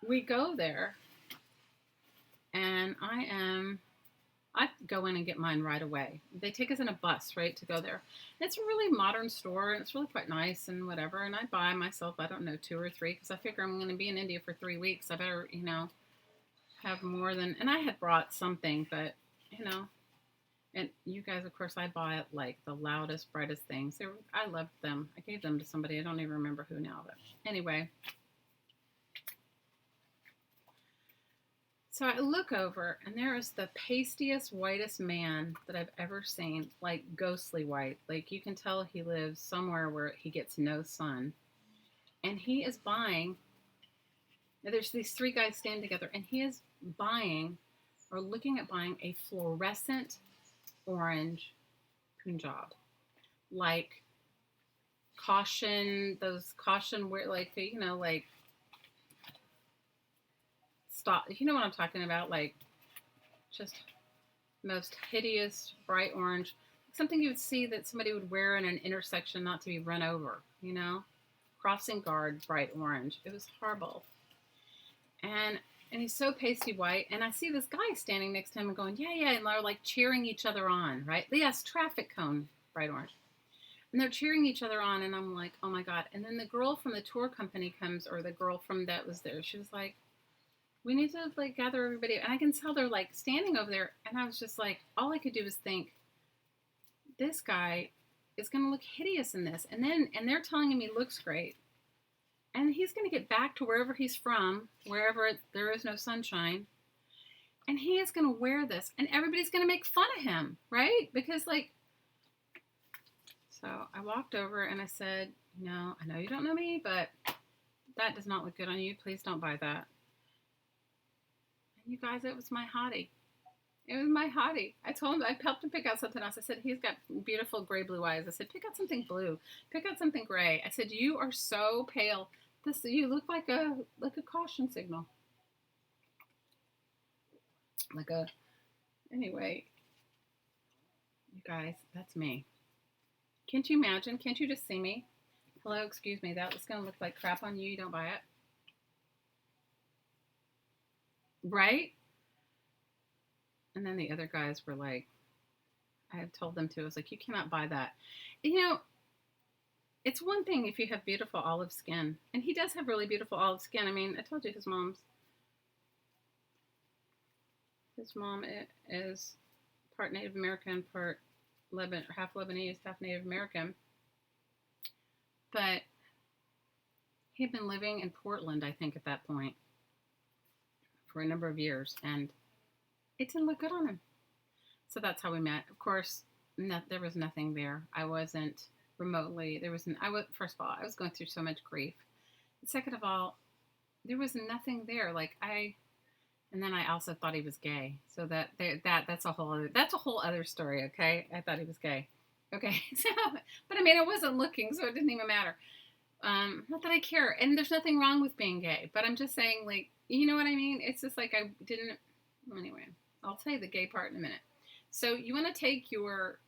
S1: we go there, and I go in and get mine right away. They take us in a bus, right, to go there. It's a really modern store, and it's really quite nice and whatever. And I buy myself, I don't know, 2 or 3, because I figure I'm going to be in India for 3 weeks. I better, have more than, and I had brought something, but, and you guys, of course, I bought like the loudest, brightest things. I loved them. I gave them to somebody. I don't even remember who now, but anyway. So I look over, and there is the pastiest, whitest man that I've ever seen, like ghostly white. Like, you can tell he lives somewhere where he gets no sun. And he is buying, there's these 3 guys standing together, and he is buying, or looking at buying, a fluorescent orange Punjab. Like, those caution, where, like, like, stop, you know what I'm talking about, like, just most hideous bright orange, something you would see that somebody would wear in an intersection not to be run over, crossing guard bright orange. It was horrible. And he's so pasty white, and I see this guy standing next to him and going, yeah, and they're like cheering each other on, right? Yes, traffic cone bright orange. And they're cheering each other on, and I'm like, oh my God. And then the girl from the tour company comes, or the girl from that was there, she was like, we need to, like, gather everybody. And I can tell they're, like, standing over there. And I was just like, all I could do was think, this guy is going to look hideous in this. And they're telling him he looks great. And he's going to get back to wherever he's from, wherever there is no sunshine. And he is going to wear this. And everybody's going to make fun of him, right? Because, like, so I walked over and I said, no, I know you don't know me, but that does not look good on you. Please don't buy that. You guys, it was my hottie. It was my hottie. I told him, I helped him pick out something else. I said, he's got beautiful gray blue eyes. I said, pick out something blue. Pick out something gray. I said, you are so pale. You look like a caution signal. Anyway, you guys, that's me. Can't you imagine? Can't you just see me? Hello, excuse me. That was going to look like crap on you. You don't buy it. Right? And then the other guys were like, I had told them to. I was like, you cannot buy that. It's one thing if you have beautiful olive skin. And he does have really beautiful olive skin. I mean, I told you his mom is part Native American, part half Lebanese, half Native American. But he'd been living in Portland, I think, at that point for a number of years. And it didn't look good on him. So that's how we met. Of course, there was nothing there. I wasn't remotely, first of all, I was going through so much grief. Second of all, there was nothing there. And then I also thought he was gay. So that's a whole other story, okay? I thought he was gay. Okay. So, but I mean, I wasn't looking, so it didn't even matter. Not that I care. And there's nothing wrong with being gay, but I'm just saying, you know what I mean? It's just like I didn't, anyway, I'll tell you the gay part in a minute. So you want to take your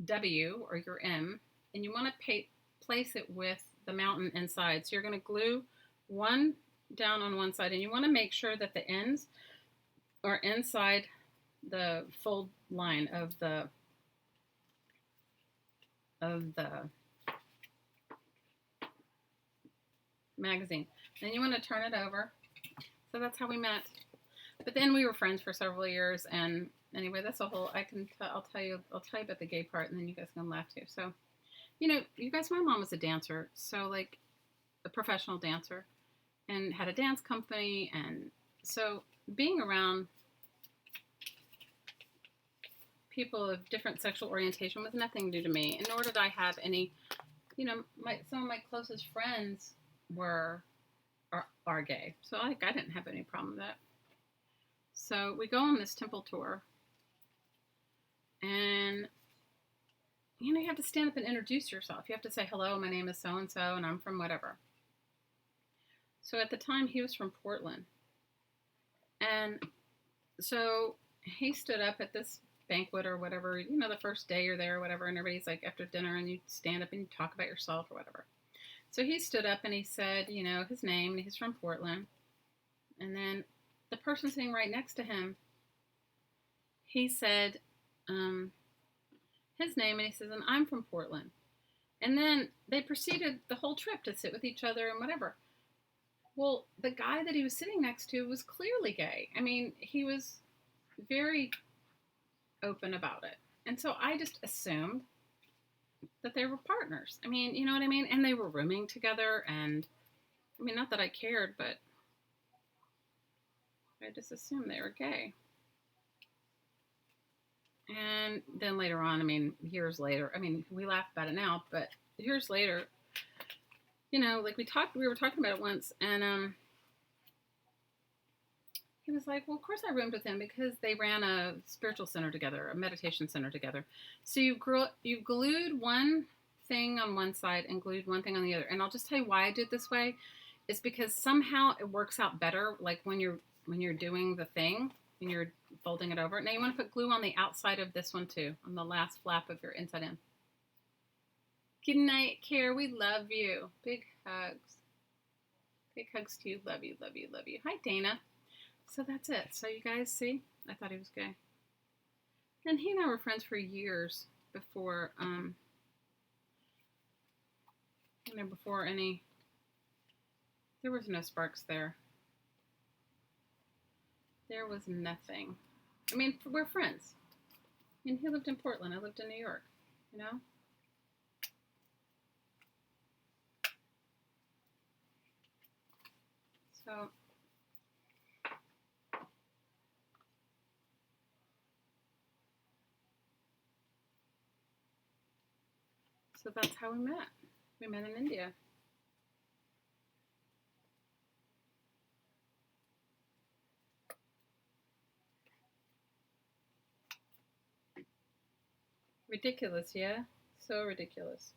S1: W or your M and you want to place it with the mountain inside. So you're going to glue one down on one side and you want to make sure that the ends are inside the fold line of the magazine. Then you want to turn it over. So that's how we met. But then we were friends for several years, and anyway, that's a whole. I'll tell you about the gay part, and then you guys can laugh too. So, you guys, my mom was a dancer, so a professional dancer, and had a dance company, and so being around people of different sexual orientation was nothing new to me, and nor did I have any. Some of my closest friends are gay, so I didn't have any problem with that. So we go on this temple tour, and you have to stand up and introduce yourself. You have to say, hello, my name is so-and-so, and I'm from whatever. So at the time, he was from Portland. And so he stood up at this banquet or whatever, the first day you're there or whatever, and everybody's like after dinner, and you stand up and you talk about yourself or whatever. So he stood up and he said, his name, and he's from Portland. And then the person sitting right next to him, he said his name, and he says, and I'm from Portland. And then they proceeded the whole trip to sit with each other and whatever. Well, the guy that he was sitting next to was clearly gay. I mean, he was very open about it. And so I just assumed that they were partners. I mean, you know what I mean? And they were rooming together, and I mean, not that I cared, but I just assumed they were gay. And then later on, years later, we laugh about it now, but years later, we were talking about it once, and he was like, well, of course I roomed with him because they ran a spiritual center together, a meditation center together. So you glued one thing on one side and glued one thing on the other. And I'll just tell you why I did it this way. It's because somehow it works out better, when you're doing the thing and you're folding it over. Now you want to put glue on the outside of this one too, on the last flap of your inside in. Good night, Care. We love you. Big hugs. Big hugs to you. Love you, love you, love you. Hi, Dana. So that's it. So you guys see, I thought he was gay. And he and I were friends for years before, there was no sparks there. There was nothing. We're friends. He lived in Portland. I lived in New York, So that's how we met. We met in India. Ridiculous, yeah? So ridiculous.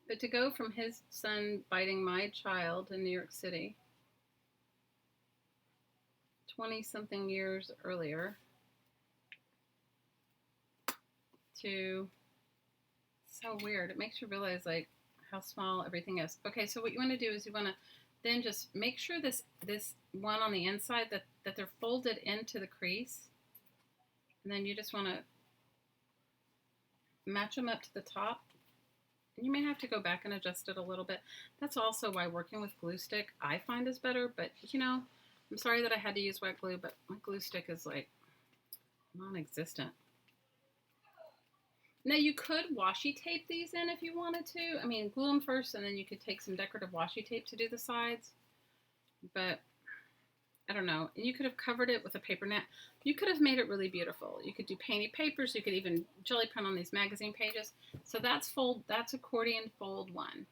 S1: But to go from his son biting my child in New York City 20 something years earlier to, so weird. It makes you realize like how small everything is. Okay, so what you want to do is you want to then just make sure this one on the inside that they're folded into the crease, and then you just want to match them up to the top. And you may have to go back and adjust it a little bit. That's also why working with glue stick I find is better, but you know, I'm sorry that I had to use wet glue, but my glue stick is like non-existent. Now you could washi tape these in if you wanted to. I mean, glue them first and then you could take some decorative washi tape to do the sides. But I don't know. And you could have covered it with a paper net. You could have made it really beautiful. You could do painted papers. You could even jelly print on these magazine pages. So that's accordion fold 1.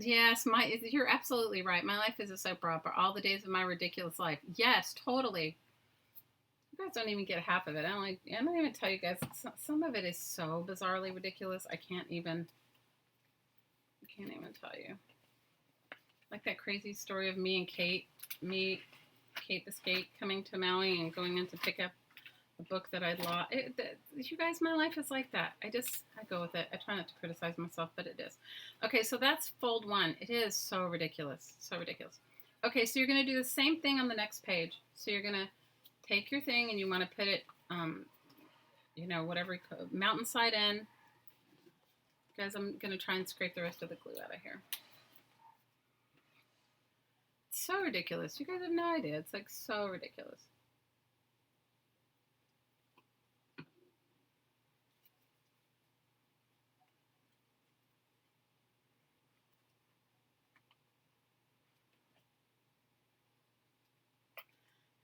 S1: Yes, you're absolutely right. My life is a soap opera. All the days of my ridiculous life. Yes, totally. You guys don't even get half of it. I don't even tell you guys. Some of it is so bizarrely ridiculous. I can't even tell you. Like that crazy story of Kate the skate, coming to Maui and going in to pick up a book that I'd lost. You guys, my life is like that. I go with it. I try not to criticize myself, but it is. Okay, so that's fold 1. It is so ridiculous. So ridiculous. Okay, so you're going to do the same thing on the next page. So you're going to take your thing and you want to put it, whatever, mountainside in. Guys, I'm going to try and scrape the rest of the glue out of here. It's so ridiculous. You guys have no idea. It's like so ridiculous.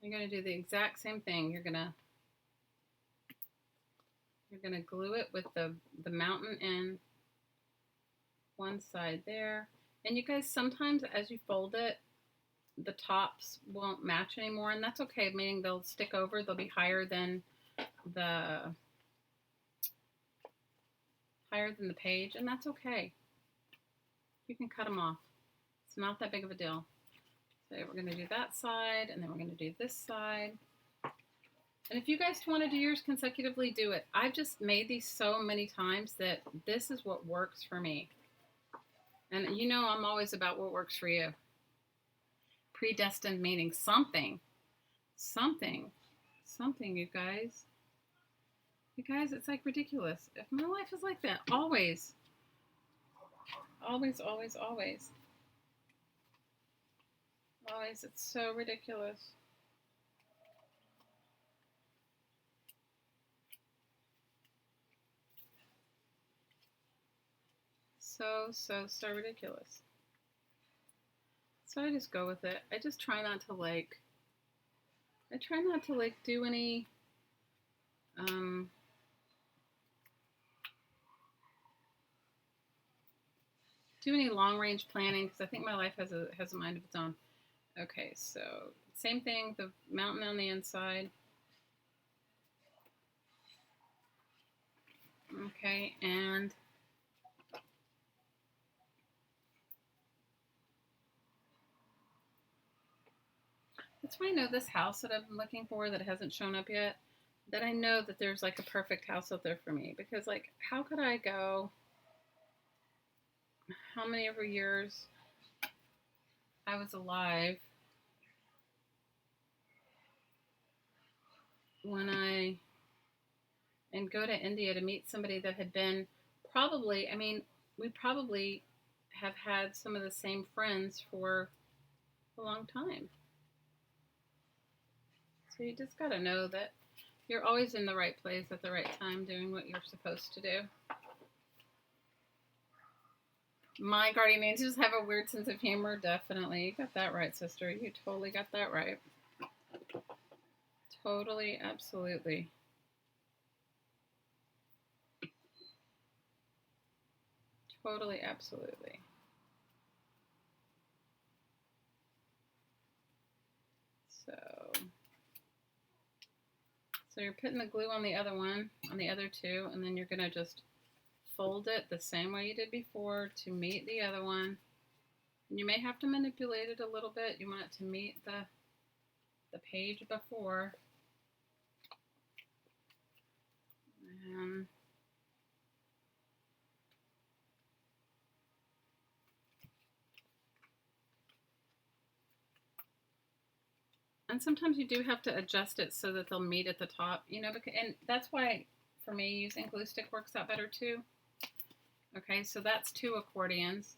S1: You're going to do the exact same thing. You're going to glue it with the mountain in one side there. And you guys, sometimes as you fold it, the tops won't match anymore, and that's okay, meaning they'll stick over. They'll be higher than the page, and that's okay. You can cut them off. It's not that big of a deal. So we're going to do that side, and then we're going to do this side. And if you guys want to do yours consecutively, do it. I've just made these so many times that this is what works for me. And you know I'm always about what works for you. Predestined meaning something, you guys. You guys, it's like ridiculous. If my life is like that, always. Always, always, always. Always, it's so ridiculous. So ridiculous. So I just go with it. I just try not to do any long range planning because I think my life has a mind of its own. Okay, so same thing, the mountain on the inside. Okay, and that's why I know this house that I've been looking for that hasn't shown up yet, that I know that there's like a perfect house out there for me. Because like, how could I go, how many ever years I was alive and go to India to meet somebody that had been probably, I mean, we probably have had some of the same friends for a long time. So you just got to know that you're always in the right place at the right time doing what you're supposed to do. My guardian angels have a weird sense of humor. Definitely. You got that right, sister. You totally got that right. Totally, absolutely. Totally, absolutely. So, So you're putting the glue on the other one, on the other two, and then you're going to just fold it the same way you did before to meet the other one. And you may have to manipulate it a little bit. You want it to meet the page before. And sometimes you do have to adjust it so that they'll meet at the top, you know, and that's why for me using glue stick works out better too. Okay, so that's 2 accordions.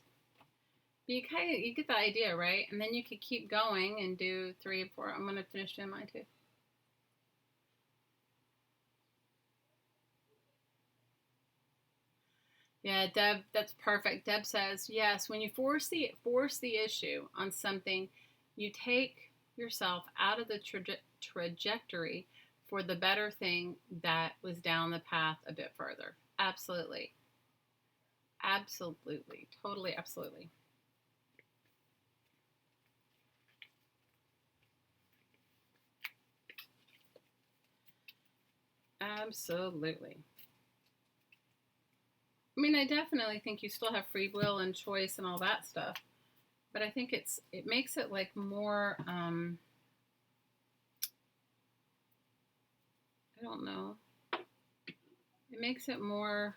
S1: But you get the idea, right? And then you could keep going and do 3 and 4. I'm going to finish doing mine too. Yeah, Deb, that's perfect. Deb says, yes, when you force the issue on something, you take yourself out of the trajectory for the better thing that was down the path a bit further. Absolutely. Absolutely. Totally, absolutely. Absolutely. I mean, I definitely think you still have free will and choice and all that stuff, but I think it makes it like more. I don't know. It makes it more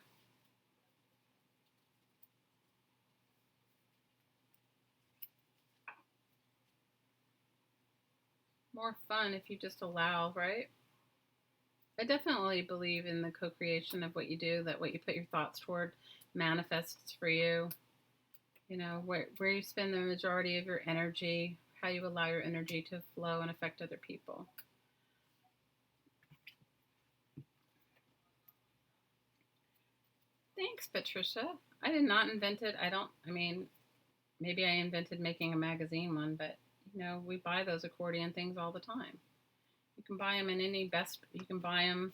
S1: fun if you just allow, right? I definitely believe in the co-creation of what you do, that what you put your thoughts toward manifests for you. You know, where you spend the majority of your energy, how you allow your energy to flow and affect other people. Thanks, Patricia. I did not invent it. I mean, maybe I invented making a magazine one, but you know, we buy those accordion things all the time. You can buy them in you can buy them,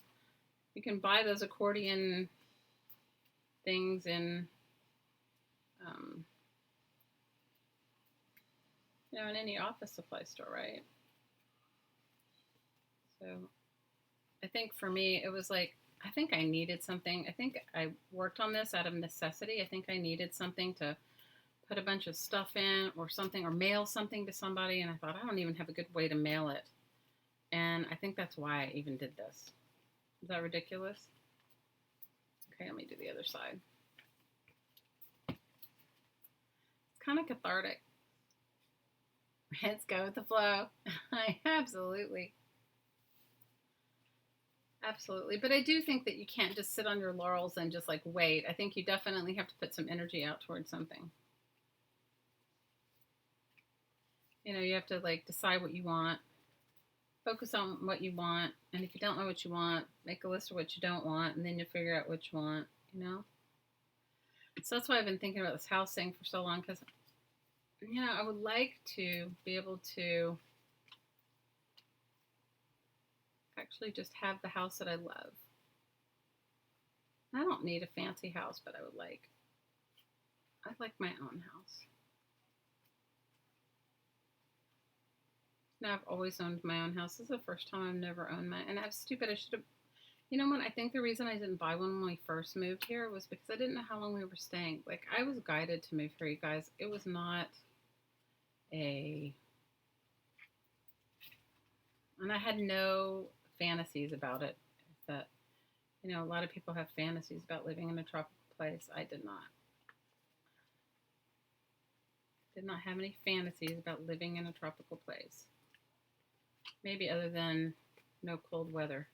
S1: you can buy those accordion things in, you know, in any office supply store, right? So I think for me, it was like, I think I needed something. I think I worked on this out of necessity. I think I needed something to put a bunch of stuff in or something, or mail something to somebody. And I thought, I don't even have a good way to mail it. And I think that's why I even did this. Is that ridiculous? Okay, let me do the other side. It's kind of cathartic. Let's go with the flow. Absolutely. Absolutely. But I do think that you can't just sit on your laurels and just like wait. I think you definitely have to put some energy out towards something. You know, you have to like decide what you want, focus on what you want, and if you don't know what you want, make a list of what you don't want, and then you figure out what you want, you know? So that's why I've been thinking about this house thing for so long, because, you know, I would like to be able to actually just have the house that I love. I don't need a fancy house, but I'd like my own house. Now, I've always owned my own house. This is the first time I've never owned my, and I'm stupid. I should have, you know what? I think the reason I didn't buy one when we first moved here was because I didn't know how long we were staying. Like, I was guided to move here, you guys. It was not and I had no fantasies about it. That, you know, a lot of people have fantasies about living in a tropical place. I did not. Did not have any fantasies about living in a tropical place. Maybe other than no cold weather.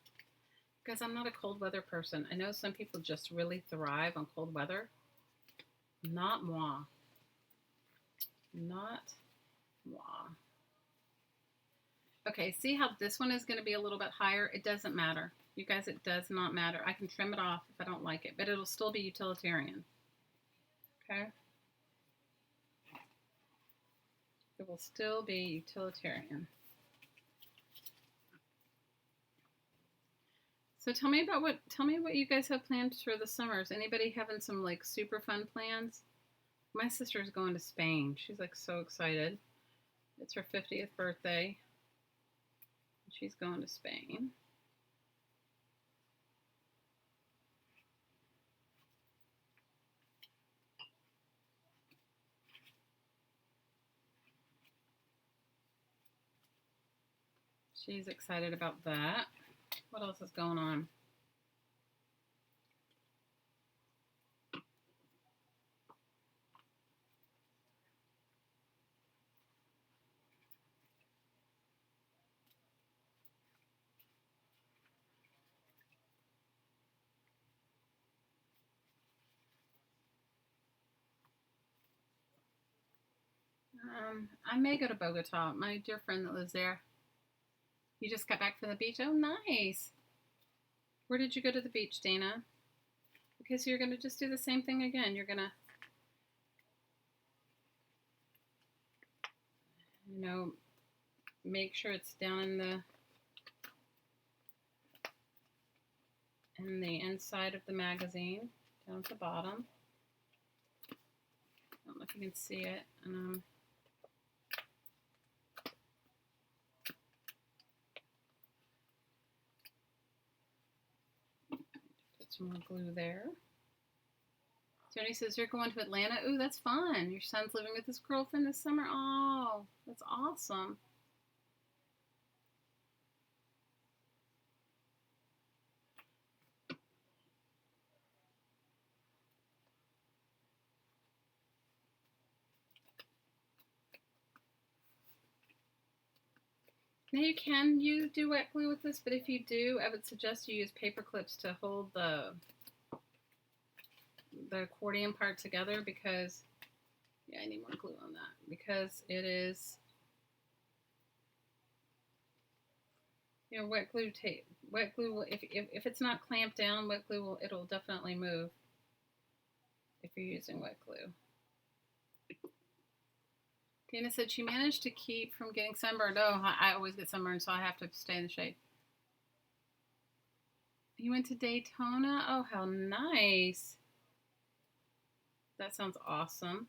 S1: Because I'm not a cold weather person. I know some people just really thrive on cold weather. Not moi. Not moi. Okay, see how this one is going to be a little bit higher? It doesn't matter. You guys, it does not matter. I can trim it off if I don't like it, but it'll still be utilitarian. Okay? It will still be utilitarian. So tell me what you guys have planned for the summer. Is anybody having some like super fun plans? My sister's going to Spain. She's like so excited. It's her 50th birthday. She's going to Spain. She's excited about that. What else is going on? I may go to Bogota. My dear friend that lives there. You just got back from the beach? Oh, nice. Where did you go to the beach, Dana? Okay, so you're going to just do the same thing again. You're going to, make sure it's down in the inside of the magazine, down at the bottom. I don't know if you can see it. Some more glue there. Tony says, you're going to Atlanta? Ooh, that's fun. Your son's living with his girlfriend this summer? Oh, that's awesome. Now you do wet glue with this, but if you do, I would suggest you use paper clips to hold the accordion part together because, yeah, I need more glue on that because it is, wet glue tape. Wet glue will, if it's not clamped down, wet glue it'll definitely move if you're using wet glue. Dana said she managed to keep from getting sunburned. Oh, I always get sunburned, so I have to stay in the shade. You went to Daytona? Oh, how nice. That sounds awesome.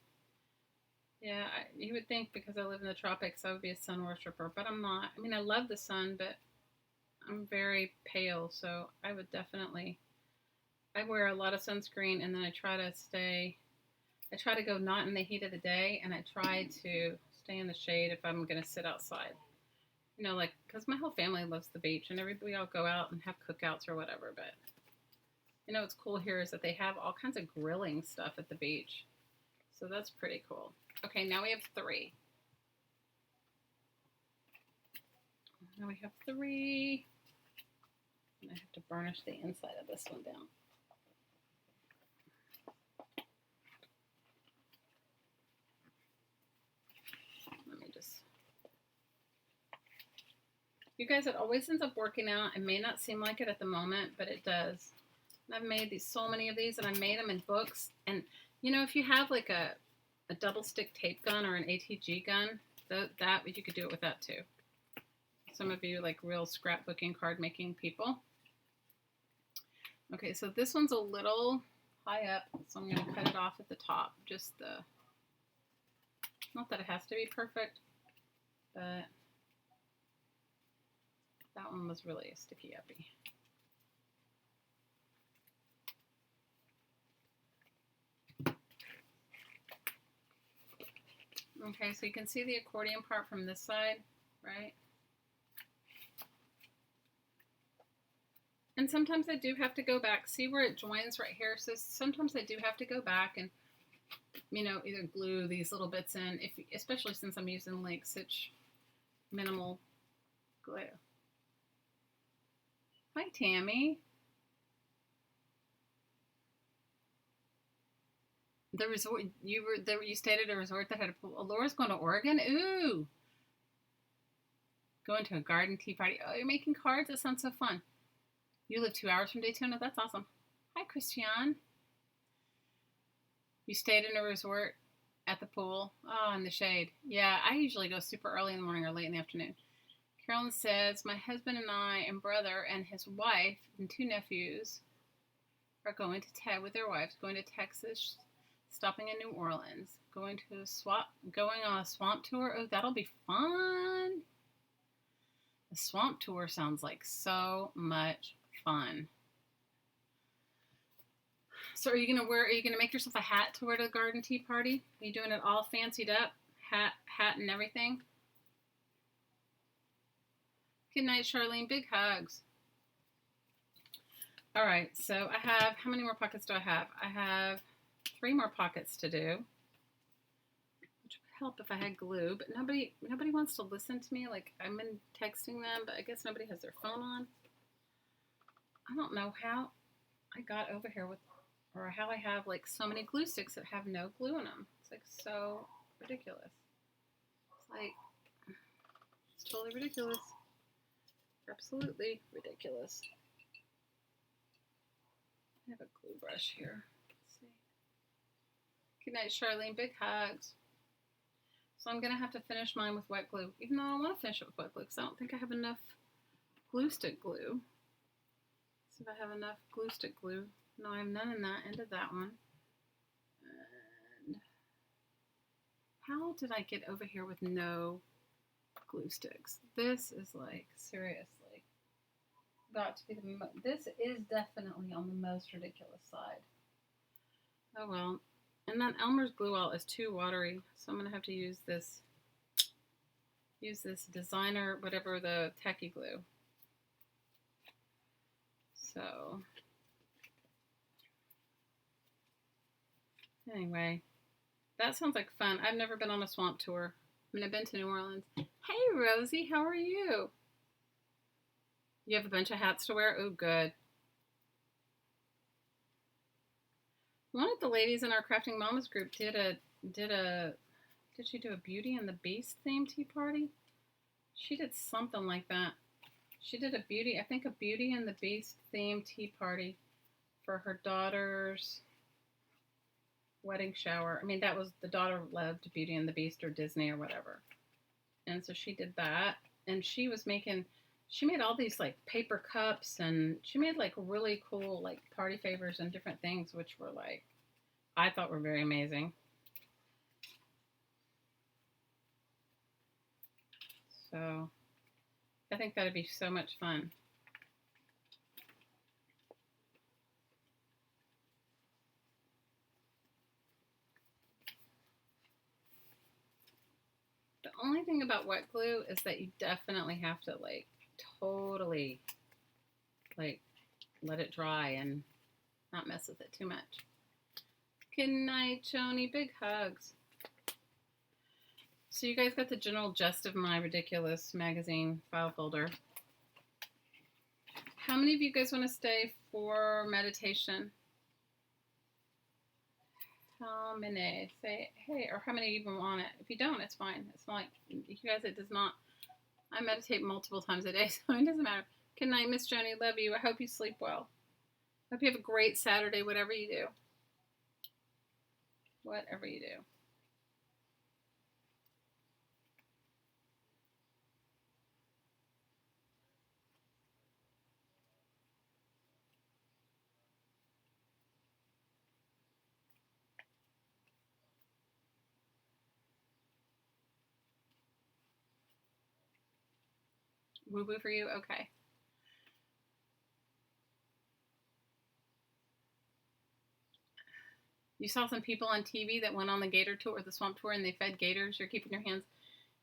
S1: Yeah, you would think because I live in the tropics, I would be a sun worshiper, but I'm not. I mean, I love the sun, but I'm very pale, so I would definitely, I wear a lot of sunscreen, and then I try to go not in the heat of the day, and I try to stay in the shade if I'm going to sit outside. Because my whole family loves the beach, and we all go out and have cookouts or whatever, but what's cool here is that they have all kinds of grilling stuff at the beach. So that's pretty cool. Okay, now we have 3. Now we have 3. And I have to burnish the inside of this one down. You guys, it always ends up working out. It may not seem like it at the moment, but it does. And I've made so many of these, and I made them in books. And, if you have like a double stick tape gun or an ATG gun, you could do it with that too. Some of you like real scrapbooking, card making people. Okay, so this one's a little high up, so I'm going to cut it off at the top. Not that it has to be perfect, but that one was really a sticky uppy. Okay, so you can see the accordion part from this side, right? And sometimes I do have to go back. See where it joins right here? So sometimes I do have to go back and, either glue these little bits in, especially since I'm using like such minimal glue. Hi, Tammy. The resort, you stayed at a resort that had a pool. Laura's going to Oregon? Ooh. Going to a garden tea party. Oh, you're making cards? That sounds so fun. You live 2 hours from Daytona? That's awesome. Hi, Christian. You stayed in a resort at the pool? Oh, in the shade. Yeah, I usually go super early in the morning or late in the afternoon. Carolyn says, my husband and I and brother and his wife and 2 nephews are going with their wives, going to Texas, stopping in New Orleans, going on a swamp tour. Oh, that'll be fun. The swamp tour sounds like so much fun. So are you gonna make yourself a hat to wear to the garden tea party? Are you doing it all fancied up? Hat and everything? Good night, Charlene. Big hugs. All right, so I have, how many more pockets do I have? I have 3 more pockets to do, which would help if I had glue, but nobody wants to listen to me. Like, I've been texting them, but I guess nobody has their phone on. I don't know how I got over here with, or how I have like so many glue sticks that have no glue in them. It's like so ridiculous. It's like, it's totally ridiculous. Absolutely ridiculous. I have a glue brush here. Let's see. Good night, Charlene. Big hugs. So I'm going to have to finish mine with wet glue, even though I don't want to finish it with wet glue because I don't think I have enough glue stick glue. See if I have enough glue stick glue. No, I have none in that end of that one. And how did I get over here with no glue sticks? This is like, seriously, got to be this is definitely on the most ridiculous side. Oh well. And then Elmer's glue all is too watery, so I'm gonna have to use this designer, whatever, the tacky glue. So anyway, that sounds like fun. I've never been on a swamp tour. I mean, I've been to New Orleans. Hey, Rosie, how are you? You have a bunch of hats to wear? Oh, good. One of the ladies in our Crafting Mamas group did she do a Beauty and the Beast theme tea party? She did something like that. She did a Beauty and the Beast theme tea party for her daughter's wedding shower. I mean, that was, the daughter loved Beauty and the Beast or Disney or whatever. And so she did that. And she made all these like paper cups, and she made like really cool like party favors and different things, which were like, I thought were very amazing. So I think that'd be so much fun. The only thing about wet glue is that you definitely have to like totally like let it dry and not mess with it too much. Good night, Joni. Big hugs. So you guys got the general gist of my ridiculous magazine file folder. How many of you guys want to stay for meditation? How many? Say hey, or how many even want it? If you don't, it's fine. It's not like, you guys, it does not. I meditate multiple times a day, so it doesn't matter. Good night, Miss Joni. Love you. I hope you sleep well. Hope you have a great Saturday, whatever you do. Whatever you do. Woo-woo for you? Okay. You saw some people on TV that went on the gator tour, the swamp tour, and they fed gators. You're keeping your hands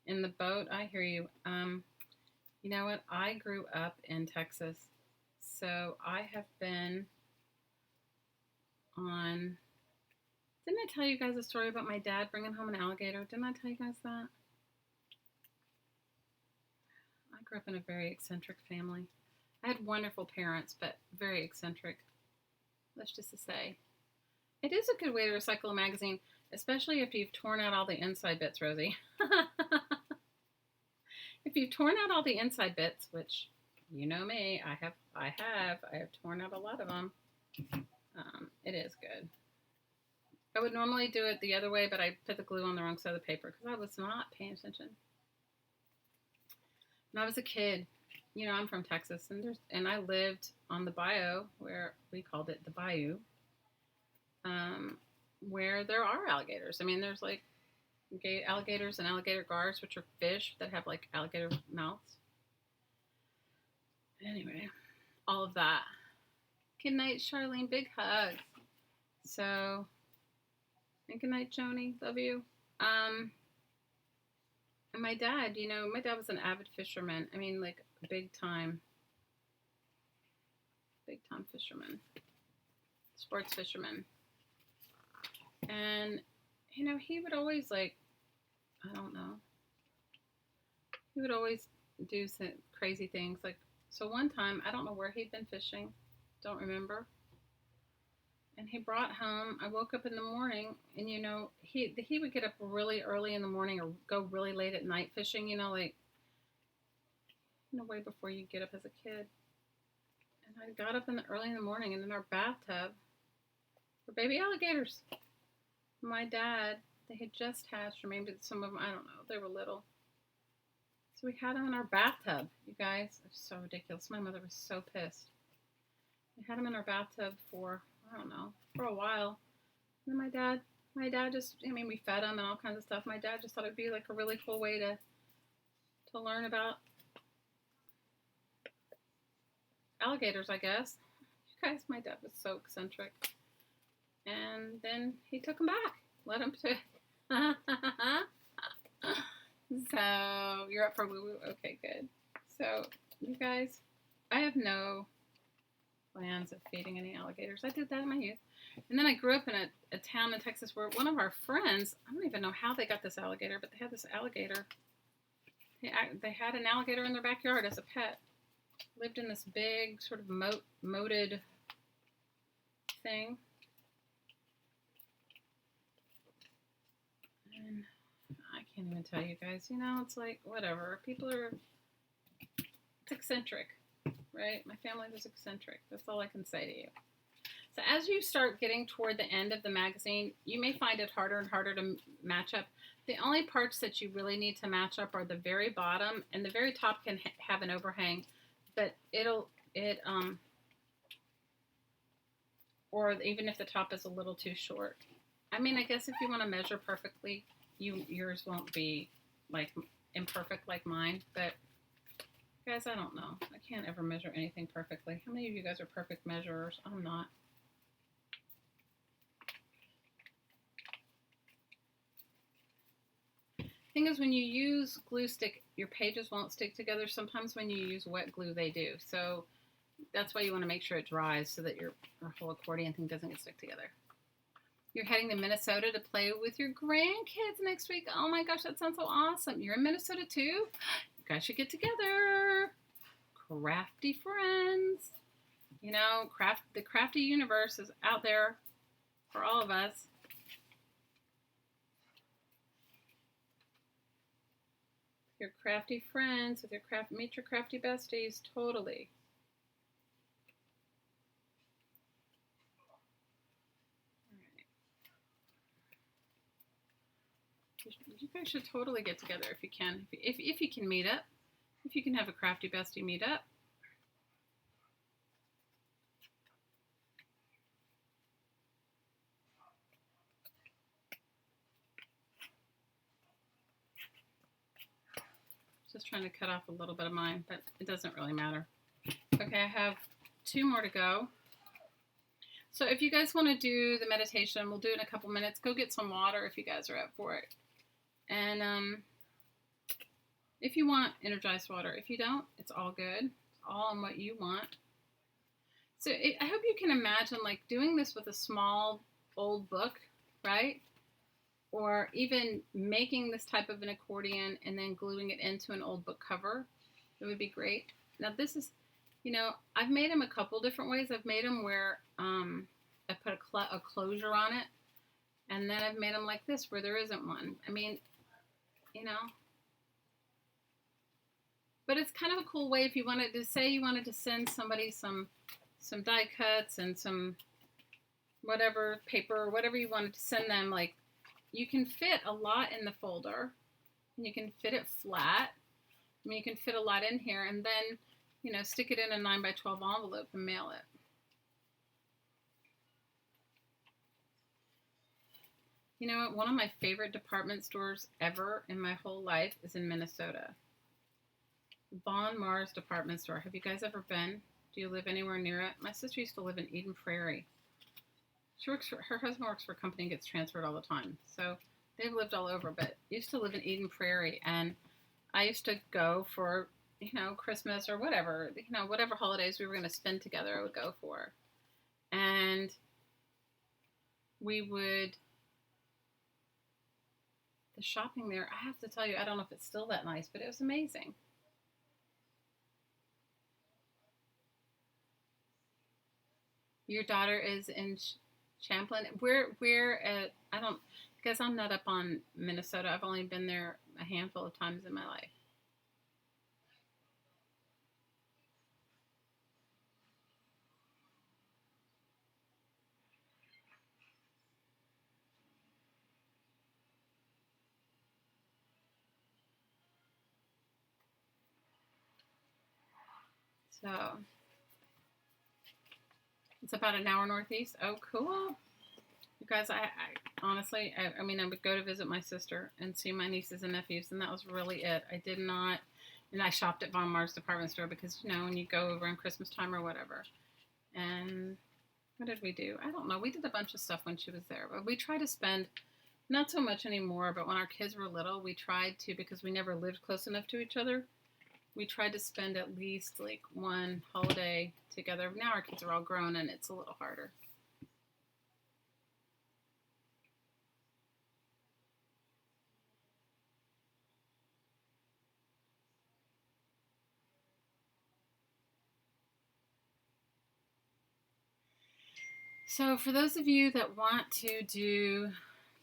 S1: in the boat. I hear you. You know what? I grew up in Texas, so I have been on... Didn't I tell you guys a story about my dad bringing home an alligator? Didn't I tell you guys that? I grew up in a very eccentric family. I had wonderful parents, but very eccentric. That's just to say. It is a good way to recycle a magazine, especially if you've torn out all the inside bits, Rosie. If you've torn out all the inside bits, which you know me, I have torn out a lot of them. It is good. I would normally do it the other way, but I put the glue on the wrong side of the paper because I was not paying attention. When I was a kid, you know, I'm from Texas, and I lived on the bayou, where we called it the bayou, where there are alligators. I mean, there's like alligators and alligator gars, which are fish that have like alligator mouths. Anyway, all of that. Good night, Charlene. Big hug. So, and good night, Joni. Love you. And my dad, my dad was an avid fisherman. I mean, like big time fisherman, sports fisherman. And, he would always like, I don't know, he would always do some crazy things. Like, so one time, I don't know where he'd been fishing, don't remember. And he brought home. I woke up in the morning, and he would get up really early in the morning or go really late at night fishing. Like way before you get up as a kid. And I got up early in the morning, and in our bathtub were baby alligators. My dad, they had just hatched, or maybe some of them, I don't know. They were little. So we had them in our bathtub, you guys. It's so ridiculous. My mother was so pissed. We had them in our bathtub for, I don't know, for a while. And then my dad just, we fed them and all kinds of stuff. My dad just thought it'd be like a really cool way to learn about alligators, I guess. You guys, my dad was so eccentric. And then he took them back. Let him to. So, you're up for woo-woo? Okay, good. So, you guys, I have no plans of feeding any alligators. I did that in my youth. And then I grew up in a town in Texas where one of our friends, I don't even know how they got this alligator, but they had this alligator. They had an alligator in their backyard as a pet. Lived in this big sort of moated thing. And I can't even tell you guys, it's like, whatever. It's eccentric, right? My family was eccentric. That's all I can say to you. So as you start getting toward the end of the magazine, you may find it harder and harder to match up. The only parts that you really need to match up are the very bottom, and the very top can have an overhang, but or even if the top is a little too short. I guess if you want to measure perfectly, yours won't be like imperfect like mine, but guys, I don't know. I can't ever measure anything perfectly. How many of you guys are perfect measurers? I'm not. Thing is, when you use glue stick, your pages won't stick together. Sometimes when you use wet glue, they do. So that's why you want to make sure it dries so that your whole accordion thing doesn't get stuck together. You're heading to Minnesota to play with your grandkids next week. Oh my gosh, that sounds so awesome. You're in Minnesota too? You guys should get together. Crafty friends. The crafty universe is out there for all of us. Your crafty friends, meet your crafty besties, totally. You guys should totally get together if you can. If you can meet up. If you can have a crafty bestie meet up. Just trying to cut off a little bit of mine, but it doesn't really matter. Okay, I have 2 more to go. So if you guys want to do the meditation, we'll do it in a couple minutes. Go get some water if you guys are up for it. And if you want energized water. If you don't, it's all good. It's all on what you want. So I hope you can imagine like doing this with a small old book, right? Or even making this type of an accordion and then gluing it into an old book cover. It would be great. Now this is, I've made them a couple different ways. I've made them where I put a closure on it. And then I've made them like this where there isn't one. But it's kind of a cool way if you wanted to send somebody some die cuts and some whatever paper or whatever you wanted to send them. Like you can fit a lot in the folder and you can fit it flat. You can fit a lot in here and then, stick it in a 9x12 envelope and mail it. You know what? One of my favorite department stores ever in my whole life is in Minnesota. Von Mars department store. Have you guys ever been? Do you live anywhere near it? My sister used to live in Eden Prairie. Her husband works for a company and gets transferred all the time. So they've lived all over, but used to live in Eden Prairie, and I used to go for, Christmas or whatever, whatever holidays we were going to spend together, I would go for. And we would, the shopping there, I have to tell you, I don't know if it's still that nice, but it was amazing. Your daughter is in Champlain. Where at, I don't, because I'm not up on Minnesota. I've only been there a handful of times in my life. So it's about an hour northeast. Oh, cool. You guys, I honestly, I mean, I would go to visit my sister and see my nieces and nephews, and that was really it. I did not, and I shopped at Von Mars department store because, when you go over on Christmas time or whatever. And what did we do? I don't know. We did a bunch of stuff when she was there, but we try to spend, not so much anymore, but when our kids were little, we tried to, because we never lived close enough to each other, we tried to spend at least like one holiday together. Now our kids are all grown and it's a little harder. So for those of you that want to do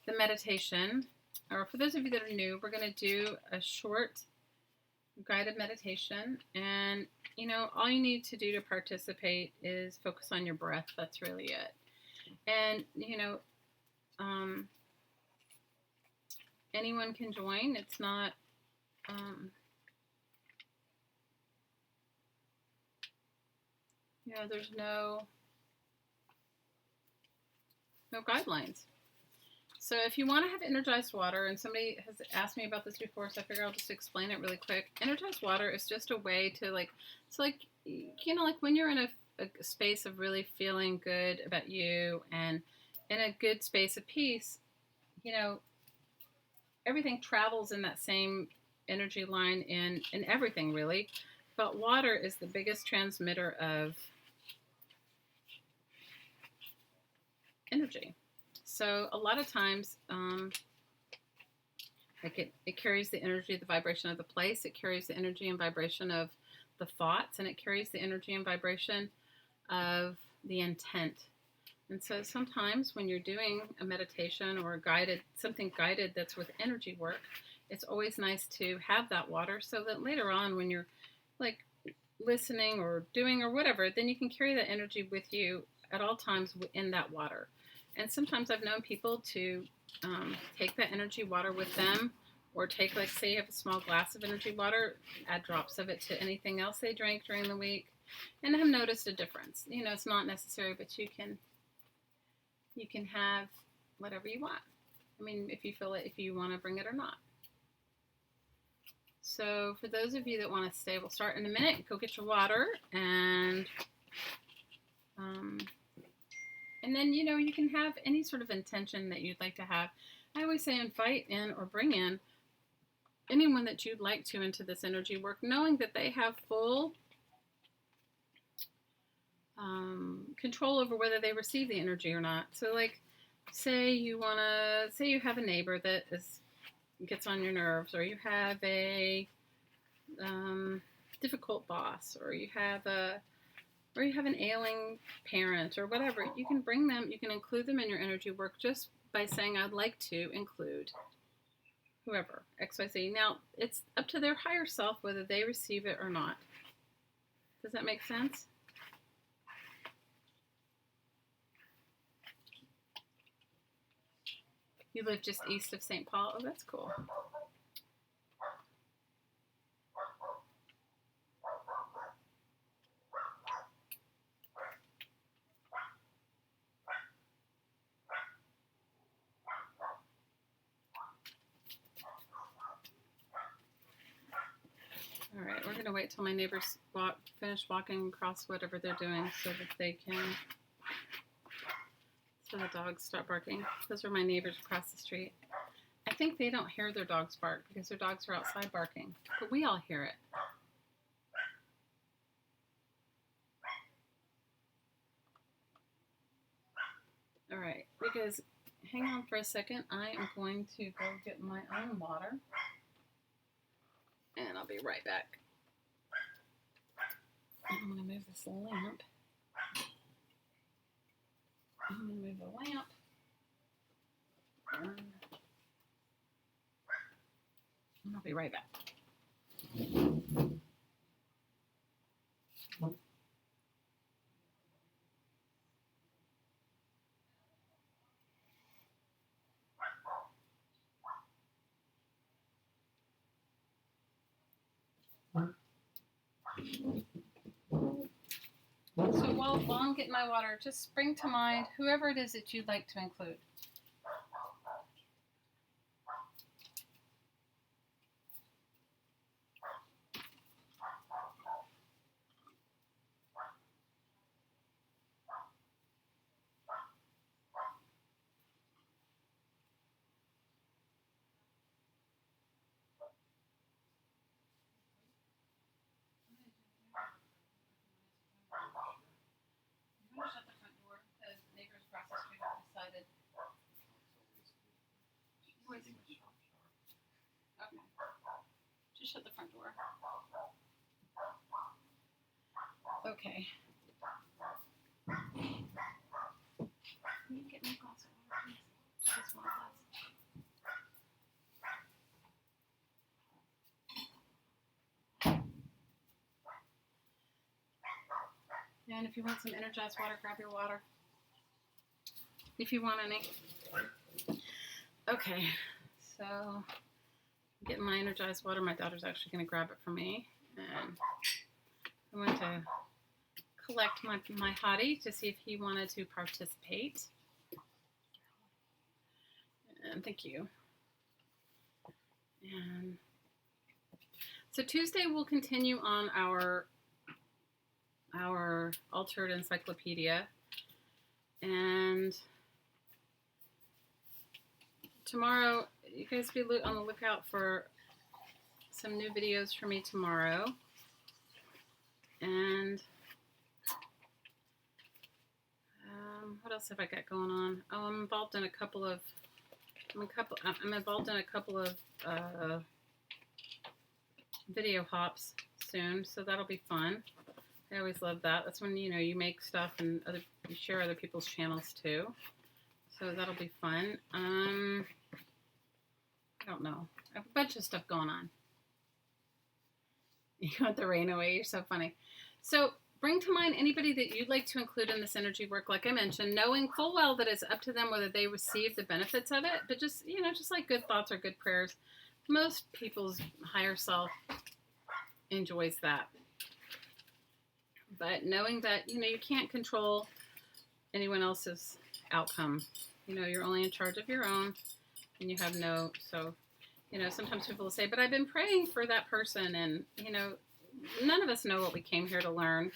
S1: the meditation, or for those of you that are new, we're going to do a short guided meditation. And, all you need to do to participate is focus on your breath. That's really it. And, anyone can join. It's not, there's no guidelines. So if you want to have energized water, and somebody has asked me about this before, so I figure I'll just explain it really quick. Energized water is just a way to like when you're in a space of really feeling good about you and in a good space of peace, everything travels in that same energy line in everything really. But water is the biggest transmitter of energy. So a lot of times, it carries the energy, the vibration of the place. It carries the energy and vibration of the thoughts, and it carries the energy and vibration of the intent. And so sometimes when you're doing a meditation or something guided that's with energy work, it's always nice to have that water so that later on when you're like listening or doing or whatever, then you can carry that energy with you at all times in that water. And sometimes I've known people to take that energy water with them, or take, like, say you have a small glass of energy water, add drops of it to anything else they drank during the week, and have noticed a difference. It's not necessary, but you can have whatever you want. I mean, if you feel it, if you want to bring it or not. So for those of you that want to stay, we'll start in a minute. Go get your water, and then, you can have any sort of intention that you'd like to have. I always say invite in or bring in anyone that you'd like to into this energy work, knowing that they have full control over whether they receive the energy or not. So, like, say you have a neighbor that gets on your nerves, or you have a difficult boss, or you have an ailing parent or whatever. You can bring them, you can include them in your energy work just by saying, I'd like to include whoever, XYZ. Now, it's up to their higher self whether they receive it or not. Does that make sense? You live just east of St. Paul? Oh, that's cool. All right, we're going to wait till my neighbors finish walking across whatever they're doing so the dogs stop barking. Those are my neighbors across the street. I think they don't hear their dogs bark because their dogs are outside barking, but we all hear it. All right, because hang on for a second. I am going to go get my own water, and I'll be right back. I'm going to move this lamp. I'm going to move the lamp. And I'll be right back. So while I'm getting my water, just bring to mind whoever it is that you'd like to include. I'm going to shut the front door because neighbors across the street have decided. Okay. Just shut the front door. Okay. Can you get me a glass of water, please? Just one glass. And if you want some energized water, grab your water. If you want any. Okay, so I'm getting my energized water. My daughter's actually going to grab it for me. And I want to collect my hottie to see if he wanted to participate. And thank you. And so Tuesday we'll continue on our altered encyclopedia, and tomorrow you guys be on the lookout for some new videos for me tomorrow. And what else have I got going on? Oh, I'm involved in a couple of video hops soon, so that'll be fun. I always love that. That's when you make stuff and you share other people's channels too. So that'll be fun. I don't know. I have a bunch of stuff going on. You want the rain away? You're so funny. So bring to mind anybody that you'd like to include in this energy work, like I mentioned, knowing full well that it's up to them whether they receive the benefits of it. But just like good thoughts or good prayers, most people's higher self enjoys that. But knowing that, you can't control anyone else's outcome. You're only in charge of your own, and you have so, sometimes people will say, but I've been praying for that person, and, none of us know what we came here to learn.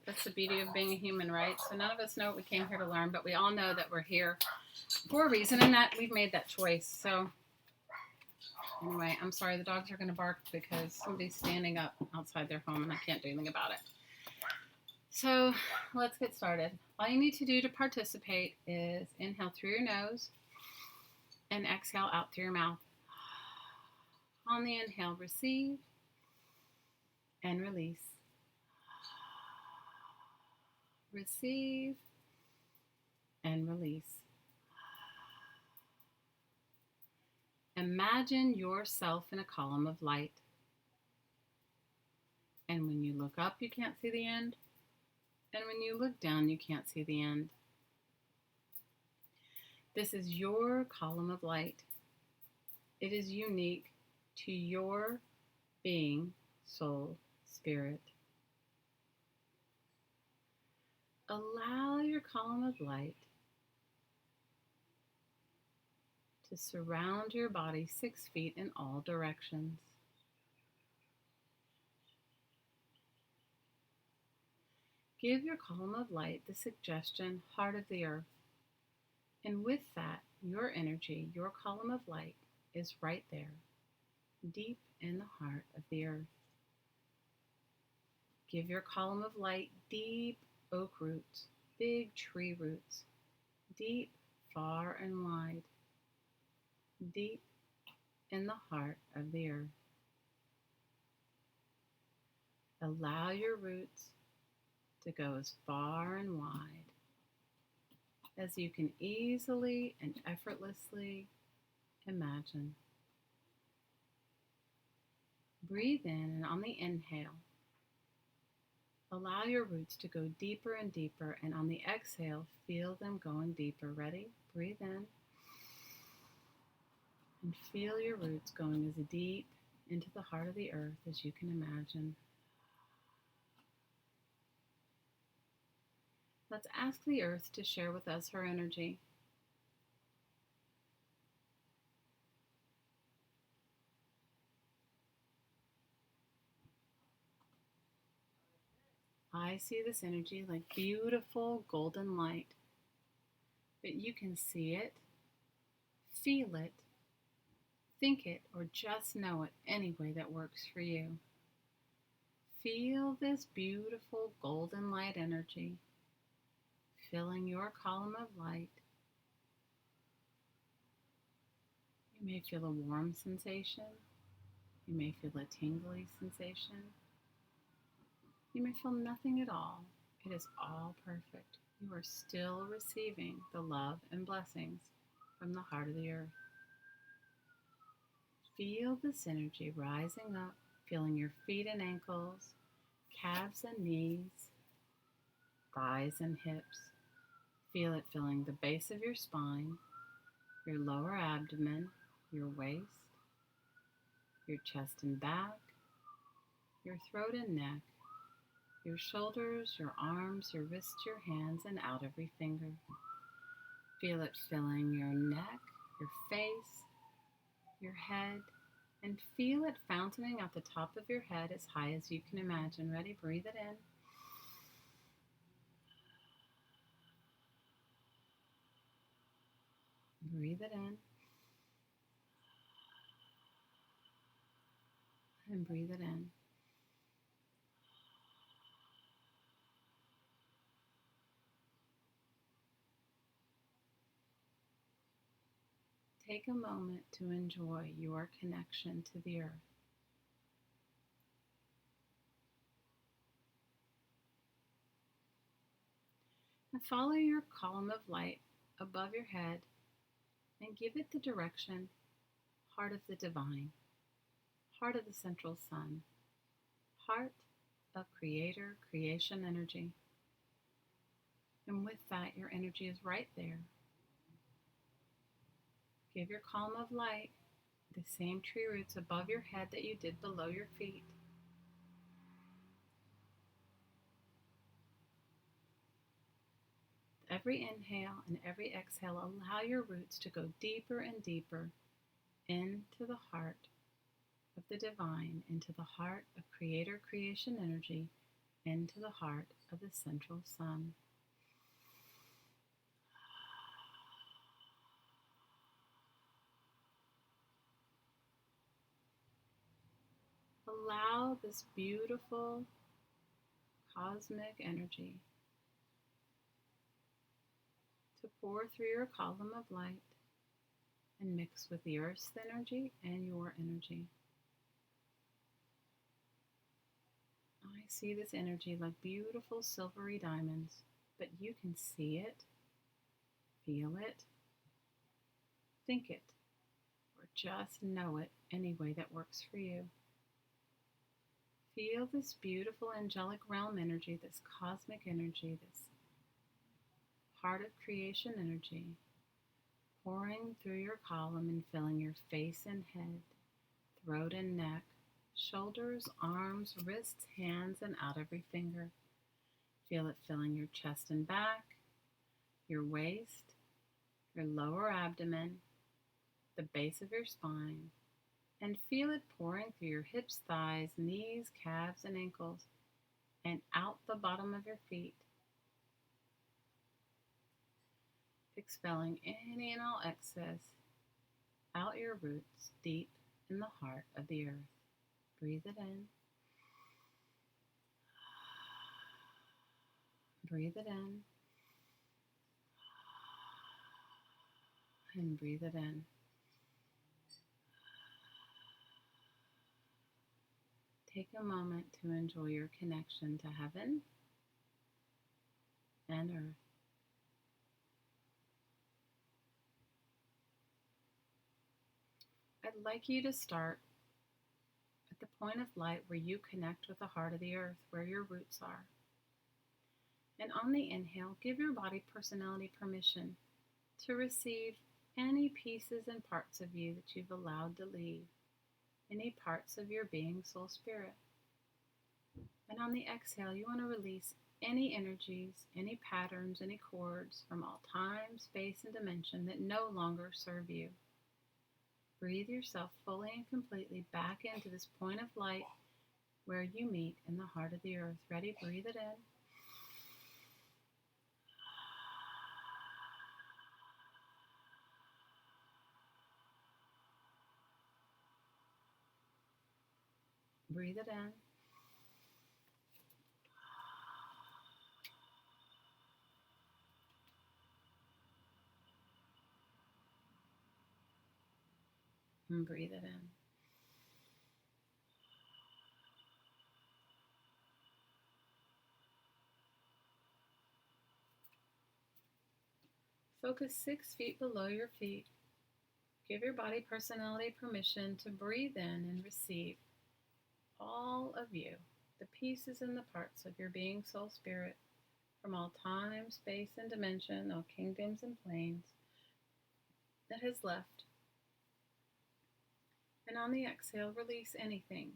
S1: That's the beauty of being a human, right? So none of us know what we came here to learn, but we all know that we're here for a reason, and that we've made that choice. So anyway, I'm sorry, the dogs are going to bark because somebody's standing up outside their home and I can't do anything about it. So let's get started. All you need to do to participate is inhale through your nose and exhale out through your mouth. On the inhale, receive and release. Receive and release. Imagine yourself in a column of light. And when you look up, you can't see the end. And when you look down, you can't see the end. This is your column of light. It is unique to your being, soul, spirit. Allow your column of light to surround your body 6 feet in all directions. Give your column of light the suggestion, heart of the earth. And with that, your energy, your column of light is right there, deep in the heart of the earth. Give your column of light deep oak roots, big tree roots, deep, far and wide, deep in the heart of the earth. Allow your roots to go as far and wide as you can easily and effortlessly imagine. Breathe in, and on the inhale, allow your roots to go deeper and deeper, and on the exhale, feel them going deeper. Ready? Breathe in and feel your roots going as deep into the heart of the earth as you can imagine. Let's ask the earth to share with us her energy. I see this energy like beautiful golden light, but you can see it, feel it, think it, or just know it any way that works for you. Feel this beautiful golden light energy filling your column of light. You may feel a warm sensation. You may feel a tingly sensation. You may feel nothing at all. It is all perfect. You are still receiving the love and blessings from the heart of the earth. Feel this energy rising up, feeling your feet and ankles, calves and knees, thighs and hips. Feel it filling the base of your spine, your lower abdomen, your waist, your chest and back, your throat and neck, your shoulders, your arms, your wrists, your hands, and out every finger. Feel it filling your neck, your face, your head, and feel it fountaining out the top of your head as high as you can imagine. Ready? Breathe it in. Breathe it in. And breathe it in. Take a moment to enjoy your connection to the earth. And follow your column of light above your head and give it the direction, heart of the divine, heart of the central sun, heart of creator, creation energy. And with that, your energy is right there. Give your column of light the same tree roots above your head that you did below your feet. Every inhale and every exhale, allow your roots to go deeper and deeper into the heart of the divine, into the heart of creator creation energy, into the heart of the central sun. Allow this beautiful cosmic energy to pour through your column of light and mix with the earth's energy and your energy. I see this energy like beautiful silvery diamonds, but you can see it, feel it, think it, or just know it any way that works for you. Feel this beautiful angelic realm energy, this cosmic energy, this heart of creation energy, pouring through your column and filling your face and head, throat and neck, shoulders, arms, wrists, hands, and out every finger. Feel it filling your chest and back, your waist, your lower abdomen, the base of your spine, and feel it pouring through your hips, thighs, knees, calves, and ankles, and out the bottom of your feet. expelling any and all excess out your roots deep in the heart of the earth. Breathe it in. Breathe it in. And breathe it in. Take a moment to enjoy your connection to heaven and earth. I'd like you to start at the point of light where you connect with the heart of the earth, where your roots are. And on the inhale, give your body personality permission to receive any pieces and parts of you that you've allowed to leave, any parts of your being, soul, spirit. And on the exhale, you want to release any energies, any patterns, any cords from all time, space, and dimension that no longer serve you. Breathe yourself fully and completely back into this point of light where you meet in the heart of the earth. Ready? Breathe it in. Breathe it in. And breathe it in. Focus 6 feet below your feet. Give your body personality permission to breathe in and receive all of you, the pieces and the parts of your being, soul, spirit, from all time, space, and dimension, all kingdoms and planes that has left. And on the exhale, release anything,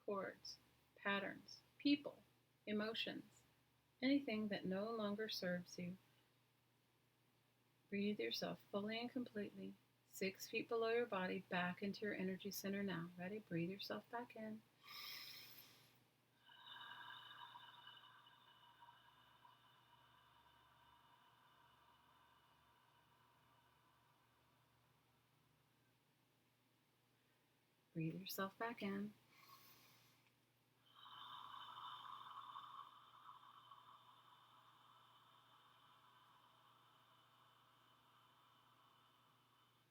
S1: cords, patterns, people, emotions, anything that no longer serves you. Breathe yourself fully and completely, 6 feet below your body, back into your energy center now. Ready? Breathe yourself back in. Breathe yourself back in.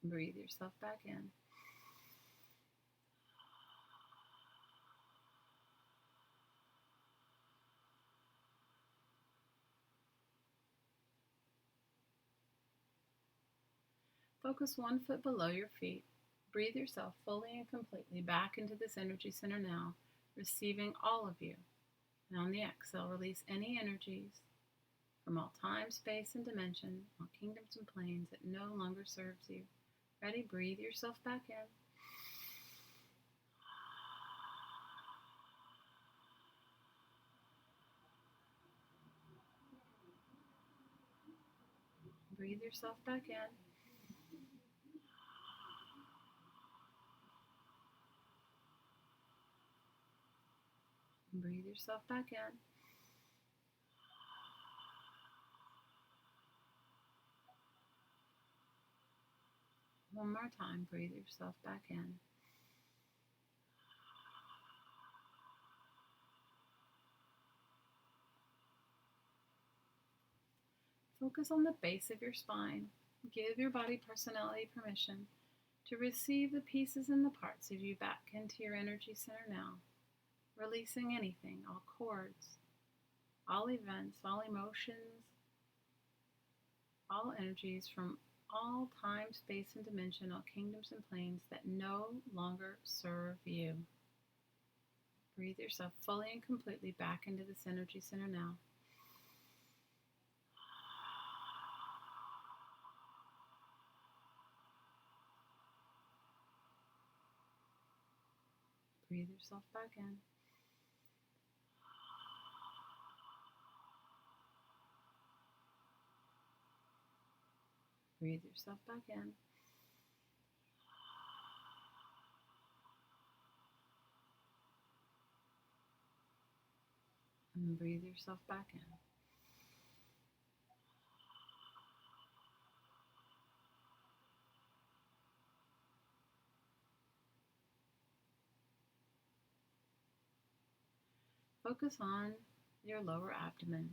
S1: Breathe yourself back in. Focus 1 foot below your feet. Breathe yourself fully and completely back into this energy center now, receiving all of you. And on the exhale, release any energies from all time, space, and dimension, all kingdoms and planes that no longer serves you. Ready? Breathe yourself back in. Breathe yourself back in. Breathe yourself back in. One more time, breathe yourself back in. Focus on the base of your spine. Give your body personality permission to receive the pieces and the parts of you back into your energy center now, releasing anything, all cords, all events, all emotions, all energies from all time, space, and dimension, all kingdoms and planes that no longer serve you. Breathe yourself fully and completely back into this energy center now. Breathe yourself back in. Breathe yourself back in. And breathe yourself back in. Focus on your lower abdomen.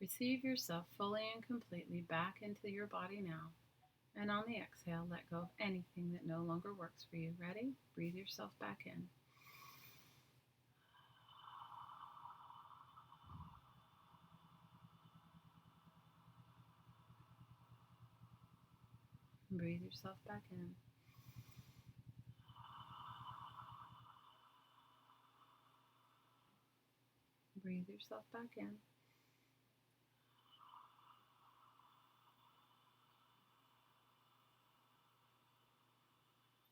S1: Receive yourself fully and completely back into your body now. And on the exhale, let go of anything that no longer works for you. Ready? Breathe yourself back in. Breathe yourself back in. Breathe yourself back in.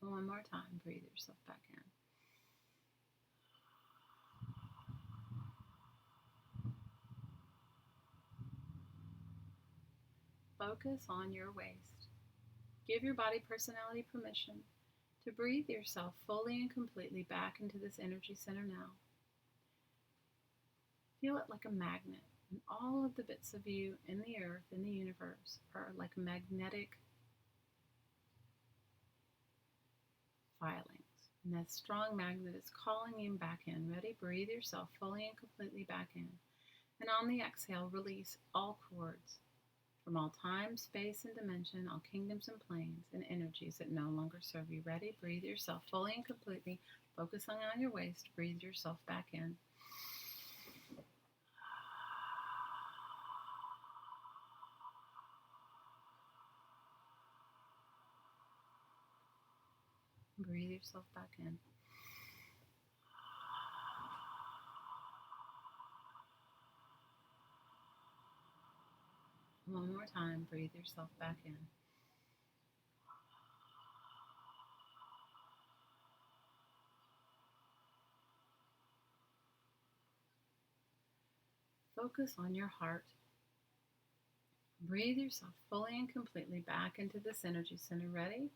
S1: One more time. Breathe yourself back in. Focus on your waist. Give your body personality permission to breathe yourself fully and completely back into this energy center now. Feel it like a magnet, and all of the bits of you in the earth, in the universe, are like magnetic filings. And that strong magnet is calling you back in. Ready? Breathe yourself fully and completely back in. And on the exhale, release all cords from all time, space, and dimension, all kingdoms and planes and energies that no longer serve you. Ready? Breathe yourself fully and completely. Focusing on your waist. Breathe yourself back in. Breathe yourself back in. One more time. Breathe yourself back in. Focus on your heart. Breathe yourself fully and completely back into this energy center. Ready?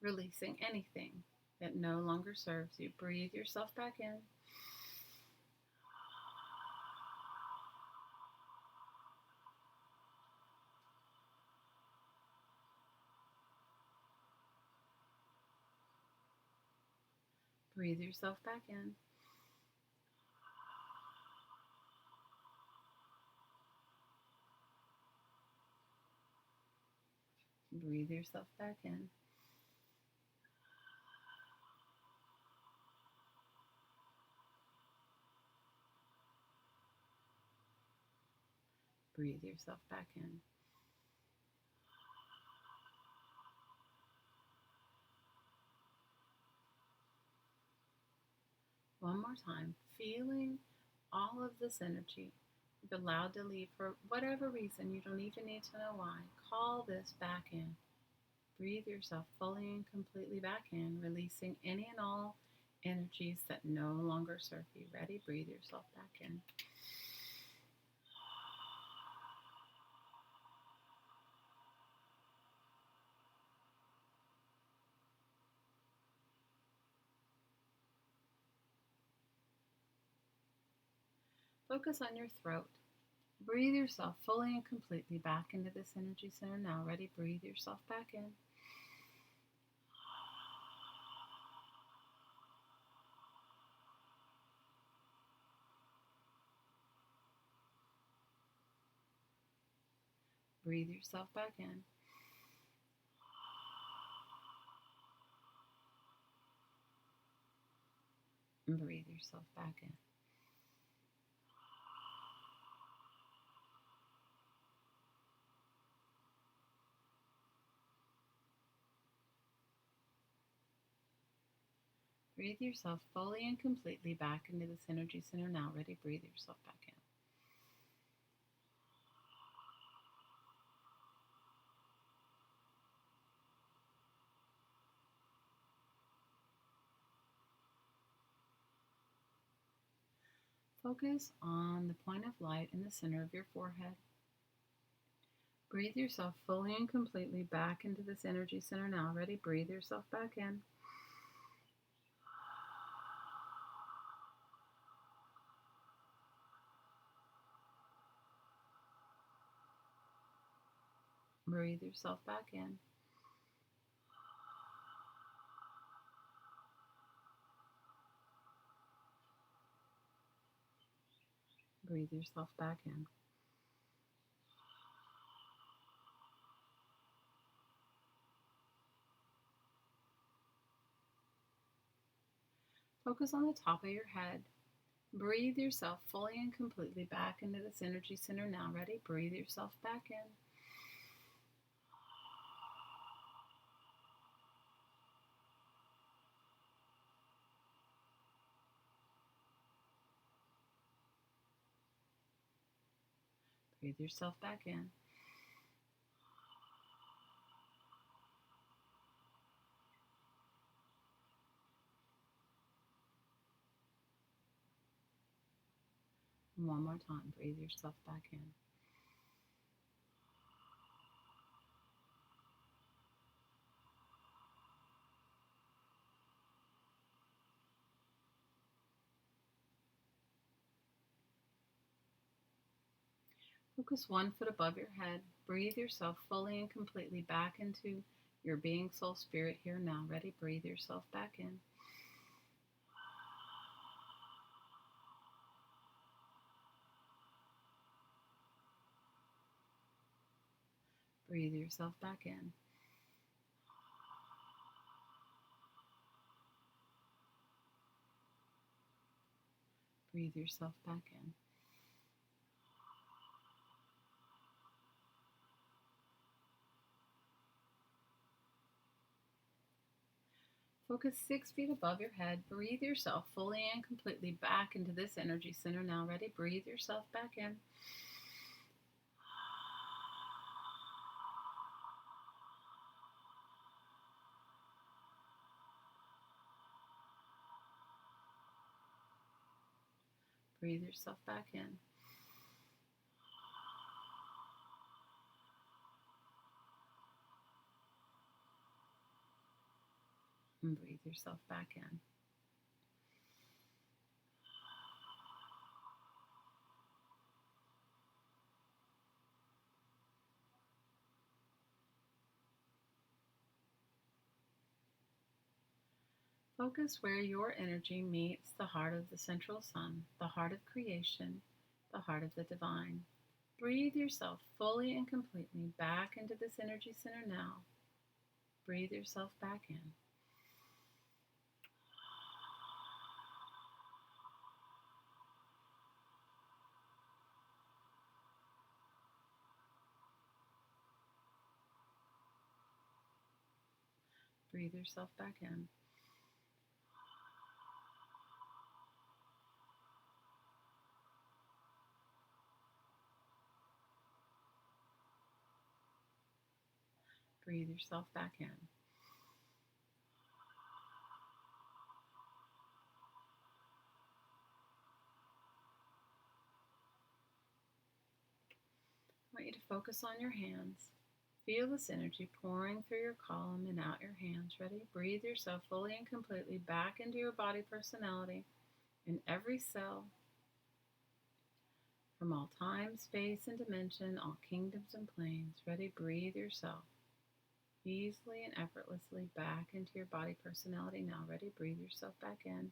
S1: Releasing anything that no longer serves you. Breathe yourself back in. Breathe yourself back in. Breathe yourself back in. Breathe yourself back in. One more time, feeling all of this energy you've allowed to leave for whatever reason. You don't even need to know why. Call this back in. Breathe yourself fully and completely back in, releasing any and all energies that no longer serve you. Ready? Breathe yourself back in. Focus on your throat. Breathe yourself fully and completely back into this energy center now. Ready? Breathe yourself back in. Breathe yourself back in. And breathe yourself back in. Breathe yourself fully and completely back into this energy center now. Ready? Breathe yourself back in. Focus on the point of light in the center of your forehead. Breathe yourself fully and completely back into this energy center now. Ready? Breathe yourself back in. Breathe yourself back in. Breathe yourself back in. Focus on the top of your head. Breathe yourself fully and completely back into this energy center now. Ready? Breathe yourself back in. Breathe yourself back in. And one more time. Breathe yourself back in. Focus 1 foot above your head. Breathe yourself fully and completely back into your being, soul, spirit here now. Ready? Breathe yourself back in. Breathe yourself back in. Breathe yourself back in. Focus 6 feet above your head. Breathe yourself fully and completely back into this energy center now. Ready? Breathe yourself back in. Breathe yourself back in. And breathe yourself back in. Focus where your energy meets the heart of the central sun, the heart of creation, the heart of the divine. Breathe yourself fully and completely back into this energy center now. Breathe yourself back in. Breathe yourself back in. Breathe yourself back in. I want you to focus on your hands. Feel this energy pouring through your column and out your hands. Ready? Breathe yourself fully and completely back into your body personality in every cell, from all time, space, and dimension, all kingdoms and planes. Ready? Breathe yourself easily and effortlessly back into your body personality now. Ready? Breathe yourself back in.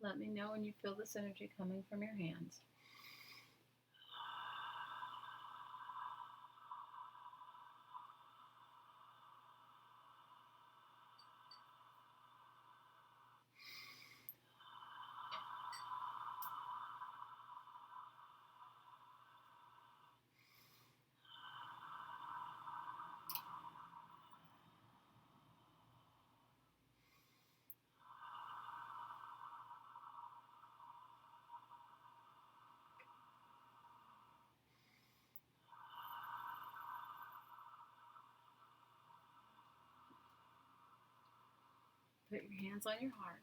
S1: Let me know when you feel this energy coming from your hands. Put your hands on your heart.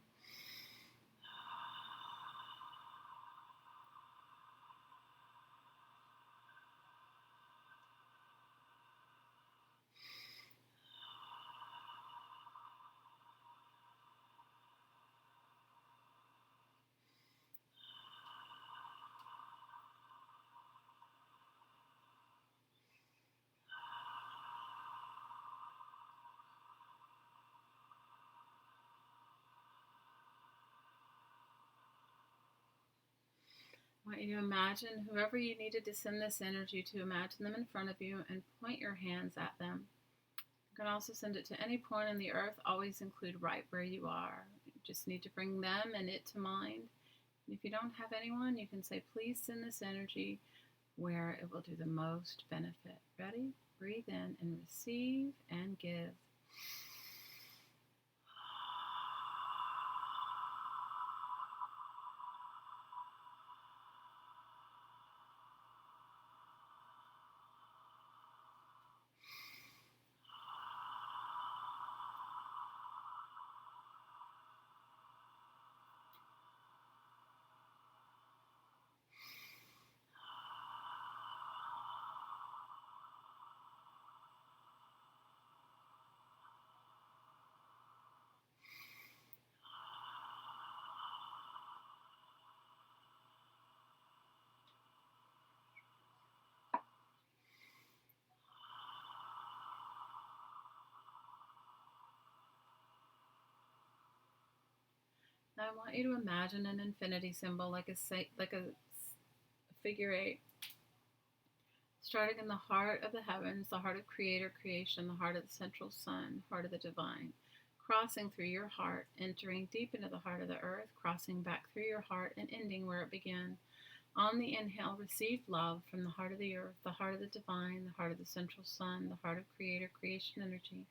S1: I want you to imagine whoever you needed to send this energy to, imagine them in front of you and point your hands at them. You can also send it to any point on the earth. Always include right where you are. You just need to bring them and it to mind. And if you don't have anyone, you can say, please send this energy where it will do the most benefit. Ready? Breathe in and receive and give. Now I want you to imagine an infinity symbol like a figure eight, starting in the heart of the heavens, the heart of creator creation, the heart of the central sun, heart of the divine, crossing through your heart, entering deep into the heart of the earth, crossing back through your heart and ending where it began. On the inhale, receive love from the heart of the earth, the heart of the divine, the heart of the central sun, the heart of creator creation energy.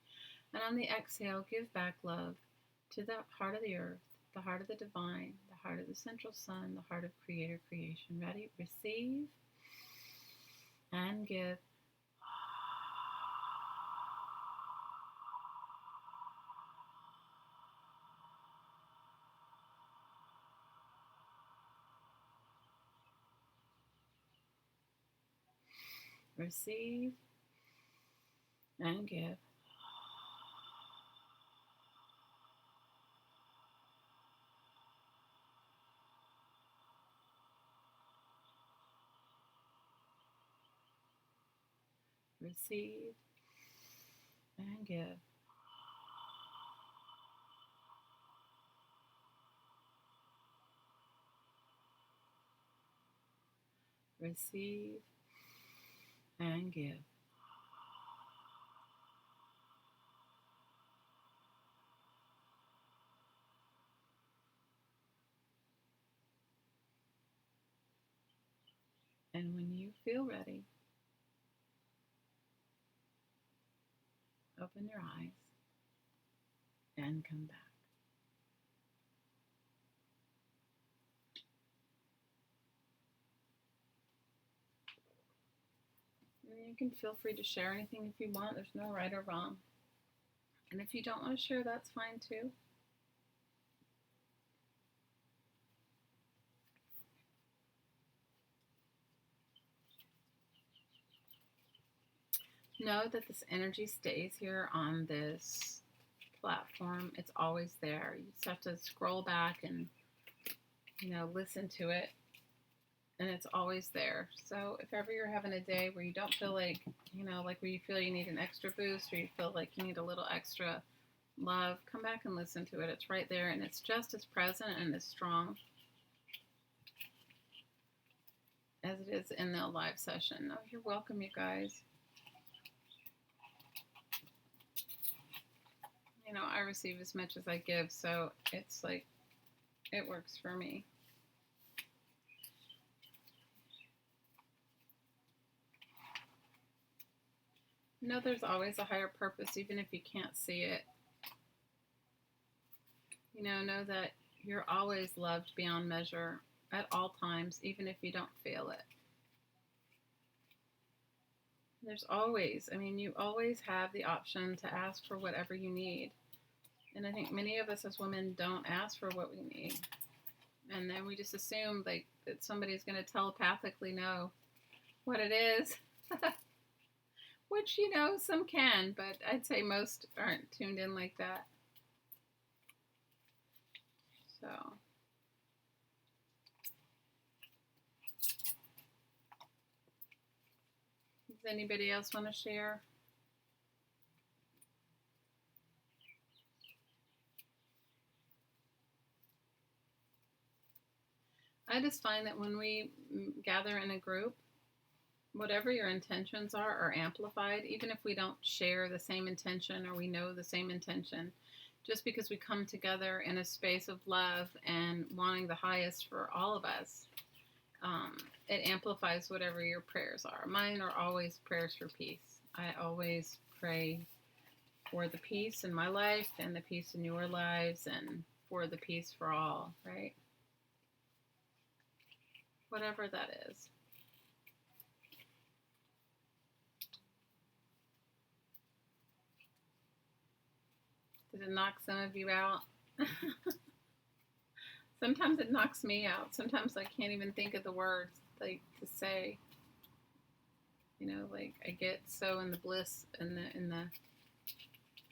S1: And on the exhale, give back love to the heart of the earth, the heart of the divine, the heart of the central sun, the heart of creator creation. Ready? Receive and give. Receive and give. Receive and give. Receive and give. And when you feel ready, open your eyes and come back. And you can feel free to share anything if you want. There's no right or wrong. And if you don't want to share, that's fine too. Know that this energy stays here on this platform. It's always there. You just have to scroll back and, listen to it. And it's always there. So if ever you're having a day where you don't feel like, like where you feel you need an extra boost or you feel like you need a little extra love, come back and listen to it. It's right there and it's just as present and as strong as it is in the live session. Oh, you're welcome, you guys. I receive as much as I give, so it's like, it works for me. There's always a higher purpose, even if you can't see it. Know that you're always loved beyond measure at all times, even if you don't feel it. There's always, you always have the option to ask for whatever you need. And I think many of us as women don't ask for what we need. And then we just assume like that somebody's going to telepathically know what it is. Which, you know, some can, but I'd say most aren't tuned in like that. So, does anybody else want to share? I just find that when we gather in a group, whatever your intentions are amplified, even if we don't share the same intention or we know the same intention. Just because we come together in a space of love and wanting the highest for all of us, it amplifies whatever your prayers are. Mine are always prayers for peace. I always pray for the peace in my life and the peace in your lives and for the peace for all, right? Whatever that is. Did it knock some of you out? Sometimes it knocks me out. Sometimes I can't even think of the words like to say. You know, like I get so in the bliss in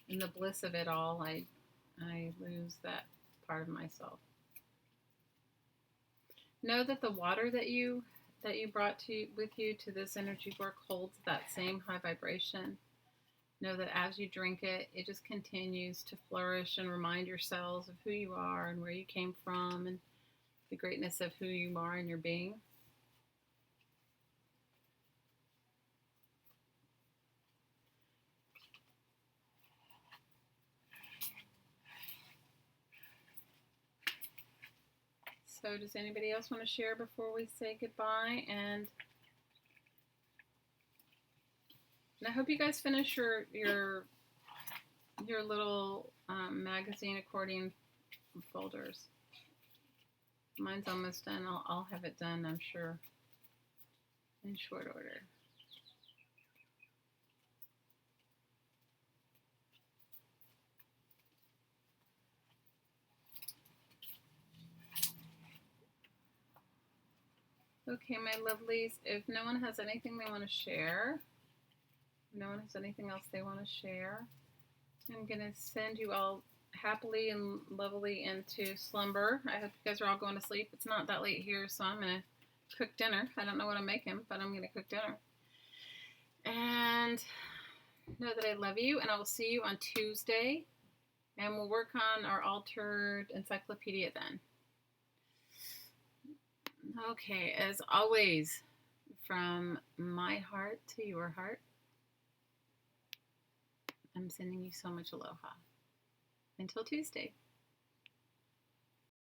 S1: the bliss of it all, I lose that part of myself. Know that the water that you brought with you to this energy work holds that same high vibration. Know that as you drink it, it just continues to flourish and remind yourselves of who you are and where you came from and the greatness of who you are in your being. So does anybody else want to share before we say goodbye? And I hope you guys finish your little magazine accordion folders. Mine's almost done. I'll have it done, I'm sure, in short order. Okay, my lovelies, if no one has anything they want to share, no one has anything else they want to share, I'm going to send you all happily and lovely into slumber. I hope you guys are all going to sleep. It's not that late here, so I'm going to cook dinner. I don't know what I'm making, but I'm going to cook dinner. And know that I love you, and I will see you on Tuesday, and we'll work on our altered encyclopedia then. Okay, as always, from my heart to your heart, I'm sending you so much aloha. Until Tuesday.